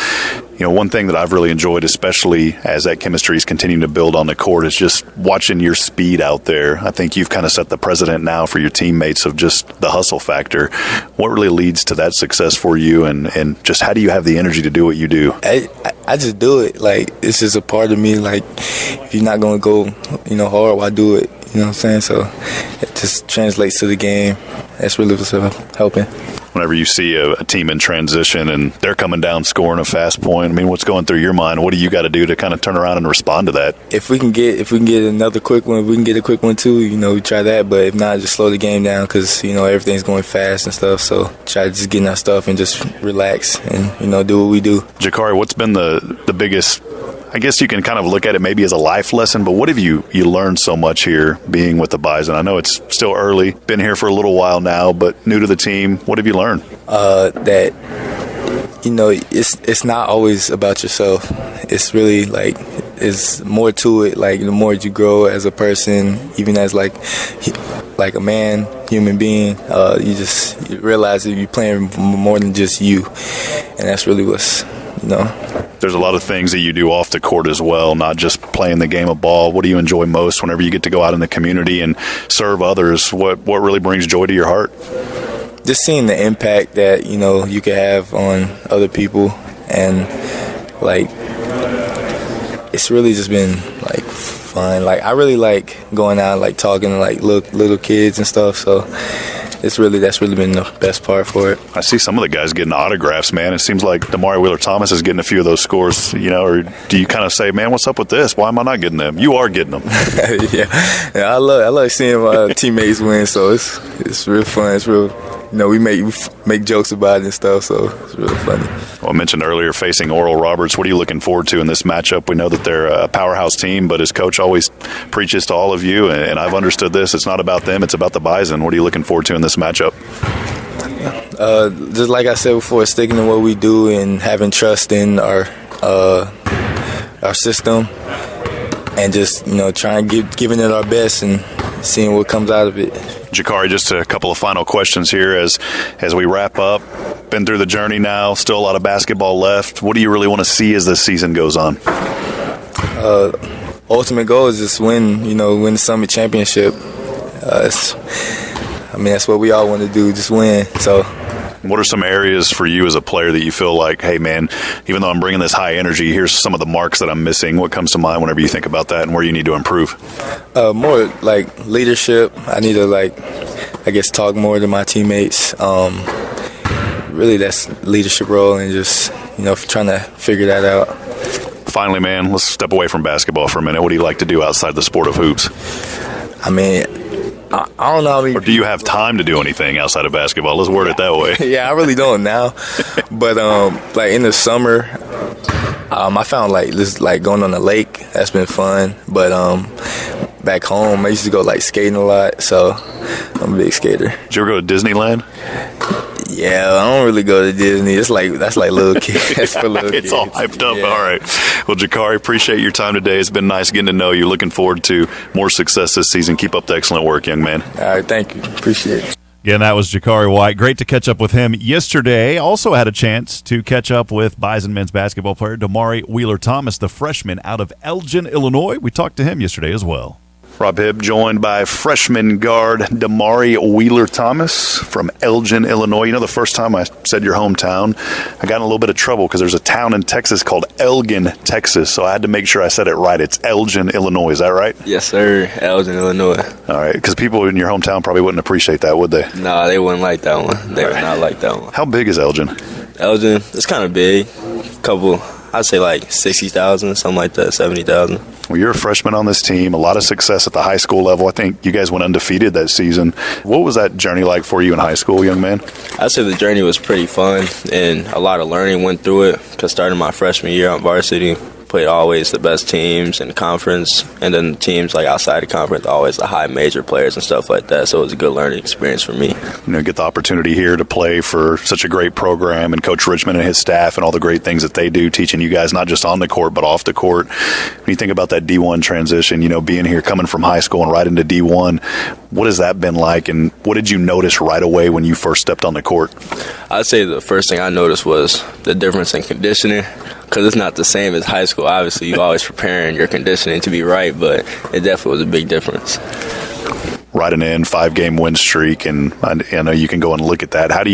One thing that I've really enjoyed, especially as that chemistry is continuing to build on the court, is just watching your speed out there. I think you've kind of set the precedent now for your teammates of just the hustle factor. What really leads to that success for you, and just how do you have the energy to do what you do? I just do it. It's just a part of me. If you're not going to go, hard, why do it? You know what I'm saying? So it just translates to the game. That's really what's helping. Whenever you see a team in transition and they're coming down scoring a fast point, what's going through your mind? What do you got to do to kind of turn around and respond to that? If we can get another quick one, if we can get a quick one too, we try that. But if not, just slow the game down, because everything's going fast and stuff. So try to just get in our stuff and just relax and do what we do. Jacari, what's been the biggest? I guess you can kind of look at it maybe as a life lesson, but what have you learned so much here being with the Bison? I know it's still early, been here for a little while now, but new to the team. What have you learned? That, it's not always about yourself. It's really it's more to it. The more you grow as a person, even as a man, human being, you realize that you're playing more than just you, and that's really what's There's a lot of things that you do off the court as well, not just playing the game of ball. What do you enjoy most whenever you get to go out in the community and serve others? What really brings joy to your heart? Just seeing the impact that you can have on other people, and it's really just been fun. I really like going out, talking to little kids and stuff. So that's really been the best part for it. I see some of the guys getting autographs, man. It seems like Damari Wheeler-Thomas is getting a few of those scores, or do you kind of say, man, what's up with this? Why am I not getting them? You are getting them. Yeah, I love seeing my teammates win, so it's real fun. It's real we make jokes about it and stuff, so it's really funny. Well, I mentioned earlier facing Oral Roberts. What are you looking forward to in this matchup? We know that they're a powerhouse team, but his coach always preaches to all of you, and I've understood this. It's not about them, it's about the Bison. What are you looking forward to in this matchup? Just like I said before, sticking to what we do and having trust in our system, and just trying giving it our best and seeing what comes out of it. Jacari, just a couple of final questions here as we wrap up. Been through the journey now, still a lot of basketball left. What do you really want to see as this season goes on? Ultimate goal is just win the Summit Championship. That's what we all want to do, just win. So, what are some areas for you as a player that you feel like, hey, man, even though I'm bringing this high energy, here's some of the marks that I'm missing? What comes to mind whenever you think about that and where you need to improve? More like leadership. I need to, talk more to my teammates. Really, that's leadership role, and just, trying to figure that out. Finally, man, let's step away from basketball for a minute. What do you like to do outside the sport of hoops? I don't know. Or do you have time to do anything outside of basketball? Let's word it that way. Yeah, I really don't now. But in the summer, I found going on the lake. That's been fun. But back home, I used to go skating a lot. So I'm a big skater. Did you ever go to Disneyland? Yeah, I don't really go to Disney. That's like little kids. That's for little kids. It's all hyped up. Yeah. All right. Well, Jacari, appreciate your time today. It's been nice getting to know you. Looking forward to more success this season. Keep up the excellent work, young man. All right. Thank you. Appreciate it. Again, that was Jacari White. Great to catch up with him yesterday. Also had a chance to catch up with Bison men's basketball player Damari Wheeler-Thomas, the freshman out of Elgin, Illinois. We talked to him yesterday as well. Rob Hibb joined by freshman guard Damari Wheeler-Thomas from Elgin, Illinois. The first time I said your hometown, I got in a little bit of trouble because there's a town in Texas called Elgin, Texas, so I had to make sure I said it right. It's Elgin, Illinois. Is that right? Yes, sir. Elgin, Illinois. All right, because people in your hometown probably wouldn't appreciate that, would they? No, they wouldn't like that one. They would not like that one. How big is Elgin? Elgin, it's kind of big. I'd say 60,000, something like that, 70,000. Well, you're a freshman on this team, a lot of success at the high school level. I think you guys went undefeated that season. What was that journey like for you in high school, young man? I'd say the journey was pretty fun, and a lot of learning went through it, because starting my freshman year on varsity, played always the best teams in the conference, and then teams outside the conference, always the high major players and stuff like that. So it was a good learning experience for me. Get the opportunity here to play for such a great program, and Coach Richmond and his staff and all the great things that they do, teaching you guys not just on the court but off the court. When you think about that D1 transition, being here, coming from high school and right into D1, what has that been like, and what did you notice right away when you first stepped on the court? I'd say the first thing I noticed was the difference in conditioning, because it's not the same as high school. Obviously, you're always preparing your conditioning to be right, but it definitely was a big difference. Riding in 5-game win streak, and I know you can go and look at that. How do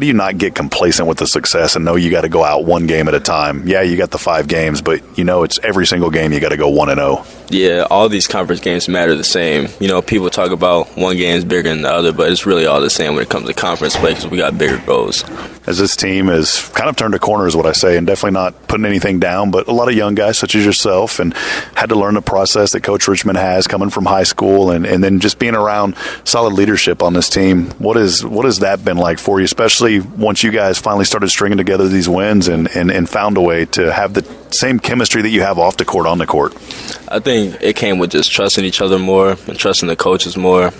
you not get complacent with the success and know you got to go out one game at a time? Yeah, you got the 5 games, but it's every single game you got to go 1-0. Yeah, all these conference games matter the same. People talk about one game is bigger than the other, but it's really all the same when it comes to conference play, because we got bigger goals. As this team has kind of turned a corner is what I say, and definitely not putting anything down, but a lot of young guys such as yourself, and had to learn the process that Coach Richmond has coming from high school, and then just being around solid leadership on this team. What has that been like for you, especially once you guys finally started stringing together these wins and found a way to have the same chemistry that you have off the court on the court? I think it came with just trusting each other more and trusting the coaches more.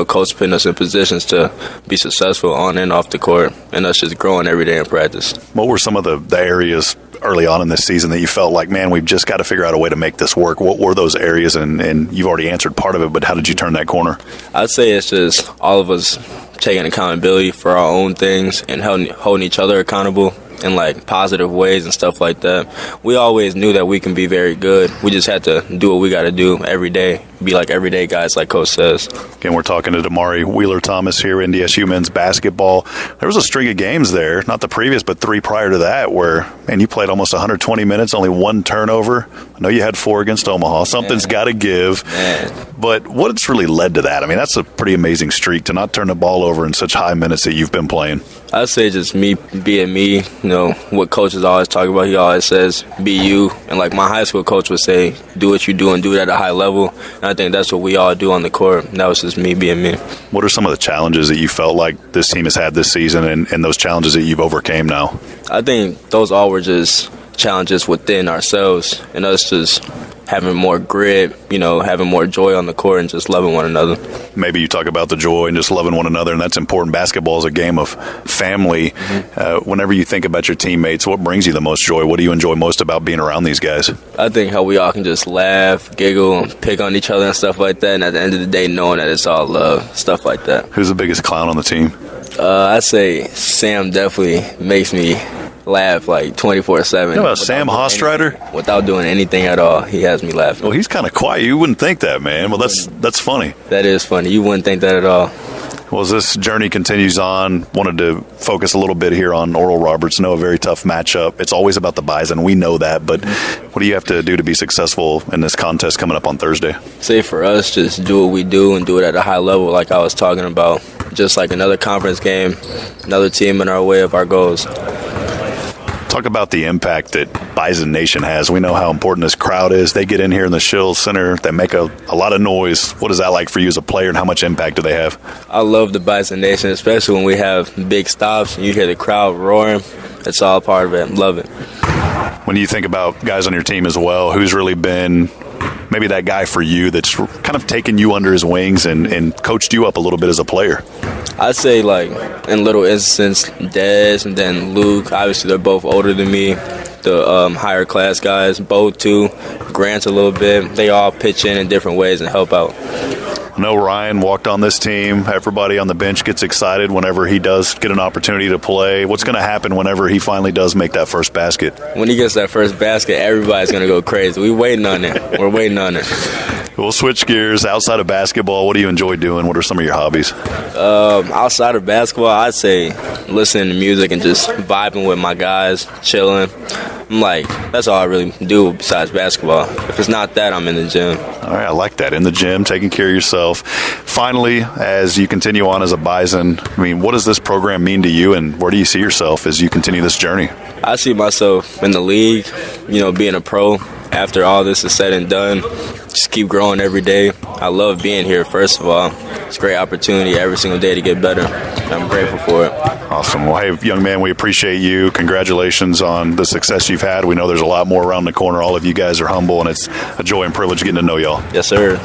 Coach putting us in positions to be successful on and off the court, and us just growing every day in practice. What were some of the areas early on in this season that you felt like, man, we've just got to figure out a way to make this work? What were those areas? And you've already answered part of it, but how did you turn that corner? I'd say it's just all of us taking accountability for our own things and holding each other accountable in positive ways and stuff like that. We always knew that we can be very good. We just had to do what we got to do every day. Be like everyday guys, like Coach says. Again, we're talking to Damari Wheeler-Thomas here, NDSU men's basketball. There was a string of games there, not the previous, but 3 prior to that, where, man, you played almost 120 minutes, only 1 turnover. I know you had 4 against Omaha. Something's got to give. Man. But what's really led to that? I mean, that's a pretty amazing streak to not turn the ball over in such high minutes that you've been playing. I'd say just me being me. What coaches always talk about, he always says, be you. And my high school coach would say, do what you do and do it at a high level. And I think that's what we all do on the court. That was just me being me. What are some of the challenges that you felt like this team has had this season and those challenges that you've overcame now? I think those all were just challenges within ourselves and us just having more grit, having more joy on the court and just loving one another. Maybe you talk about the joy and just loving one another, and that's important. Basketball is a game of family. Whenever you think about your teammates, what brings you the most joy? What do you enjoy most about being around these guys? I think how we all can just laugh, giggle, pick on each other and stuff like that, and at the end of the day, knowing that it's all love, stuff like that. Who's the biggest clown on the team? I'd say Sam definitely makes me laugh like 24/7. You know about Sam Hostreiter? Without doing anything at all, he has me laughing. Well, he's kind of quiet. You wouldn't think that, man. Well, that's funny. That is funny. You wouldn't think that at all. Well, as this journey continues on, wanted to focus a little bit here on Oral Roberts. Know a very tough matchup. It's always about the Bison. We know that, but what do you have to do to be successful in this contest coming up on Thursday? Say for us, just do what we do and do it at a high level like I was talking about. Just like another conference game, another team in our way of our goals. Talk about the impact that Bison Nation has. We know how important this crowd is. They get in here in the Shield Center. They make a lot of noise. What is that like for you as a player, and how much impact do they have? I love the Bison Nation, especially when we have big stops and you hear the crowd roaring. It's all part of it. Love it. When you think about guys on your team as well, who's really been maybe that guy for you that's kind of taken you under his wings and coached you up a little bit as a player? I'd say, like, in little instances, Dez and then Luke. Obviously, they're both older than me. The higher class guys, both too. Grant a little bit. They all pitch in different ways and help out. I know Ryan walked on this team. Everybody on the bench gets excited whenever he does get an opportunity to play. What's going to happen whenever he finally does make that first basket? When he gets that first basket, everybody's going to go crazy. We're waiting on it. We're waiting on it. We'll switch gears. Outside of basketball, what do you enjoy doing? What are some of your hobbies? Outside of basketball, I'd say listening to music and just vibing with my guys, chilling. I'm like, that's all I really do besides basketball. If it's not that, I'm in the gym. All right, I like that. In the gym, taking care of yourself. Finally, as you continue on as a Bison, what does this program mean to you, and where do you see yourself as you continue this journey? I see myself in the league, being a pro. After all this is said and done, just keep growing every day. I love being here, first of all. It's a great opportunity every single day to get better. I'm grateful for it. Awesome. Well, hey, young man, we appreciate you. Congratulations on the success you've had. We know there's a lot more around the corner. All of you guys are humble, and it's a joy and privilege getting to know y'all. Yes, sir.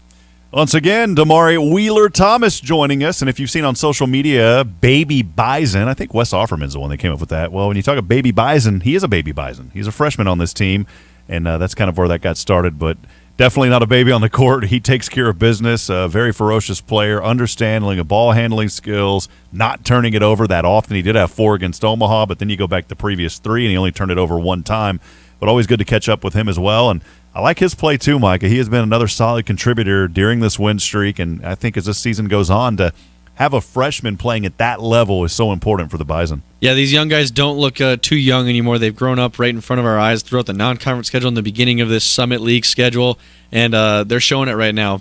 Once again, Damari Wheeler-Thomas joining us. And if you've seen on social media, Baby Bison, I think Wes Offerman's the one that came up with that. Well, when you talk about Baby Bison, he is a Baby Bison. He's a freshman on this team, and that's kind of where that got started. But definitely not a baby on the court. He takes care of business, a very ferocious player, understanding of ball handling skills, not turning it over that often. He did have 4 against Omaha, but then you go back the previous 3, and he only turned it over 1 time. But always good to catch up with him as well. And I like his play too, Micah. He has been another solid contributor during this win streak, and I think as this season goes on, to have a freshman playing at that level is so important for the Bison. Yeah, these young guys don't look too young anymore. They've grown up right in front of our eyes throughout the non-conference schedule and the beginning of this Summit League schedule, and they're showing it right now.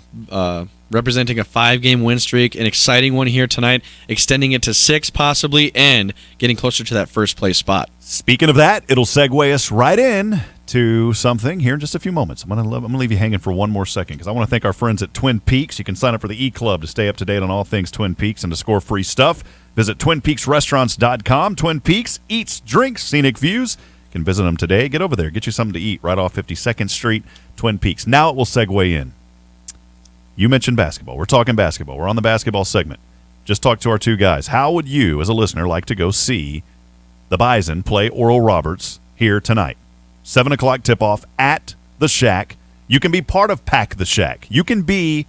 Representing a 5-game win streak, an exciting one here tonight, extending it to 6 possibly, and getting closer to that first place spot. Speaking of that, it'll segue us right in to something here in just a few moments. I'm gonna leave you hanging for one more second because I want to thank our friends at Twin Peaks. You can sign up for the E-Club to stay up to date on all things Twin Peaks and to score free stuff. Visit TwinPeaksRestaurants.com. Twin Peaks eats, drinks, scenic views. You can visit them today. Get over there. Get you something to eat right off 52nd Street, Twin Peaks. Now it will segue in. You mentioned basketball. We're talking basketball. We're on the basketball segment. Just talk to our 2 guys. How would you, as a listener, like to go see the Bison play Oral Roberts here tonight? 7 o'clock tip-off at the Shack. You can be part of Pack the Shack. You can be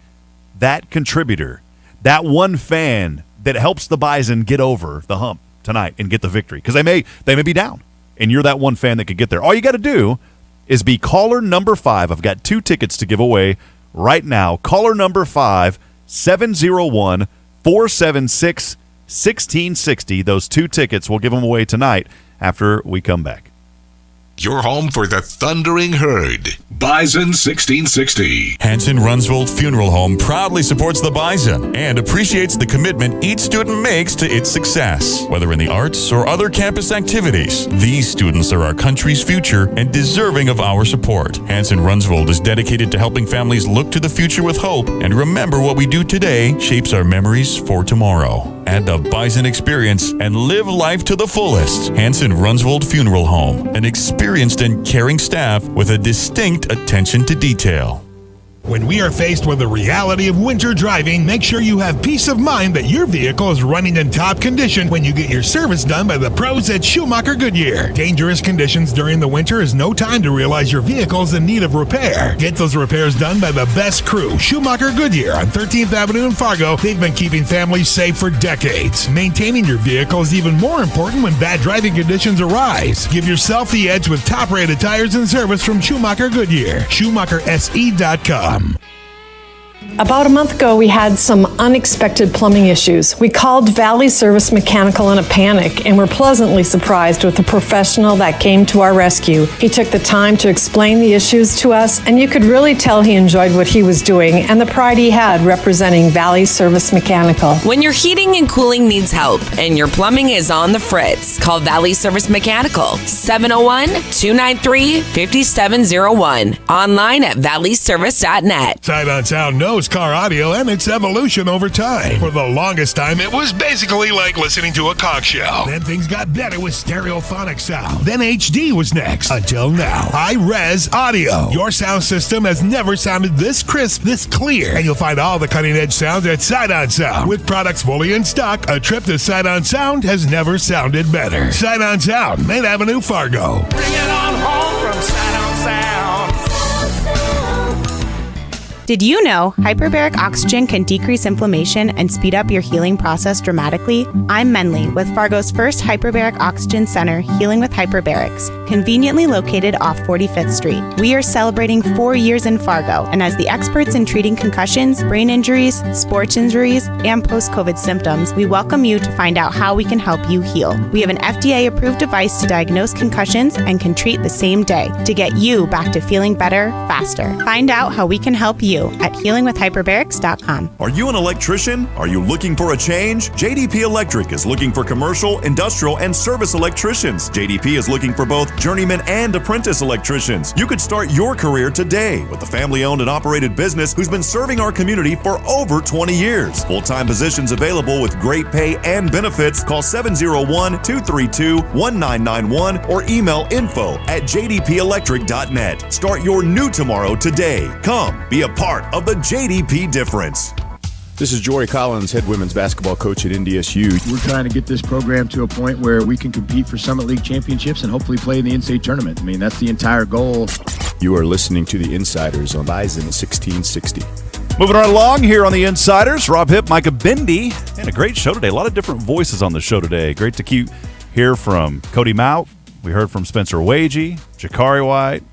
that contributor, that one fan that helps the Bison get over the hump tonight and get the victory. Because they may be down, and you're that one fan that could get there. All you got to do is be caller number 5. I've got 2 tickets to give away right now. Caller number 5, 701-476-1660. Those 2 tickets, we'll give them away tonight after we come back. your home for the Thundering Herd. Bison 1660. Hanson Runsvold Funeral Home proudly supports the Bison and appreciates the commitment each student makes to its success. Whether in the arts or other campus activities, these students are our country's future and deserving of our support. Hanson Runsvold is dedicated to helping families look to the future with hope and remember what we do today shapes our memories for tomorrow. Add the Bison experience and live life to the fullest. Hanson Runsvold Funeral Home, an experienced and caring staff with a distinct attention to detail. When we are faced with the reality of winter driving, make sure you have peace of mind that your vehicle is running in top condition when you get your service done by the pros at Schumacher Goodyear. Dangerous conditions during the winter is no time to realize your vehicle is in need of repair. Get those repairs done by the best crew, Schumacher Goodyear on 13th Avenue in Fargo. They've been keeping families safe for decades. Maintaining your vehicle is even more important when bad driving conditions arise. Give yourself the edge with top-rated tires and service from Schumacher Goodyear. SchumacherSE.com. About a month ago, we had some unexpected plumbing issues. We called Valley Service Mechanical in a panic and were pleasantly surprised with the professional that came to our rescue. He took the time to explain the issues to us, and you could really tell he enjoyed what he was doing and the pride he had representing Valley Service Mechanical. When your heating and cooling needs help and your plumbing is on the fritz, call Valley Service Mechanical, 701-293-5701. Online at valleyservice.net. Sight on Sound knows car audio and its evolution over time. For the longest time, it was basically like listening to a conch shell. Then things got better with stereophonic sound. Then HD was next. Until now, high-res audio. Your sound system has never sounded this crisp, this clear. And you'll find all the cutting-edge sounds at Sight on Sound. With products fully in stock, a trip to Sight on Sound has never sounded better. Sight on Sound, Main Avenue, Fargo. Bring it on home from Sight on Sound. Did you know hyperbaric oxygen can decrease inflammation and speed up your healing process dramatically? I'm Menley with Fargo's first hyperbaric oxygen center, Healing with Hyperbarics, conveniently located off 45th Street. We are celebrating 4 years in Fargo, and as the experts in treating concussions, brain injuries, sports injuries, and post-COVID symptoms, we welcome you to find out how we can help you heal. We have an FDA-approved device to diagnose concussions and can treat the same day to get you back to feeling better faster. Find out how we can help you at healingwithhyperbarics.com. Are you an electrician? Are you looking for a change? JDP Electric is looking for commercial, industrial, and service electricians. JDP is looking for both journeyman and apprentice electricians. You could start your career today with a family-owned and operated business who's been serving our community for over 20 years. Full-time positions available with great pay and benefits. Call 701-232-1991 or email info@jdpelectric.net. Start your new tomorrow today. Come, be a part of the JDP difference. This is Jory Collins, head women's basketball coach at NDSU. We're trying to get this program to a point where we can compete for Summit League championships and hopefully play in the in-state tournament. I mean, that's the entire goal. You are listening to the Insiders on Bison 1660. Moving right along here on the Insiders, Rob Hipp, Micah Bendy, and a great show today. A lot of different voices on the show today. Great to hear from Cody Mauch. We heard from Spencer Waege, Jacari White,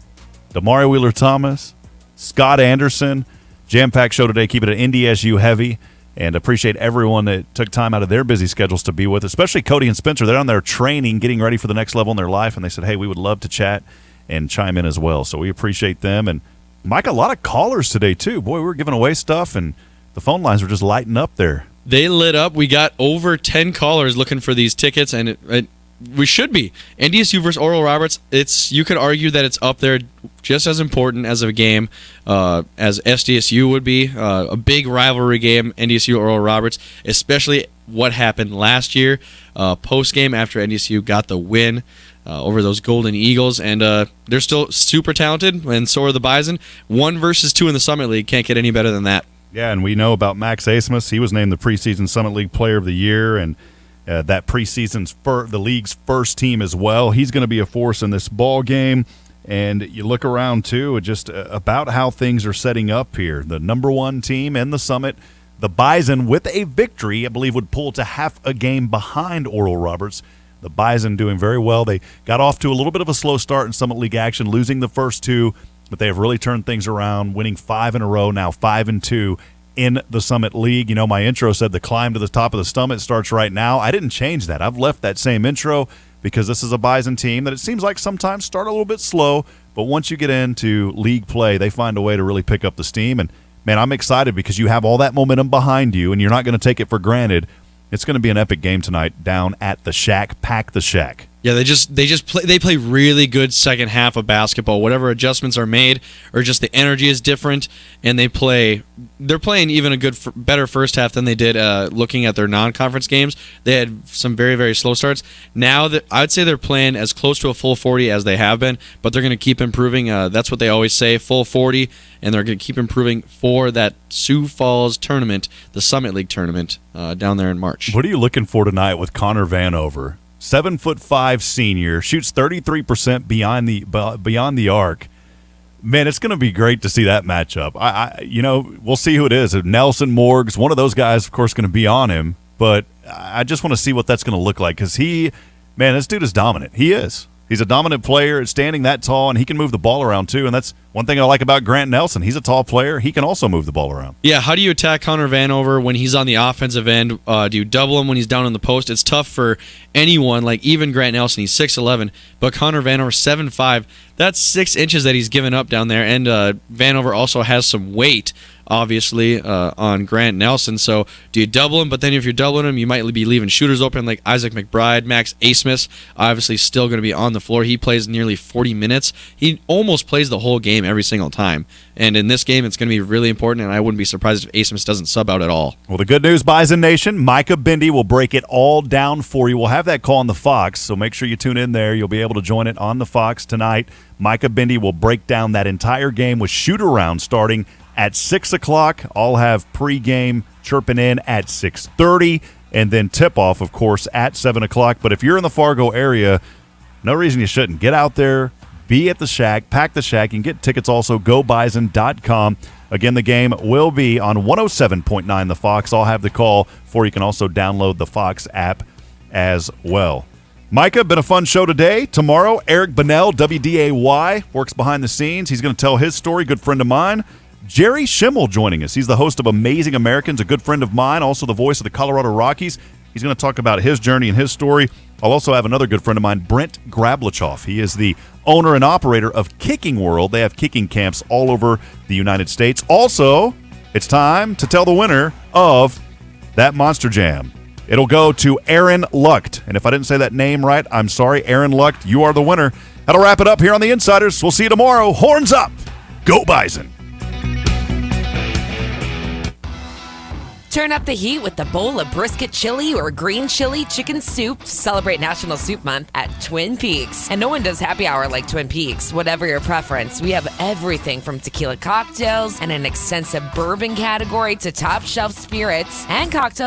Damari Wheeler-Thomas, Scott Anderson. Jam-packed show today. Keep it at NDSU heavy, and appreciate everyone that took time out of their busy schedules to be with, especially Cody and Spencer. They're on their training, getting ready for the next level in their life, and they said, hey, we would love to chat and chime in as well. So we appreciate them. And Mike, a lot of callers today, too. Boy, we were giving away stuff, and the phone lines were just lighting up there. They lit up. We got over 10 callers looking for these tickets, and we should be. NDSU versus Oral Roberts, you could argue that it's up there just as important as a game as SDSU would be. A big rivalry game, NDSU Oral Roberts, especially what happened last year post-game after NDSU got the win over those Golden Eagles. And they're still super talented, and so are the Bison. 1 versus 2 in the Summit League. Can't get any better than that. Yeah, and we know about Max Asmus. He was named the preseason Summit League Player of the Year, and that preseason's the league's first team as well. He's going to be a force in this ball game. And you look around, too, just about how things are setting up here. The number 1 team in the Summit, the Bison, with a victory, I believe, would pull to half a game behind Oral Roberts. The Bison doing very well. They got off to a little bit of a slow start in Summit League action, losing the first 2, but they have really turned things around, winning 5 in a row, now 5-2. In the Summit League. You know, my intro said the climb to the top of the Summit starts right now. I didn't change that. I've left that same intro because this is a Bison team that it seems like sometimes start a little bit slow, but once you get into league play, they find a way to really pick up the steam. And, man, I'm excited because you have all that momentum behind you, and you're not going to take it for granted. It's going to be an epic game tonight down at the Shack. Pack the Shack. Yeah, they play really good second half of basketball. Whatever adjustments are made, or just the energy is different, and they're playing even a better first half than they did looking at their non-conference games. They had some very, very slow starts. Now I'd say they're playing as close to a full 40 as they have been, but they're going to keep improving. That's what they always say, full 40, and they're going to keep improving for that Sioux Falls tournament, the Summit League tournament down there in March. What are you looking for tonight with Connor Vanover? 7'5" senior, shoots 33% beyond the arc. Man, it's going to be great to see that matchup. We'll see who it is. Nelson Morgs, one of those guys, of course, going to be on him. But I just want to see what that's going to look like because this dude is dominant. He is. He's a dominant player, standing that tall, and he can move the ball around too. And that's one thing I like about Grant Nelson. He's a tall player. He can also move the ball around. Yeah, how do you attack Connor Vanover when he's on the offensive end? Do you double him when he's down in the post? It's tough for anyone, like even Grant Nelson. He's 6'11", but Connor Vanover 7'5". That's 6 inches that he's given up down there. And Vanover also has some weight, obviously, on Grant Nelson. So do you double him? But then if you're doubling him, you might be leaving shooters open like Isaac McBride. Max Asmus, obviously still going to be on the floor. He plays nearly 40 minutes. He almost plays the whole game every single time. And in this game, it's going to be really important, and I wouldn't be surprised if Asmus doesn't sub out at all. Well, the good news, Bison Nation, Micah Bendy will break it all down for you. We'll have that call on the Fox, so make sure you tune in there. You'll be able to join it on the Fox tonight. Micah Bendy will break down that entire game with shoot-around starting at 6 o'clock. I'll have pregame chirping in at 6:30, and then tip-off, of course, at 7 o'clock. But if you're in the Fargo area, no reason you shouldn't. Get out there, be at the Shack, pack the Shack. You can get tickets also, gobison.com. Again, the game will be on 107.9 The Fox. I'll have the call for you. You can also download the Fox app as well. Micah, been a fun show today. Tomorrow, Eric Bunnell, WDAY, works behind the scenes. He's going to tell his story, good friend of mine. Jerry Schimmel joining us. He's the host of Amazing Americans, a good friend of mine, also the voice of the Colorado Rockies. He's going to talk about his journey and his story. I'll also have another good friend of mine, Brent Grablichoff. He is the owner and operator of Kicking World. They have kicking camps all over the United States. Also, it's time to tell the winner of that Monster Jam. It'll go to Aaron Lucht. And if I didn't say that name right, I'm sorry. Aaron Lucht, you are the winner. That'll wrap it up here on The Insiders. We'll see you tomorrow. Horns up. Go Bison. Turn up the heat with a bowl of brisket chili or green chili chicken soup to celebrate National Soup Month at Twin Peaks. And no one does happy hour like Twin Peaks. Whatever your preference, we have everything from tequila cocktails and an extensive bourbon category to top shelf spirits and cocktails